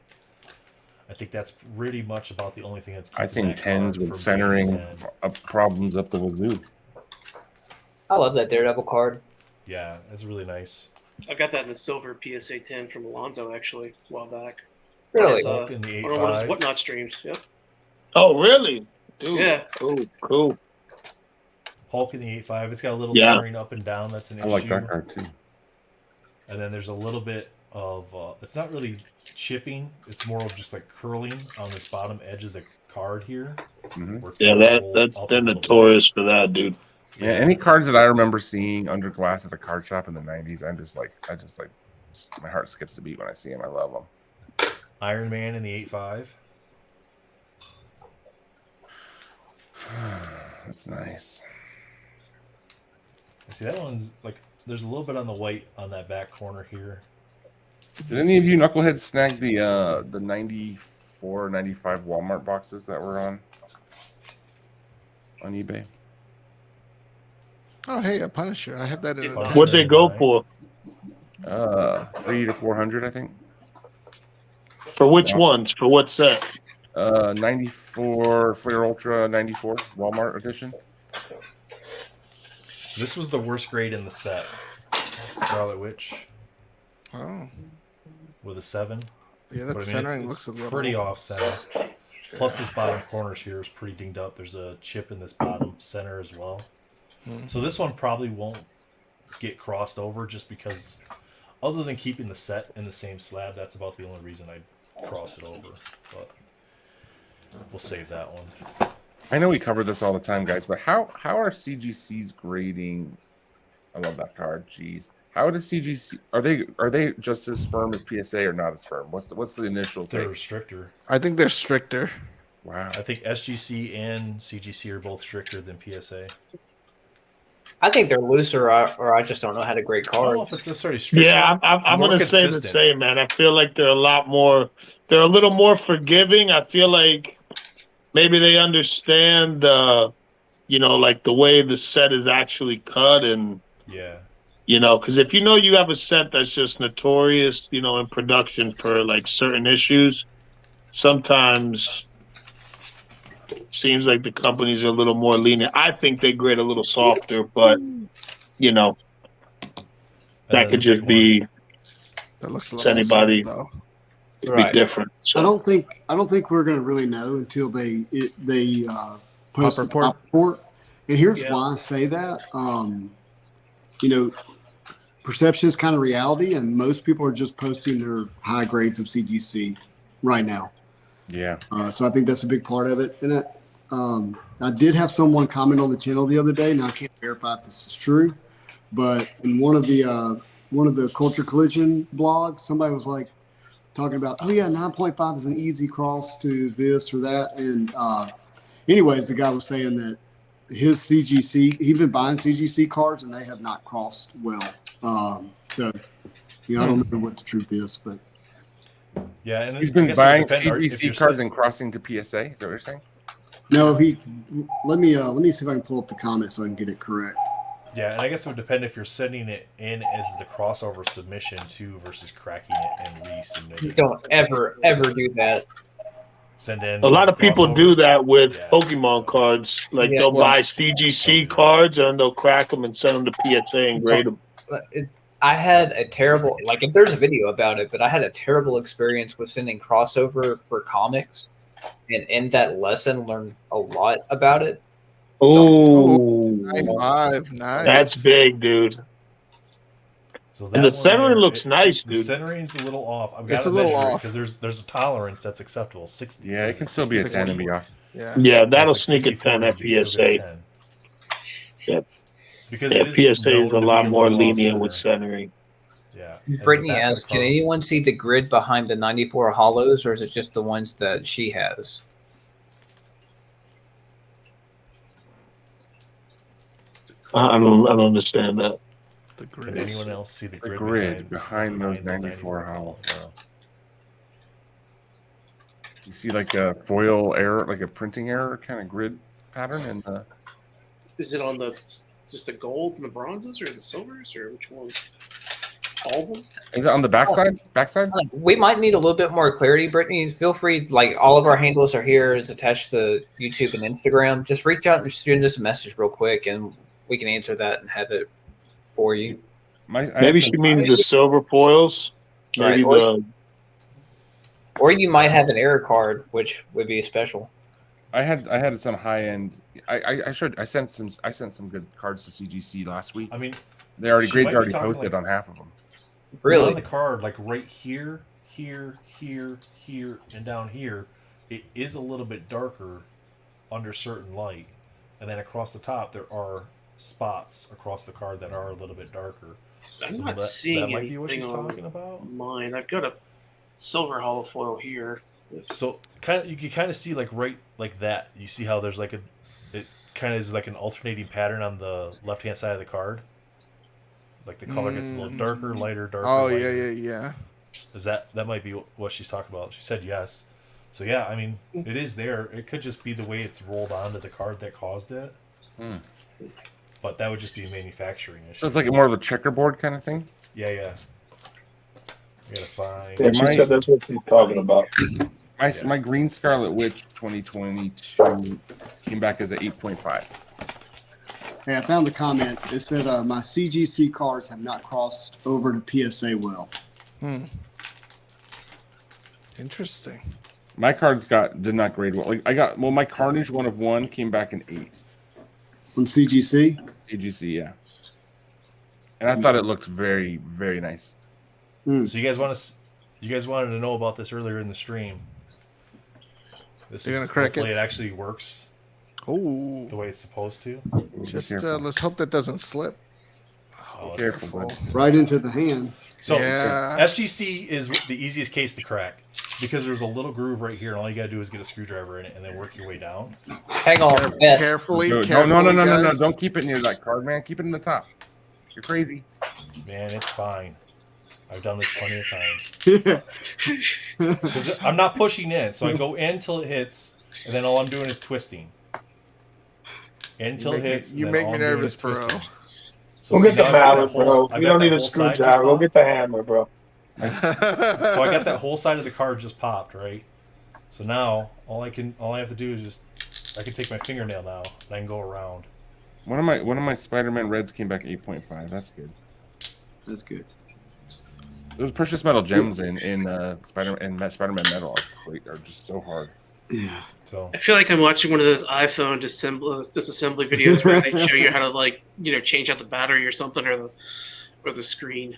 I think that's pretty much about the only thing that's. I keeping think that 10s card with from centering being a 10. up problems up the wazoo. I love that Daredevil card. Yeah, that's really nice. I got that in the silver PSA 10 from Alonzo actually a while back. Really? Hulk in the I don't know what his 8.5. Whatnot streams. Yep. Oh, really? Dude. Yeah. Cool. Hulk in the 8.5. It's got a little Yeah. centering up and down. That's an I issue. like that card too. And then there's a little bit of it's not really chipping. It's more of just like curling on this bottom edge of the card here. Mhm. where it's Yeah, gonna roll that's up they're a little bit. notorious for that, dude. Yeah, any cards that I remember seeing under glass at a card shop in the 90s, I just like, my heart skips a beat when I see them. I love them. Iron Man in the 8.5. That's nice. See, that one's like there's a little bit on the white on that back corner here. Did any of you knuckleheads snag the 94, 95 Walmart boxes that were on eBay? Oh, hey, a Punisher. I have that in a Punisher. What'd they go for? 300 to 400, I think. For which ones? For what set? 94 Flair Ultra 94 Walmart edition. This was the worst grade in the set. Scarlet Witch Oh, with a 7. yeah, that But I mean, centering it's looks a little pretty off center. Plus, this bottom corner here is pretty dinged up. There's a chip in this bottom center as well. So this one probably won't get crossed over just because, other than keeping the set in the same slab, that's about the only reason I'd cross it over. But we'll save that one. I know we cover this all the time, guys, but how are CGC's grading? I love that card. Jeez, how does CGC are they just as firm as PSA or not as firm? What's the initial They're take? stricter. I think they're stricter. Wow. I think SGC and CGC are both stricter than PSA. I think they're looser, or I just don't know how to grade I don't know if cards. it's necessarily stricter. Yeah, I'm More going to say the consistent. same, man. I feel like they're a little more forgiving. I feel like maybe they understand, like the way the set is actually cut, and Yeah. because if you have a set that's just notorious, in production for like certain issues, sometimes it seems like the companies are a little more lenient. I think they grade a little softer, but And that then could the just big be That looks a it's little anybody though. be Right. different. I So don't think we're going to really know until they post the report? top report. And here's Yeah. why I say that. Perception is kind of reality, and most people are just posting their high grades of CGC right now. Yeah. So I think that's a big part of it. And I did have someone comment on the channel the other day. Now I can't verify if this is true, but in one of the Culture Collision blogs, somebody was like talking about, oh yeah, 9.5 is an easy cross to this or that. And anyways, the guy was saying that his CGC, he's been buying CGC cards and they have not crossed well. So I don't know what the truth is, but Yeah, and He's I been guess it would buying depend, if CGC you're cards sit- and crossing to PSA. Is that what you're saying? no, let me see if I can pull up the comment so I can get it correct. Yeah, and I guess it would depend if you're sending it in as the crossover submission too versus cracking it and resubmitting. Don't ever do that. Send in a lot as of people crossover. do that with Yeah. Pokemon cards. Like Yeah. they'll Well- buy CGC cards and they'll crack them and send them to PSA and grade them. But I had a terrible, like, if there's a video about it, but I had a terrible experience with sending crossover for comics, and in that lesson learned a lot about it. Oh, 9.5, nice. that's big, dude. So And the centering there, looks nice, The dude. centering's a little off. I've It's got to a little measure it off. because there's a tolerance that's acceptable. 60. Yeah, it can still be a 10 and be off. Yeah. Yeah, that'll It's like sneak a 60, 10 at 40, you still get a PSA. 10. Yep. Because Yeah, it is PSA known is to a be lot more little lenient off with center. centering. Yeah. And the Brittany backup asked, can card- anyone see the grid behind the 94 hollows, or is it just the ones that she has? I don't understand that. The Can grid. anyone else see the The grid, grid behind those the 94 hollows. hollows? You see like a foil error, like a printing error kind of grid pattern in the. Is it on just the golds and the bronzes, or the silvers, or which one? All of them? Is it on the backside? Backside? We might need a little bit more clarity, Brittany. Feel free, like, all of our handles are here. It's attached to YouTube and Instagram. Just reach out and send us a message real quick, and we can answer that and have it for you. Maybe she means the silver foils. Maybe Right. Or you might have an error card, which would be special. I had some high end. I sent some good cards to CGC last week. I mean, They already she grades might be already talking posted like- on half of them. on Really? the card, like right here, here, and down here, it is a little bit darker under certain light, and then across the top there are spots across the card that are a little bit darker. I'm So not that seeing might be what she's anything on talking about. mine. I've got a silver hollow foil here. So you can kind of see like right like that. You see how there's like it kind of is like an alternating pattern on the left hand side of the card. Like the color gets a little darker, lighter, darker. Oh, lighter. yeah. Is that might be what she's talking about? She said yes. So yeah, I mean it is there. It could just be the way it's rolled onto the card that caused it. Hmm. But that would just be a manufacturing issue. So it's like more of a checkerboard kind of thing. Yeah. We gotta find. Yeah, she said that's what she's talking about. My Green Scarlet Witch 2022 came back as an 8.5. Hey, I found the comment. It said my CGC cards have not crossed over to PSA well. Interesting. My cards did not grade well. Like my Carnage 1 of 1 came back an 8. From CGC? CGC, yeah. And I thought it looked very, very nice. So you guys wanted to know about this earlier in the stream. You're gonna crack hopefully it? it actually works Oh, the way it's supposed to. just careful. let's hope that doesn't slip. Oh, Careful, bud. Right into the hand. So Yeah. SGC is the easiest case to crack because there's a little groove right here, and all you gotta do is get a screwdriver in it and then work your way down. Hang on. Beth. Carefully, No, carefully, no. guys. Don't keep it near that card, man. Keep it in the top. You're crazy. Man, it's fine. I've done this plenty of times. Because I'm not pushing in, so I go in till it hits, and then all I'm doing is twisting. Until it hits. You and make then all me I'm doing nervous, is bro. twisting. So Go see, get the now I got that mallet, whole- bro. I You got don't that need a whole side just screwdriver. Go popped. get the hammer, bro. So I got that whole side of the card just popped, right? So now all I have to do is just I can take my fingernail now and I can go around. One of my Spider-Man Reds came back 8.5. That's good. That's good. Those precious metal gems in Spider-Man Metal are just so hard. Yeah. So I feel like I'm watching one of those iPhone disassembly videos where they show you how to like change out the battery or something or the screen.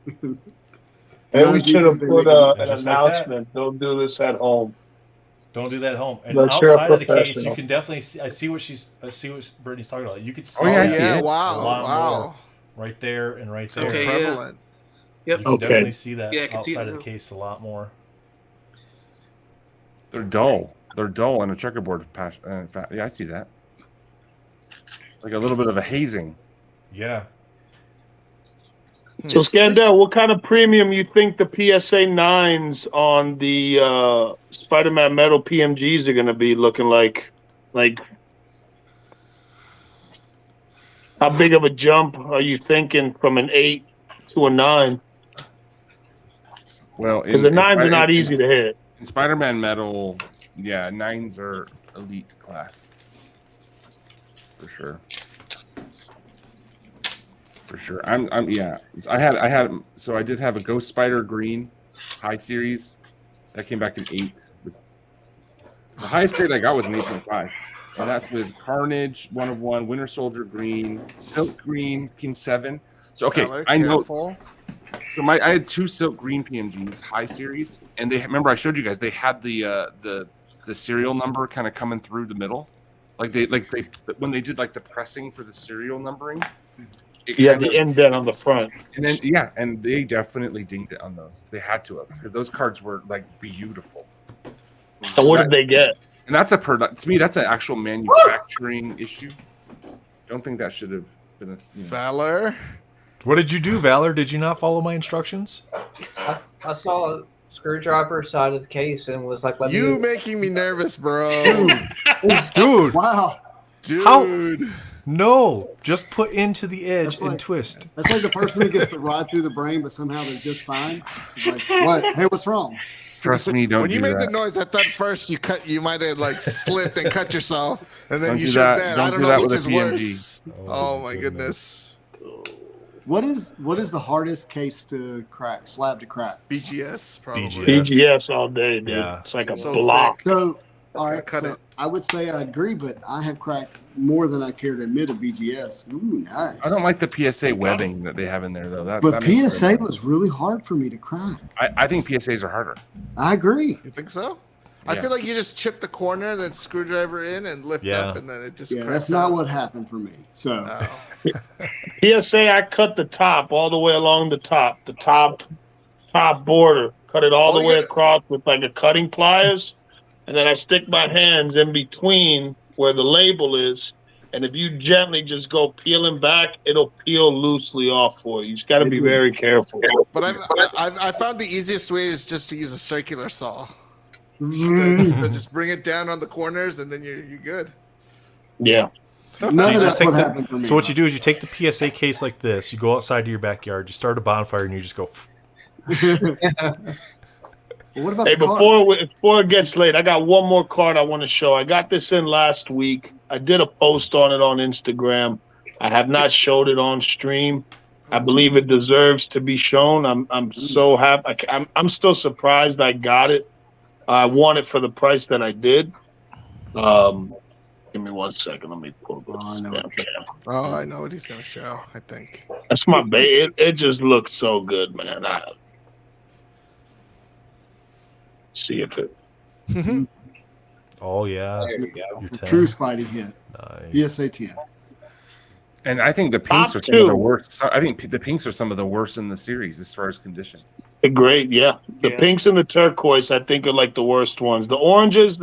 Maybe Not we as should easy have as they put make it. an Just like that. announcement. Don't do this at home. don't do that at home. And Unless you're a outside of the case, you professional. can definitely see. I see what Brittany's talking about. You could see Oh, yeah, I it see it. a Wow, lot wow. more right there and right there. Okay, yeah. Prevalent. You Yep. can Okay. definitely see that Yeah, I can see outside it of the now. case a lot more. They're dull. They're dull on a checkerboard. Yeah, I see that. Like a little bit of a hazing. Yeah. So It's- Scandell, what kind of premium you think the PSA 9s on the Spider-Man Metal PMGs are going to be looking like? Like, how big of a jump are you thinking from an 8 to a 9? Well, Because the 9s are not easy to hit. In Spider-Man Metal, yeah, 9s are elite class. For sure. For sure. I did have a Ghost Spider Green high series. That came back in 8. The highest grade I got was an 8.5. And that's with Carnage, 1 of 1, Winter Soldier Green, Silk Green, King 7. So okay, Valor, I know. careful. So I had 2 Silk Green PMGs, high series, and they remember I showed you guys they had the serial number kind of coming through the middle, like they when they did like the pressing for the serial numbering. Yeah, the indent on the front. And then and they definitely dinged it on those. They had to have because those cards were like beautiful. So what did they get? And that's to me that's an actual manufacturing issue. Don't think that should have been a Valor. What did you do, Valor? Did you not follow my instructions? I saw a screwdriver side of the case and was like, "Let You me." making me nervous, bro. Dude, Wow. Dude. How- no. Just put into the edge That's and like- twist. That's like the person who gets to ride through the brain, but somehow they're just fine. It's like, what? Hey, what's wrong? Trust me, don't When do you made that. the noise, I thought first you might have like slipped and cut yourself, and then Don't you do showed that. that. Don't I don't do know that which with is a PMG. worse. Oh my goodness. What is the hardest case to crack? Slab to crack? BGS probably. BGS. BGS all day, dude. Yeah. It's like a So block. So, all right. Cut So it. I would say I agree, but I have cracked more than I care to admit of BGS. Ooh, nice. I don't like the PSA webbing that they have in there though. That But makes it PSA very was really hard for me to crack. I think PSAs are harder. I agree. You think so? I Yeah. feel like you just chip the corner, then screwdriver in and lift Yeah. up, and then it just. Yeah, cracks that's not out. what happened for me. So Oh. PSA, I cut the top all the way along the top border. Cut it all Oh, the way yeah. across with like a cutting pliers, and then I stick my hands in between where the label is. And if you gently just go peeling back, it'll peel loosely off for you. You just got to be very careful. But I found the easiest way is just to use a circular saw. Just bring it down on the corners, and then you're good. Yeah. none So of you that's just take what the- happened for me. So what you do is you take the PSA case like this, you go outside to your backyard, you start a bonfire, and you just go. Well, what about Hey, the card? before it gets late, I got one more card I want to show. I got this in last week. I did a post on it on Instagram. I have not showed it on stream. I believe it deserves to be shown. I'm so happy. I'm still surprised I got it. I want it for the price that I did. Give me 1 second. Let me pull Oh, I this know damn what cam. Oh, I know what he's gonna show. I think. That's my baby. It just looks so good, man. See if it. Oh yeah, There we go. your 10. True Spidey hit. Nice. PSA 10. And I think the pinks Top are some of the two. worst. So I think the pinks are some of the worst in the series as far as condition. Great, yeah. The Yeah. pinks and the turquoise, I think, are like the worst ones. The oranges,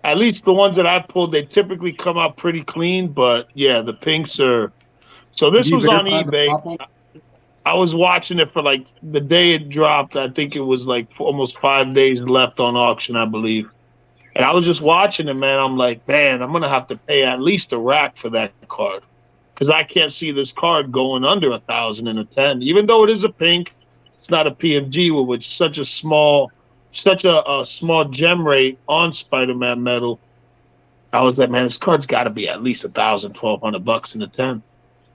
at least the ones that I pulled, they typically come out pretty clean. But yeah, the pinks are. So this Did you was on verify the eBay. pop on? I was watching it for like the day it dropped. I think it was like almost 5 days left on auction, I believe. And I was just watching it, man. I'm like, man, I'm gonna have to pay at least a rack for that card, because I can't see this card going under 1,000 in a 10. Even though it is a pink, it's not a PMG with such a small gem rate on Spider-Man metal. I was like, man, this card's got to be at least $1,000, $1,200 in a 10. And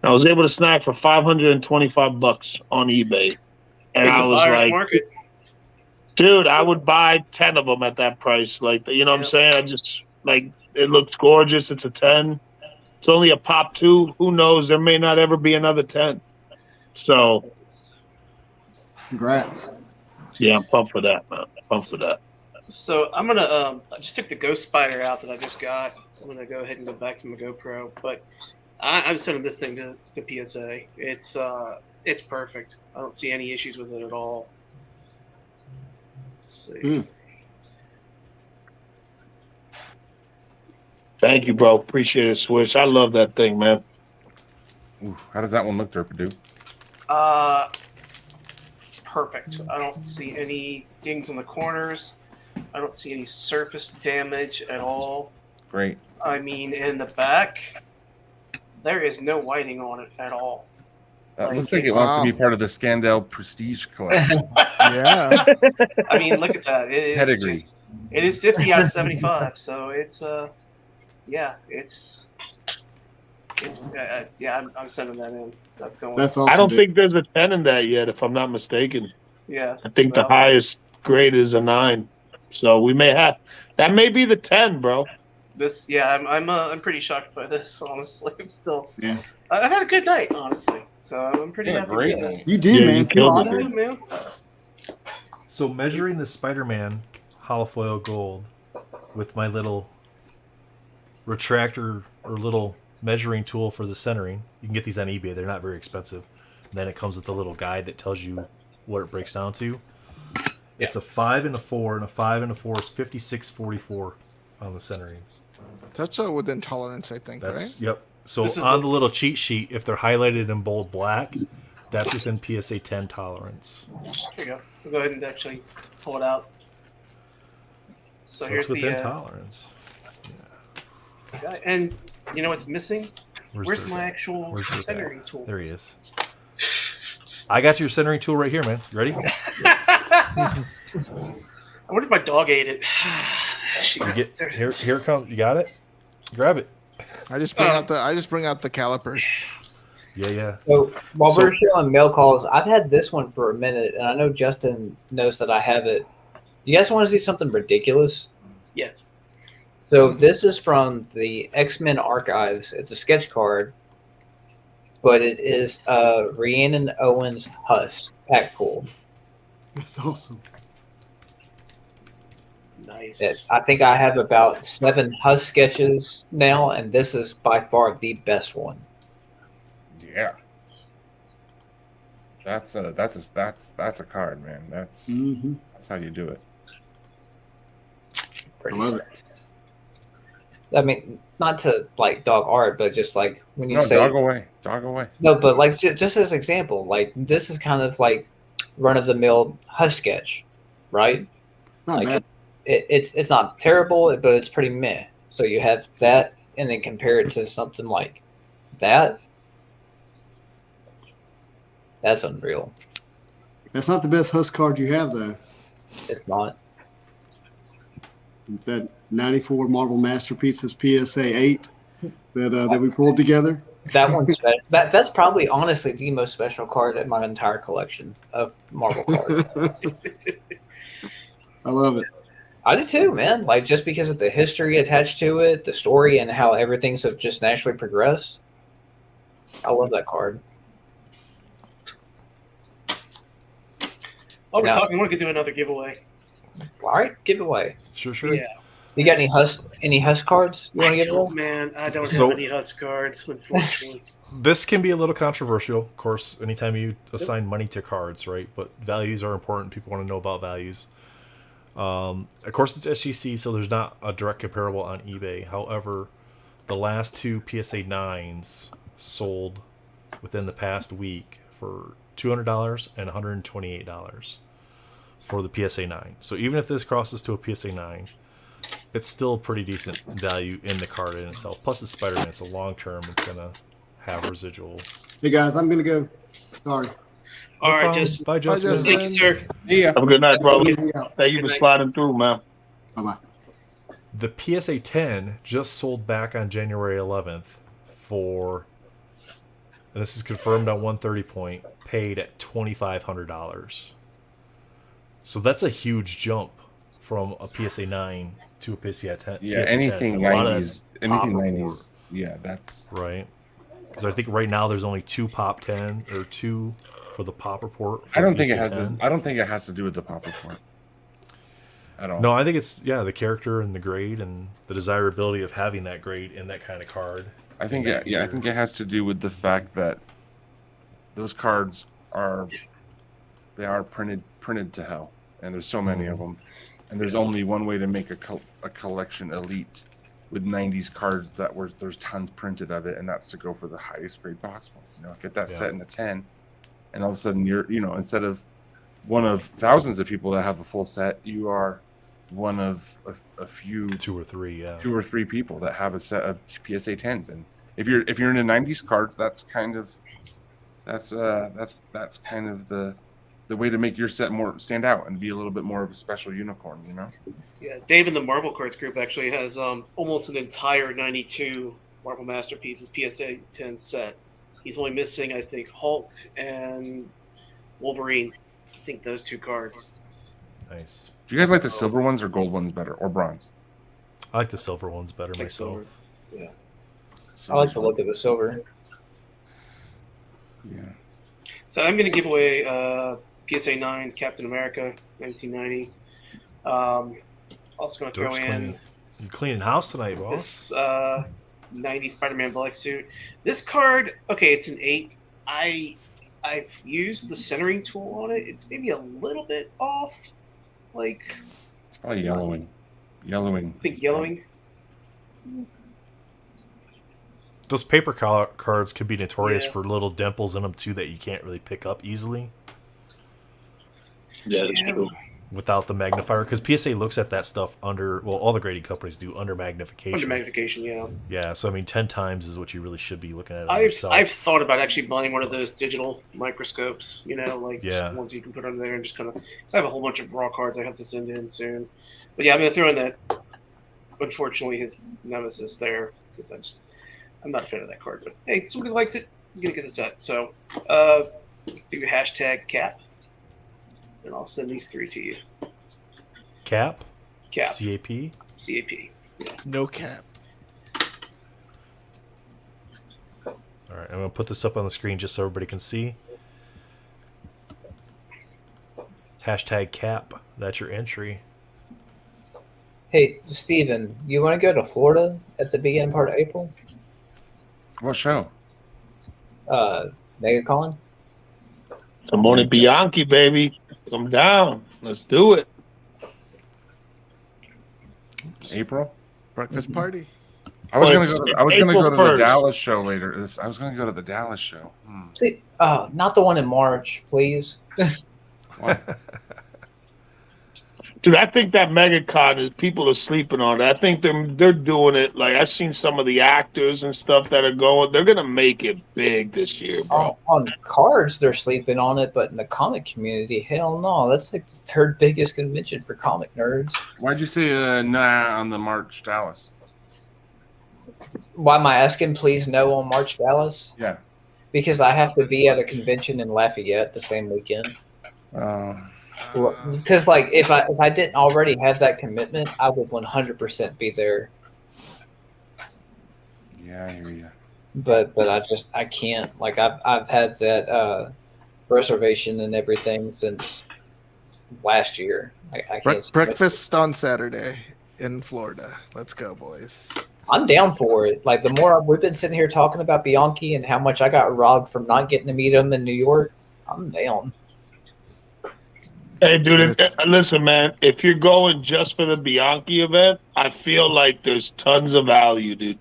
I was able to snag for $525 on eBay, and It's I a was buyer's like, market. dude, I would buy 10 of them at that price. Like, you know what I'm saying? I just, like, it looks gorgeous. It's a 10. It's only a pop 2. Who knows? There may not ever be another 10. So, Congrats. yeah, I'm pumped for that, man. Pumped for that. So I'm gonna I just took the Ghost Spider out that I just got. I'm gonna go ahead and go back to my GoPro, but I'm sending this thing to PSA. It's perfect. I don't see any issues with it at all. Let's see. Thank you, bro. Appreciate it, Swish. I love that thing, man. Ooh, how does that one look, Derpadu? Perfect. I don't see any dings on the corners. I don't see any surface damage at all. Great. I mean, in the back, there is no whiting on it at all. That Like, looks like it it's- wants to be part of the Scandal Prestige collection. Yeah. I mean, look at that. It is Pedigree. just, it is 50 out of 75. So it's yeah, I'm sending that in. That's going. That's awesome. I don't dude. think there's a 10 in that yet, if I'm not mistaken. Yeah. I think the Well, highest grade is a 9. So we may have that. May be the 10, bro. This, yeah, I'm pretty shocked by this. Honestly, I'm still. Yeah. I've had a good night, honestly. So I'm pretty Yeah, happy. great with it. night. You did, Yeah, man. you Few killed it, autos? dude. Man. So measuring the Spider-Man holofoil gold with my little retractor or little measuring tool for the centering. You can get these on eBay. They're not very expensive. And then it comes with a little guide that tells you what it breaks down to. It's a 5 and a 4, and a 5 and a 4 is 56.44 on the centering. That's within tolerance, I think, That's right? yep. So This is on the little cheat sheet, if they're highlighted in bold black, that's within PSA 10 tolerance. There you go. We'll go ahead and actually pull it out. So, So here's it's within the tolerance. guy. And you know what's missing? Where's the my guy? actual Where's the guy? centering tool? There he is. I got your centering tool right here, man. You ready? I wonder if my dog ate it. You get here. Here it comes. You got it. Grab it. I just bring out the calipers. Yeah. So while So- we're showing mail calls, I've had this one for a minute, and I know Justin knows that I have it. You guys want to see something ridiculous? Yes. So this is from the X-Men Archives. It's a sketch card, but it is Rhiannon Owens Huss pack pull. That's awesome. Nice. I think I have about 7 Huss sketches now, and this is by far the best one. Yeah. That's a card, man. That's how you do it. Pretty I love sick. I mean, not to like dog art, but just like when you No, say dog away. no, but like just as an example, like this is kind of like run of the mill Huss sketch, right? Not Like bad. it's not terrible, but it's pretty meh. So you have that, and then compare it to something like that. That's unreal. That's not the best Huss card you have, though. It's not. That 94 Marvel Masterpieces PSA 8 that we pulled together. That one's that's probably honestly the most special card in my entire collection of Marvel cards. I love it. I do too, man. Like just because of the history attached to it, the story, and how everything's have just naturally progressed. I love that card. While we're Now- talking, I want to do another giveaway. All right, giveaway. Sure. Yeah. You got any Huss cards you want to give away? Man, I don't So- have any Huss cards, unfortunately. This can be a little controversial, of course, anytime you assign money to cards, right? But values are important. People want to know about values. Of course, it's SGC, so there's not a direct comparable on eBay. However, the last 2 PSA 9s sold within the past week for $200 and $128 for the PSA 9. So even if this crosses to a PSA 9, it's still pretty decent value in the card in itself. Plus, it's Spider-Man, so long term, it's gonna have residual. Hey guys, I'm gonna go. Sorry. All right, problem. Justin. Bye, Justin. Justin. Thank you, sir. Yeah. Have a good night, brother. Hang out. Thank you for sliding through, man. Bye bye. The PSA 10 just sold back on January 11th for, and this is confirmed on 130 Point, paid at $2,500. So that's a huge jump from a PSA 9 to a PSA 10. Yeah, PSA 10. anything A lot of 90s. that's Anything pop 90s. Yeah, that's. report, right? Because I think right now there's only 2 Pop 10 or 2 for the Pop report. For I don't think PSA it has. 10. I don't think it has to do with the pop report at all. No, I think it's the character and the grade and the desirability of having that grade in that kind of card. I think I think it has to do with the fact that those cards are printed to hell, and there's so many of them, and there's only one way to make a collection elite with 90s cards there's tons printed of it, and that's to go for the highest grade possible. Get that set in a 10, and all of a sudden you're instead of one of thousands of people that have a full set, you are one of a few 2 or 3, yeah. 2 or 3 people that have a set of PSA 10s, and if you're into 90s cards, that's kind of the way to make your set more stand out and be a little bit more of a special unicorn, Yeah, Dave in the Marvel Cards group actually has almost an entire 92 Marvel Masterpieces PSA 10 set. He's only missing, I think, Hulk and Wolverine. I think those 2 cards. Nice. Do you guys like the silver ones or gold ones better, or bronze? I like the silver ones better Like myself. silver. Yeah. I like the look of the silver. Yeah. So I'm going to give away PSA 9 Captain America 1990. Also going to throw Dirk's in cleaning. You cleaning house tonight, boss? this 90 Spider-Man black suit. This card, okay, it's an 8. I've used the centering tool on it. It's maybe a little bit off. Like, It's probably yellowing. I think yellowing. Those paper cards could be notorious Yeah. for little dimples in them too that you can't really pick up easily Yeah, that's Yeah. true. without the magnifier. Because PSA looks at that stuff all the grading companies do under magnification. Under magnification, yeah. Yeah, so I mean, 10 times is what you really should be looking at it I've yourself. thought about actually buying one of those digital microscopes, like Yeah. just the ones you can put under there and just kind of. Because I have a whole bunch of raw cards I have to send in soon. But yeah, I'm going to throw in that. Unfortunately, his nemesis there because I'm not a fan of that card. But hey, if somebody likes it, you're going to get the set. So do hashtag cap, and I'll send these 3 to you. Cap? Cap, CAP? CAP. No cap. All right, I'm going to put this up on the screen just so everybody can see. Hashtag cap. That's your entry. Hey, Steven, you want to go to Florida at the beginning part of April? What show? MegaCon? Simone Bianchi, baby. Come down. Let's do it. April? Breakfast party. I was Well, gonna it's- go. it's I was gonna April go to the 1st. Dallas show later. I was gonna go to the Dallas show. Please, not the one in March, please. What? Dude, I think that MegaCon is people are sleeping on it. I think they're doing it. Like I've seen some of the actors and stuff that are going. They're gonna make it big this year, bro. On cards, they're sleeping on it, but in the comic community, hell no. That's like the 3rd biggest convention for comic nerds. Why'd you say nah on the March Dallas? Why am I asking please no on March Dallas? Yeah. Because I have to be at a convention in Lafayette the same weekend. Because like if I didn't already have that commitment, I would 100% be there. Yeah, I hear you. But I can't. Like I've had that reservation and everything since last year. I can't. Breakfast on Saturday in Florida. Let's go, boys. I'm down for it. Like the more we've been sitting here talking about Bianchi and how much I got robbed from not getting to meet him in New York, I'm down. Hey, dude, listen, man. If you're going just for the Bianchi event, I feel like there's tons of value, dude.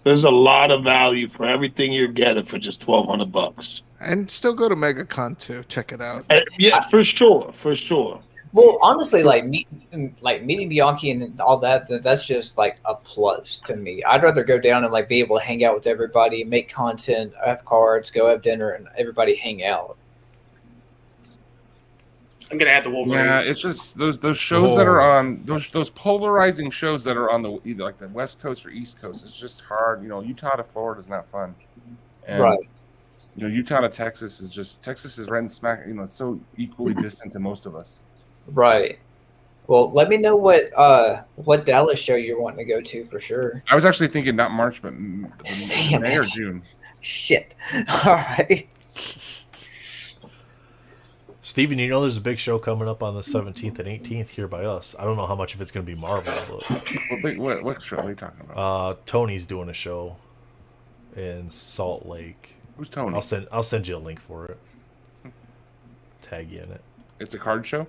There's a lot of value for everything you're getting for just $1,200. And still go to MegaCon too. Check it out. Yeah, for sure, for sure. Well, honestly, meeting Bianchi and all that, that's just like a plus to me. I'd rather go down and like be able to hang out with everybody, make content, have cards, go have dinner, and everybody hang out. I'm gonna add the Wolverine. Yeah, it's just those shows that are on those polarizing shows that are on the either like the West Coast or East Coast. It's just hard. Utah to Florida is not fun, and Right. Utah to Texas is right in smack. It's so equally distant to most of us. Right. Well, let me know what Dallas show you're wanting to go to for sure. I was actually thinking not March, but Damn May or it. June. Shit. All right. Steven, there's a big show coming up on the 17th and 18th here by us. I don't know how much of it's going to be Marvel, but What show are you talking about? Tony's doing a show in Salt Lake. Who's Tony? I'll send you a link for it. Tag you in it. It's a card show.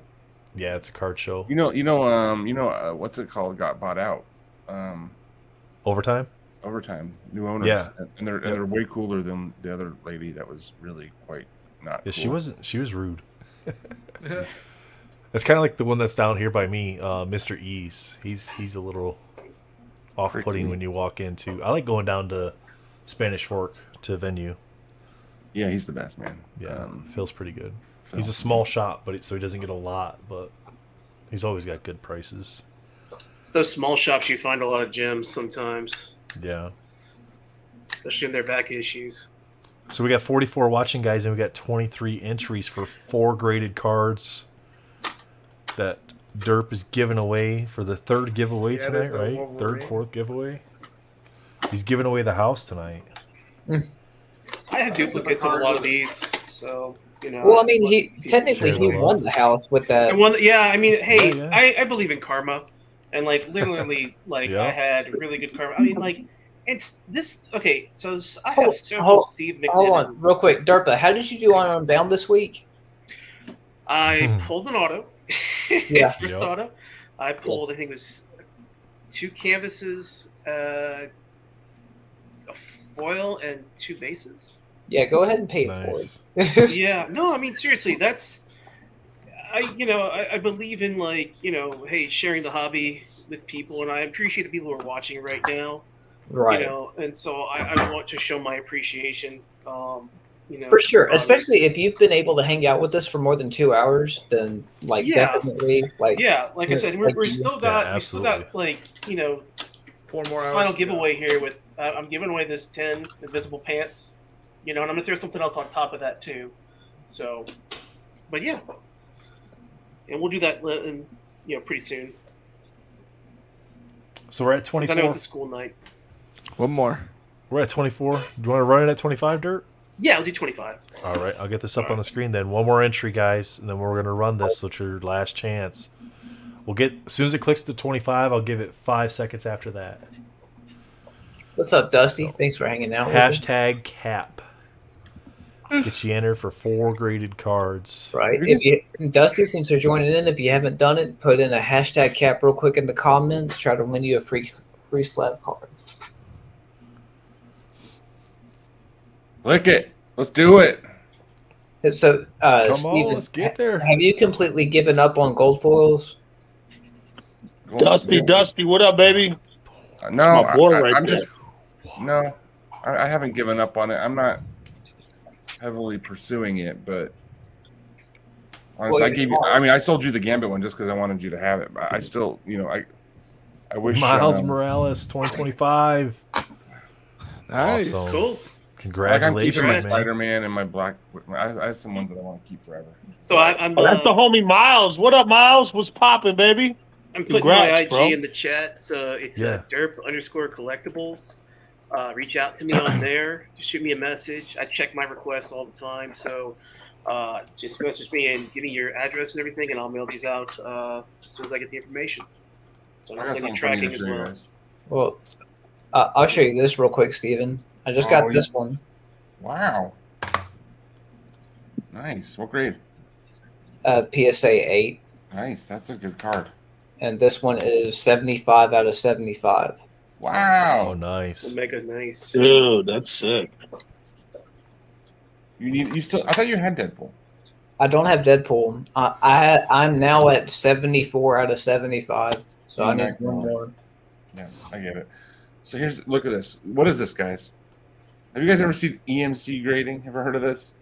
Yeah, it's a card show. What's it called? Got bought out. Overtime. New owners. Yeah, and they're way cooler than the other lady that was really quite not. Yeah, cool. she was rude. It's kind of like the one that's down here by me, Mr. Ease. He's a little off-putting when you walk into. I like going down to Spanish Fork to venue. Yeah, he's the best, man. Yeah, feels pretty good. He's a small shop, so he doesn't get a lot, but he's always got good prices. It's those small shops you find a lot of gems sometimes. Yeah. Especially in their back issues. So we got 44 watching, guys, and we got 23 entries for 4 graded cards that Derp is giving away for the third giveaway tonight, right? Third, fourth giveaway. He's giving away the house tonight. I have duplicates of a lot of these, so Well, I mean, he won the house with that. Hey, I believe in karma, and literally, I had really good karma. I mean, it's this. Okay, so I have several Steve McNiven. Hold on, real quick, Derpa. How did you do on Unbound this week? I pulled an auto. Yeah. First auto. I pulled, I think it was 2 canvases, a foil, and 2 bases. Yeah, go ahead and pay it Nice. for it. Yeah, no, I mean seriously, that's I believe in hey, sharing the hobby with people, and I appreciate the people who are watching right now. Right. And so I want to show my appreciation. For sure, especially if you've been able to hang out with us for more than 2 hours, then definitely like I said, we still got 4 more hours. Final giveaway here with I'm giving away this 10 invisible pants, and I'm gonna throw something else on top of that too. So, but yeah, and we'll do that pretty soon. So we're at 24. I know it's a school night. One more. We're at 24. Do you want to run it at 25, Dirt? Yeah, I'll do 25. All right, I'll get this up on the screen then. One more entry, guys, and then we're going to run this, so it's your last chance. As soon as it clicks to 25, I'll give it 5 seconds after that. What's up, Dusty? Thanks for hanging out. Hashtag cap. Get you entered for 4 graded cards. Right. Dusty, since you're joining in, if you haven't done it, put in a hashtag cap real quick in the comments. Try to win you a free slab card. Click it. Let's do it. So, Come Steven, on, let's get there. have you completely given up on gold foils? Dusty, what up, baby? No, my boy I'm there. just no. I haven't given up on it. I'm not heavily pursuing it, but honestly, I sold you the Gambit one just because I wanted you to have it. But I still, I wish Miles Morales 2025. Nice. Awesome. Cool. Congratulations, I'm keeping my man. Spider-Man and my Black. I have some ones that I want to keep forever. So I'm That's the homie Miles. What up, Miles? What's popping, baby? I'm putting Congrats, my IG bro. in the chat. It's Yeah. derp_collectibles. Reach out to me on there. Just shoot me a message. I check my requests all the time. So just message me and give me your address and everything, and I'll mail these out as soon as I get the information. So I I'll got send you something funny tracking to as show you well. guys. Well, I'll show you this real quick, Steven. I just got this one. Wow. Nice. What grade? PSA 8. Nice. That's a good card. And this one is 75 out of 75. Oh, Wow. nice. Mega nice. Dude, that's sick. You still? I thought you had Deadpool. I don't have Deadpool. I'm now at 74 out of 75, so I need one more. Yeah, I get it. So look at this. What is this, guys? Have you guys ever seen EMC grading? Ever heard of this?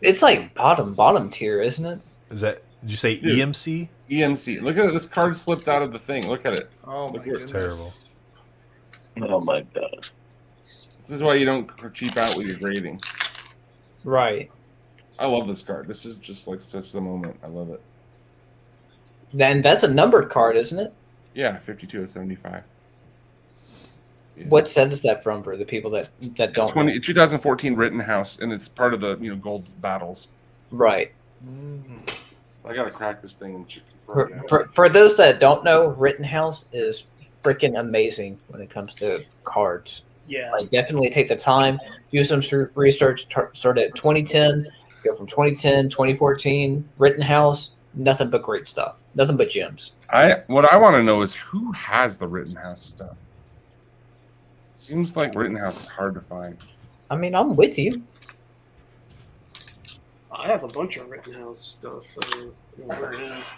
It's like bottom tier, isn't it? Is that? Did you say Dude. EMC? EMC. Look at it. This card slipped out of the thing. Look at it. Oh my It's goodness. terrible. Oh my god. This is why you don't cheap out with your grading. Right. I love this card. This is just like such the moment. I love it. Then that's a numbered card, isn't it? Yeah, 52 of 75. Yeah. What set is that from for the people that It's don't? 2014 Rittenhouse, and it's part of the gold battles. Right. I gotta crack this thing and confirm. For those that don't know, Rittenhouse is freaking amazing when it comes to cards. Yeah. Like, definitely take the time, use them through research. Start at 2010, go from 2010, 2014, Rittenhouse, nothing but great stuff, nothing but gems. What I want to know is who has the Rittenhouse stuff. Seems like Rittenhouse is hard to find. I mean, I'm with you. I have a bunch of Rittenhouse stuff. Where it is.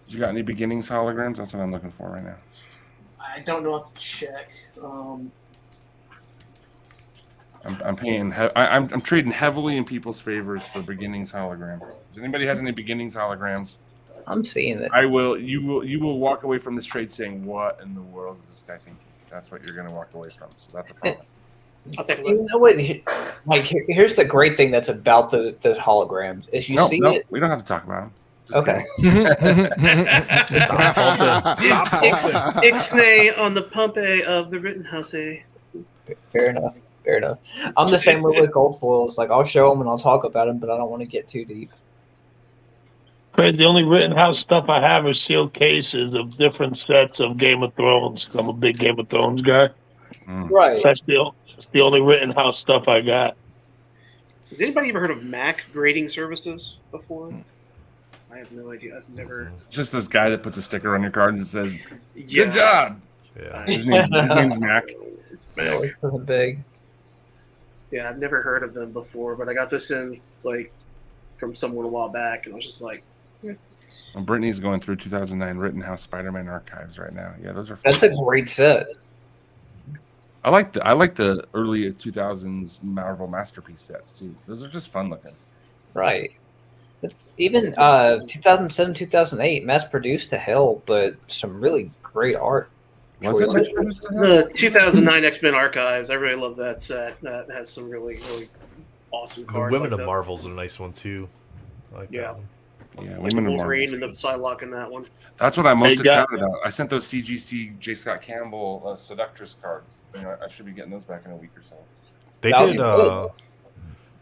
You got any beginnings holograms? That's what I'm looking for right now. I don't know how to check. I'm paying. I'm trading heavily in people's favors for beginnings holograms. Does anybody has any beginnings holograms? I'm seeing it. You will walk away from this trade saying, "What in the world is this guy thinking?" That's what you're going to walk away from. So that's a promise. I'll take a You look. know what? Like, here's the great thing that's about the holograms is you see it. We don't have to talk about them. Okay. Stop. Ixnay on the Pompeii of the Rittenhouse. Fair enough. I'm the same way with gold foils. Like, I'll show them and I'll talk about them, but I don't want to get too deep. Crazy. The only Rittenhouse stuff I have are sealed cases of different sets of Game of Thrones. I'm a big Game of Thrones guy. Right. So that's the only Rittenhouse stuff I got. Has anybody ever heard of Mac grading services before? I have no idea. I've never. It's just this guy that puts a sticker on your card and says, Yeah. "Good job." Yeah. His name's Mac. Something big. Yeah, I've never heard of them before, but I got this in from someone a while back, and I was just like, Well, Brittany's going through 2009 Rittenhouse Spider-Man archives right now. Yeah, those are fun. That's a great set. I like the early 2000s Marvel masterpiece sets too. Those are just fun looking. Right. It's even 2007, 2008, mass produced to hell, but some really great art. Was it? the 2009 X-Men Archives. I really love that set. That has some really, really awesome The cards. Women like of that. Marvel's a nice one too. I like Yeah. that one. Yeah, Like the Women of Wolverine and the Marvel. Psylocke in that one. That's what I'm most Hey, guys. excited about. I sent those CGC J. Scott Campbell Seductress cards. I should be getting those back in a week or so. They That would did. be cool.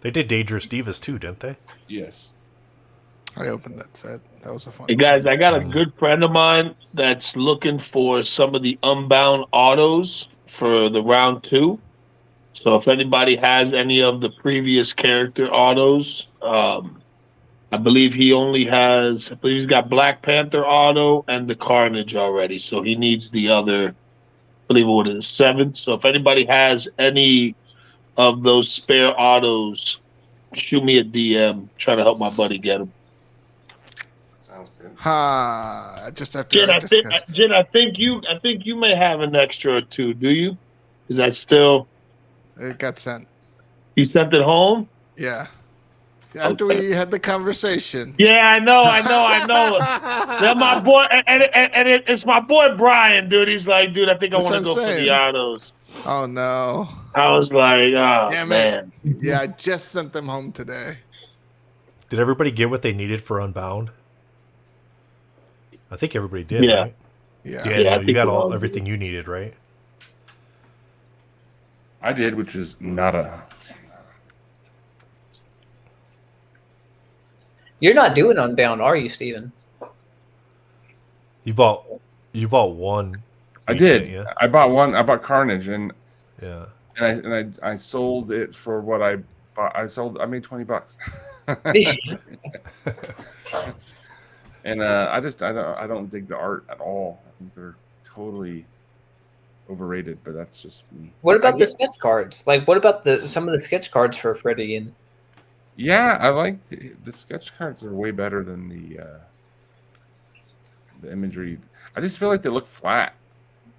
They did Dangerous Divas too, didn't they? Yes. I opened that set. That was a fun. Hey guys, I got a good friend of mine that's looking for some of the Unbound autos for the round 2. So if anybody has any of the previous character autos, I believe he's got Black Panther auto and the Carnage already. So he needs the other, I believe it was 7. So if anybody has any of those spare autos, shoot me a DM. Trying to help my buddy get them. Sounds good. Just after Jen, I discussed. I think you may have an extra or two. Do you? Is that still? It got sent. You sent it home? Yeah. After we had the conversation. Yeah, I know. That my boy, and it's my boy Brian, dude. He's like, dude, I think I That's want to what go I'm for the saying. autos. Oh no. I was like, oh Damn it. man. Yeah, I just sent them home today. Did everybody get what they needed for Unbound? I think everybody did. Yeah. Right? Yeah. Yeah, I you think got we all everything you needed, right? I did, which is nada. You're not doing Unbound, are you, Steven? You bought one. I did. didn't you? I bought one. I bought Carnage, and Yeah. I sold it for what I bought. I made $20. And I don't dig the art at all. I think they're totally overrated, but that's just me. What about the sketch cards? Like, what about some of the sketch cards for Freddy? And Yeah, I like the sketch cards are way better than the imagery. I just feel like they look flat.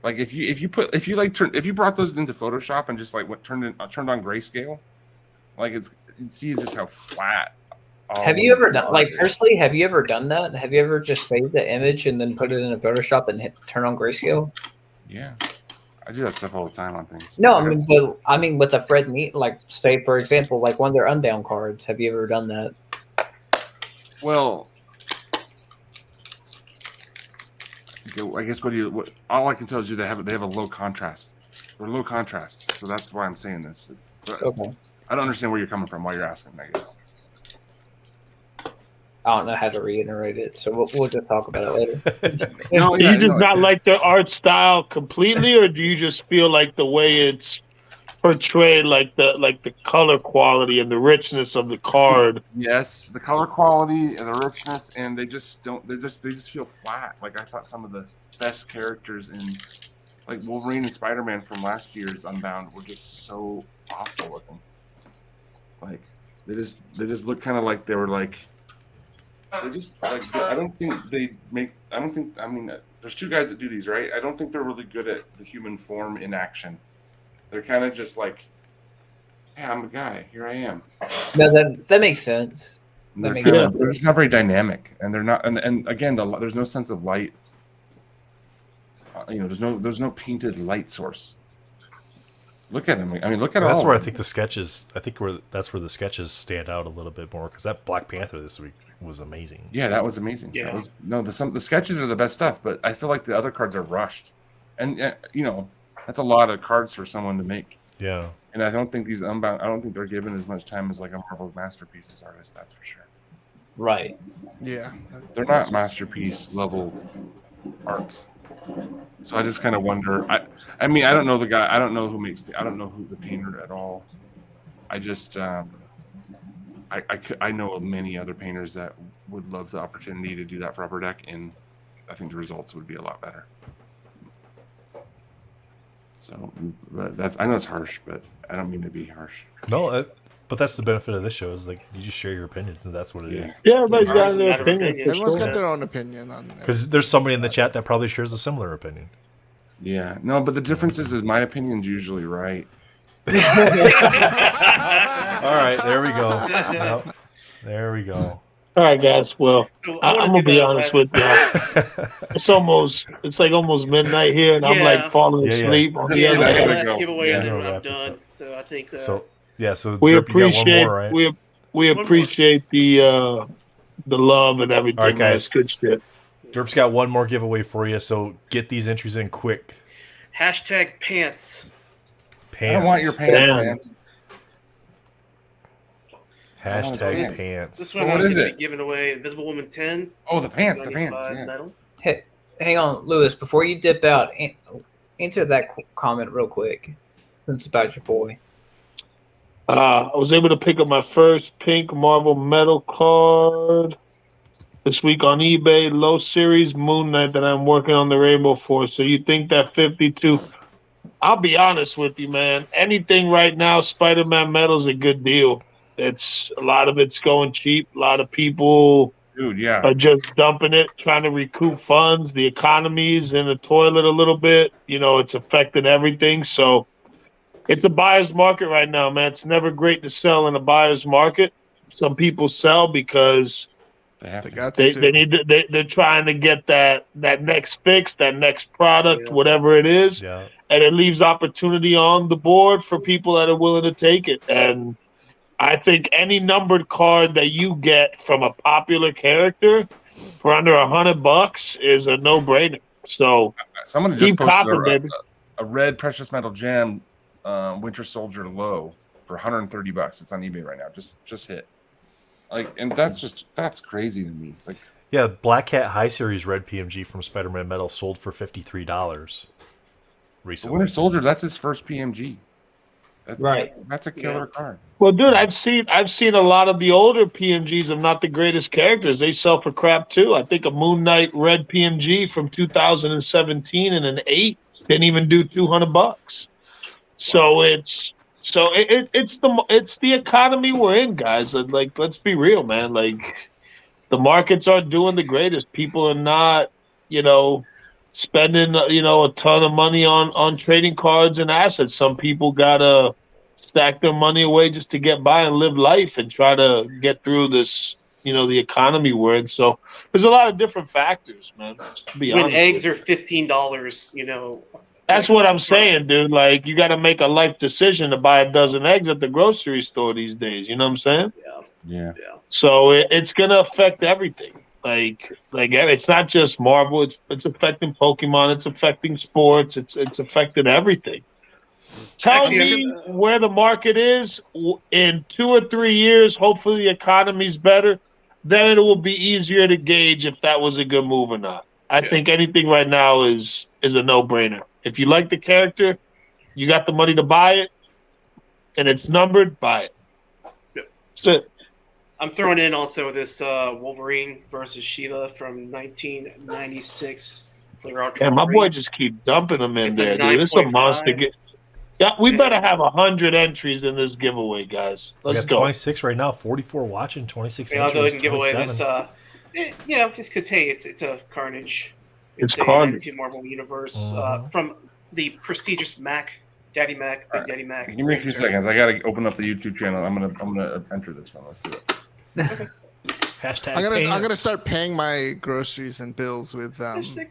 Like if you brought those into Photoshop and just like turned on grayscale, like you see just how flat. have you ever done, like, personally, have you ever done that? Have you ever just saved the image and then put it in a Photoshop and turn on grayscale? Yeah, I do that stuff all the time on things. No, I mean with a Fred Meat, like, say for example, like one of their Unbound cards. Have you ever done that? Well, I guess all I can tell is they have a low contrast. Or low contrast, so that's why I'm saying this. But Okay. I don't understand where you're coming from while you're asking, I guess. I don't know how to reiterate it, so we'll just talk about it later. No, Do you just not like their art style completely, or do you just feel like the way it's portrayed, like the color quality and the richness of the card? Yes, the color quality and the richness, and they just feel flat. Like I thought some of the best characters in like Wolverine and Spider-Man from last year's Unbound were just so awful looking. Like they just look kind of like they were like they just like I mean there's two guys that do these, right? I don't think they're really good at the human form in action. They're kind of just like, hey, I'm a guy. Here I am. No, that makes sense. They're just not very dynamic, and they're not. And again, there's no sense of light. There's no painted light source. Look at him. I mean, look at That's all where I of think the sketches. That's where the sketches stand out a little bit more because that Black Panther this week was amazing. Yeah, that was amazing. Yeah. The sketches are the best stuff, but I feel like the other cards are rushed, and that's a lot of cards for someone to make. Yeah. And I don't think these Unbound. I don't think they're given as much time as like a Marvel's Masterpieces artist. That's for sure. Right. Yeah. They're not masterpiece level art. So I just kind of wonder. I mean, I don't know the guy. I don't know who I don't know who the painter at all. I just I know of many other painters that would love the opportunity to do that for Upper Deck, and I think the results would be a lot better. So I know it's harsh, but I don't mean to be harsh. No, but that's the benefit of this show is like you just share your opinions, and that's what it is. Yeah, everybody's got Ours their matters. opinion. Everyone's got their own opinion on that. Because there's somebody in the chat that probably shares a similar opinion. Yeah, no, but the difference is my opinion's usually right. All right, there we go. Yep, there we go. All right, guys. Well, So I'm gonna be honest with you. It's like almost midnight here, and I'm like falling Yeah, yeah. asleep on the Yeah, other I the gotta end. go. last giveaway, Yeah. and then Yeah. I'm done. So I think So We Derp, you got appreciate one more, right? we more. appreciate the love and everything. All right, man. guys. It's good shit. Derp's got one more giveaway for you, so get these entries in quick. hashtag pants. Pants. I don't want your pants, Damn. man. Hashtag This pants. one what I'm is gonna be it? giving away Invisible Woman 10. Oh, the pants, 95 yeah. metal. Hey, hang on, Lewis. Before you dip out, answer that comment real quick. Since it's about your boy. I was able to pick up my first pink Marvel Metal card this week on eBay. Low series Moon Knight that I'm working on the Rainbow for. So you think that 52? I'll be honest with you, man. Anything right now, Spider-Man Metal is a good deal. It's a lot of it's going cheap. A lot of people Dude, yeah. are just dumping it, trying to recoup funds. The economy's in the toilet a little bit. It's affecting everything. So it's a buyer's market right now, man. It's never great to sell in a buyer's market. Some people sell because They have They to. got they to. need to, they're trying to get that next fix, that next product, Yeah. whatever it is, Yeah. and it leaves opportunity on the board for people that are willing to take it. And I think any numbered card that you get from a popular character for under $100 is a no-brainer. So Someone just keep posted popping, baby. a red precious metal gem, Winter Soldier low for $130. It's on eBay right now. Just hit. And that's crazy to me. Like, Yeah, Black Cat High Series Red PMG from Spider-Man Metal sold for $53 the recently. Winter Soldier, that's his first PMG. Right. That's a killer card. Well, dude, I've seen a lot of the older PMGs of not the greatest characters. They sell for crap too. I think a Moon Knight Red PMG from 2017 and an 8 Didn't even do $200. So it's the economy we're in, guys. Like, let's be real, man. Like, the markets aren't doing the greatest. People are not, spending a ton of money on trading cards and assets. Some people gotta stack their money away just to get by and live life and try to get through this, the economy we're in. So there's a lot of different factors, man. To be When honest eggs with you. are $15, That's what I'm saying, dude. Like, you got to make a life decision to buy a dozen eggs at the grocery store these days. You know what I'm saying? Yeah. So it's gonna affect everything. Like it's not just Marvel. It's affecting Pokemon. It's affecting sports. It's affecting everything. Tell Actually, me where the market is in 2 or 3 years. Hopefully, the economy's better. Then it will be easier to gauge if that was a good move or not. I think anything right now is a no-brainer. If you like the character, you got the money to buy it, and it's numbered, buy it. That's it. I'm throwing in also this Wolverine versus Sheila from 1996 for Roundtable. Yeah, my boy just keep dumping them in It's a there, dude. It's a 9.5. monster. Yeah, we better have 100 entries in this giveaway, guys. We Let's got go. 26 right now, 44 watching, 26 I'll go ahead entries, and give away 27. this. Just because it's a Carnage. It's a Carnage. 92 Marvel Universe Mhm. from the prestigious Mac, Daddy Mac, Big Daddy Mac. Give me a few seconds. I gotta open up the YouTube channel. I'm gonna enter this one. Let's do it. Hashtag I'm gonna pants. start paying my groceries and bills with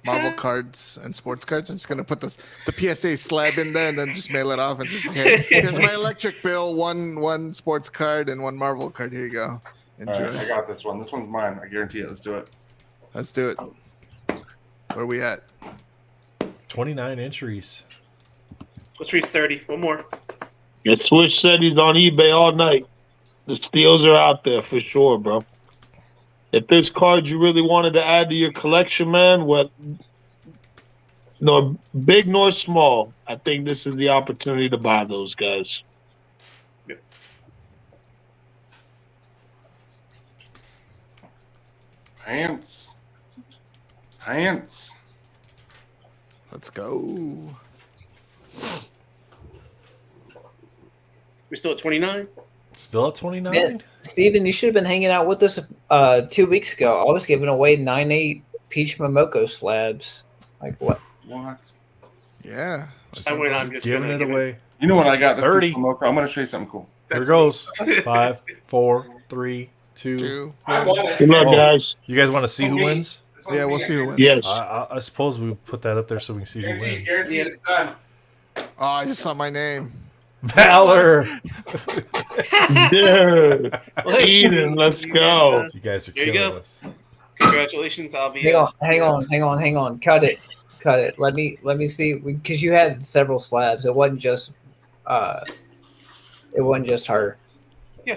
Marvel cards and sports cards. I'm just gonna put the PSA slab in there and then just mail it off and just hey, here's my electric bill, one sports card and one Marvel card. Here you go. Enjoy. All right, I got this one. This one's mine. I guarantee it. Let's do it. Let's do it. Where we at? 29 entries. Let's reach 30. One more. Yeah, Swish said he's on eBay all night. The steals are out there for sure, bro. If there's cards you really wanted to add to your collection, man, nor big nor small, I think this is the opportunity to buy those guys. Pants. Let's go. We're still at 29. Still at 29? Man, Steven, you should have been hanging out with us 2 weeks ago. I was giving away 9.8 Peach Momoko slabs. Like what? What? Yeah. I'm just Giving gonna it give away. You know what I got? This 30. piece of Mocha. I'm gonna show you something cool. Here That's goes. 5, 4, 3, 2. Two. I won it. Good luck, Oh. guys. You guys want to see who wins? Yeah, we'll see who wins. Yes. I suppose we put that up there so we can see who wins. Guarantee it's done. Oh, I just saw my name. Valor! Dude. Eden, let's go. You guys are Here you killing go. us. Congratulations. I'll be. Hang on. Cut it. Let me see, because you had several slabs. It wasn't just her. Yeah.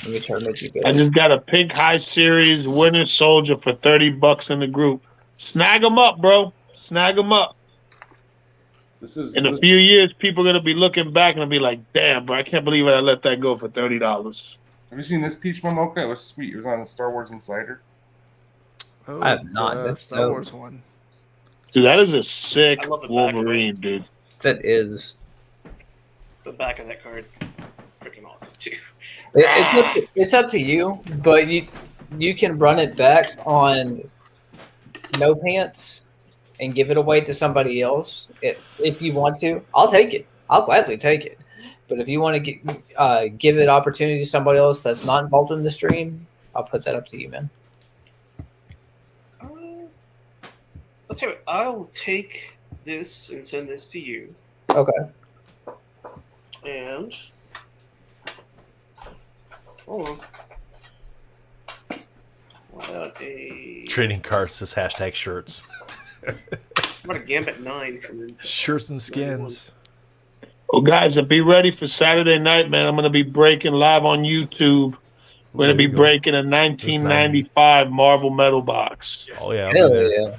Let me try to make you I good. just got a pink high series Winter Soldier for $30 in the group. Snag them up, bro. Snag them up. This is In a few years, people are gonna be looking back and be like, "Damn, bro, I can't believe I let that go for $30." Have you seen this Peach Mocha? It was sweet. It was on the Star Wars Insider. Oh, I have not. the That's Star dope. Wars one. Dude, that is a sick I love the back of it. Wolverine, dude. That is. The back of that card's freaking awesome too. It's up to you, but you can run it back on no pants and give it away to somebody else if you want to. I'll take it. I'll gladly take it. But if you want to give it opportunity to somebody else that's not involved in the stream, I'll put that up to you, man. I'll tell you what, I'll take this and send this to you. Okay. And hold on. What about a Trading cards says hashtag shirts. what about a Gambit 9 from the Shirts and skins. Well, guys, be ready for Saturday night, man. I'm gonna be breaking live on YouTube. We're gonna be breaking a 1995 Marvel Metal box. Oh, yeah. I'll Hell be there. yeah.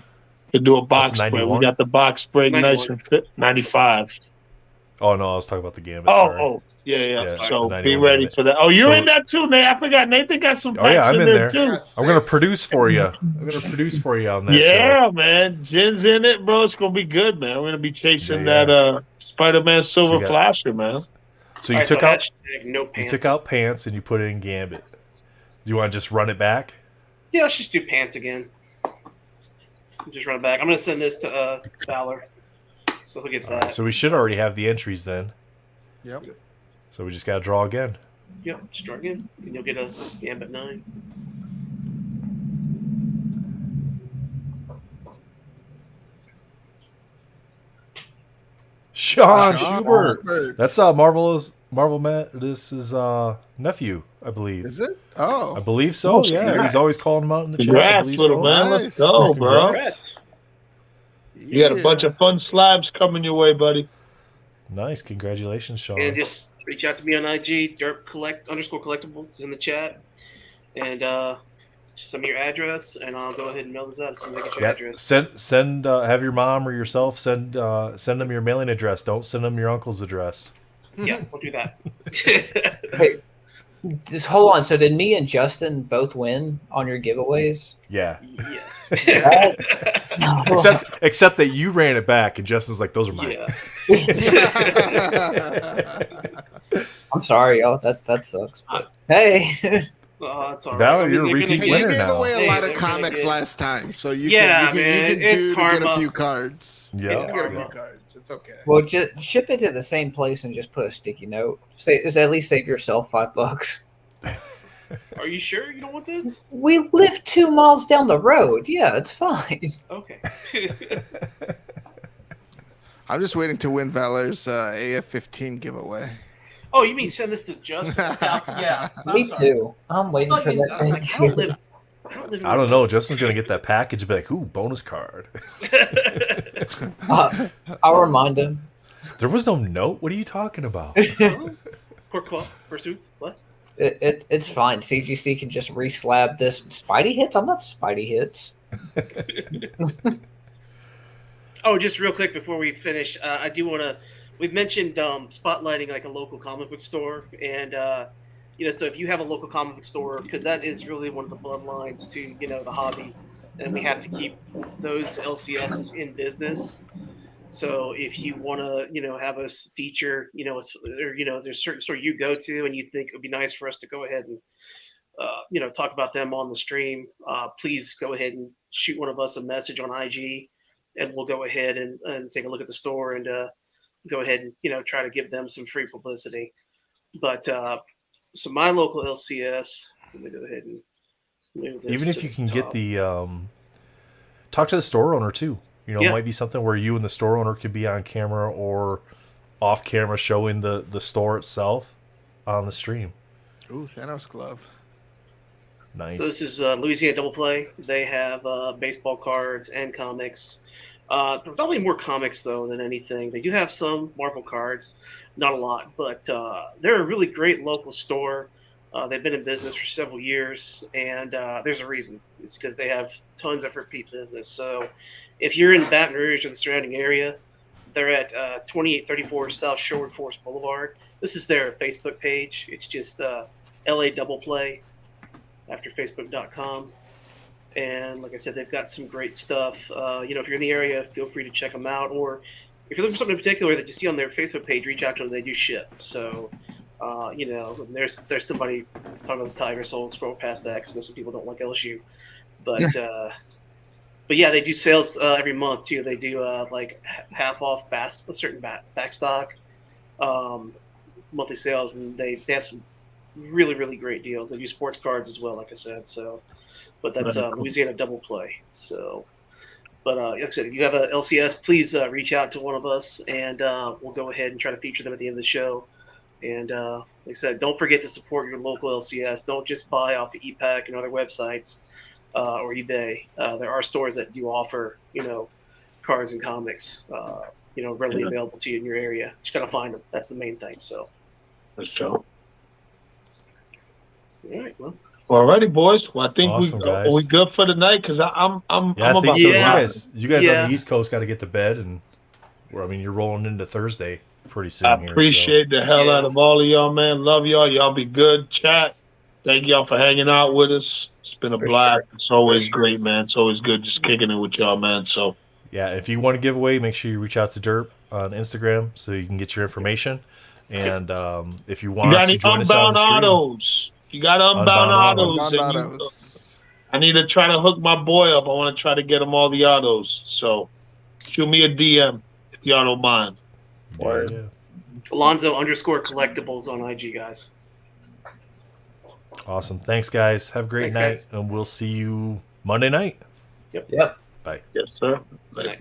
To do a box That's break. 91? We got the box break 91. nice and fit. 95. Oh no, I was talking about the Gambit. Oh, Sorry. yeah. Yeah, So the be 91 ready Gambit. for that. Oh, you're So- in that too, Nate. I forgot. Nathan got some Oh yeah, packs I'm in there. too. Got I'm gonna 6. produce for you. I'm gonna produce for you on that Yeah, man. Jen's in it, bro. It's gonna be good, man. We're gonna be chasing Yeah. that Spider-Man Silver you got- Flasher, man. show. So you All right, took out hashtag no pants. you took out pants and you put it in Gambit. Do you want to just run it back? Yeah, let's just do pants again. Just run it back. I'm gonna send this to Valor, so he'll get All that. right, so we should already have the entries then. Yep. So we just gotta draw again. Yep, start again, and you'll get a Gambit 9. Sean Sean Schubert. Schubert. That's Marvel Matt. This is nephew, I believe. Is it? Oh. I believe so. Oh, Yeah, congrats. he's always calling him out in the chat. I Congrats, believe little so. man. Nice. Let's go, bro. Congrats. You got a bunch of fun slabs coming your way, buddy. Nice, congratulations, Sean. And just reach out to me on IG, _collectibles is in the chat, and just send me your address, and I'll go ahead and mail this out as soon as I get your Yeah, address. send have your mom or yourself send them your mailing address. Don't send them your uncle's address. Yeah, we'll do that. Hey, just hold on. So did me and Justin both win on your giveaways? Yeah. Yes. Except that you ran it back and Justin's like, those are mine. Yeah. I'm sorry, y'all. That sucks. But hey, Oh, that's all right. Valor, you're a they're repeat Hey, you winner gave now. away a Hey, lot they're of really comics good. last time, so you Yeah, can man, do it's to get a karma. few cards. Yeah. You can get a few Karma. cards. It's okay. well, just ship it to the same place and just put a sticky note. Just at least save yourself $5. Are you sure you don't want this? We live 2 miles down the road. Yeah, it's fine. Okay. I'm just waiting to win Valor's AF-15 giveaway. Oh, you mean send this to Justin? Yeah. Me too. I'm waiting I for was like, that. I don't live. I don't live. in I don't know. Justin's gonna get that package and be like, ooh, bonus card. I'll remind him. There was no note. What are you talking about? Pourquoi? Pursuit? What? It's fine. CGC can just reslab this. Spidey hits? I'm not Spidey hits. Oh, just real quick before we finish, I do want to. We've mentioned spotlighting like a local comic book store, and so if you have a local comic book store, because that is really one of the bloodlines to the hobby, and we have to keep those LCSs in business. So if you want to, have us feature, there's a certain store you go to and you think it would be nice for us to go ahead and, talk about them on the stream, please go ahead and shoot one of us a message on IG, and we'll go ahead and take a look at the store and go ahead and, try to give them some free publicity. But so my local LCS, let me go ahead and move this Even if to you the can get top. the talk to the store owner too. It Yeah. might be something where you and the store owner could be on camera or off camera showing the store itself on the stream. Ooh, Thanos glove. Nice. So this is Louisiana Double Play. They have baseball cards and comics. Probably more comics though than anything. They do have some Marvel cards, not a lot, but they're a really great local store. They've been in business for several years, and there's a reason. It's because they have tons of repeat business. So if you're in Baton Rouge or the surrounding area, they're at 2834 South Sherwood Forest Boulevard. This is their Facebook page. It's just LA Double Play after Facebook.com. And like I said, they've got some great stuff. If you're in the area, feel free to check them out. Or if you're looking for something in particular that you see on their Facebook page, reach out to them. They do ship. So, there's somebody talking about the Tigers, so I'll scroll past that because I know some people don't like LSU. But yeah, they do sales every month too. They do like half off a certain back stock, monthly sales, and they have some really, really great deals. They do sports cards as well, like I said. So, but that's Louisiana Double Play. So, but like I said, if you have a LCS, please reach out to one of us, and we'll go ahead and try to feature them at the end of the show. And like I said, don't forget to support your local LCS. Don't just buy off of ePack and other websites or eBay. There are stores that do offer, cards and comics, readily available to you in your area. Just gotta find them. That's the main thing. So, So, all right, well. alrighty, boys. Well, I think Awesome, guys. we good for the night because I'm Yeah, I I'm think about so. to Yeah. You guys Yeah. on the East Coast got to get to bed, and you're rolling into Thursday. pretty soon. I here, so. appreciate the hell out of all of y'all, man. Love y'all. Y'all be good. Chat. Thank y'all for hanging out with us. It's been a For blast. sure. It's always For sure. great, man. It's always good just kicking it with y'all, man. So Yeah, if you want to give away, make sure you reach out to Derp on Instagram so you can get your information. And if you you want got to any join us on unbound the stream, autos? You got unbound autos. Unbound and autos. I need to try to hook my boy up. I want to try to get him all the autos. So shoot me a DM if y'all don't mind. Word. yeah. Alonzo_collectibles on IG, guys. Awesome. Thanks, guys. Have a great Thanks, night, guys. and we'll see you Monday night. Yep. Bye. Yes, sir. Good night.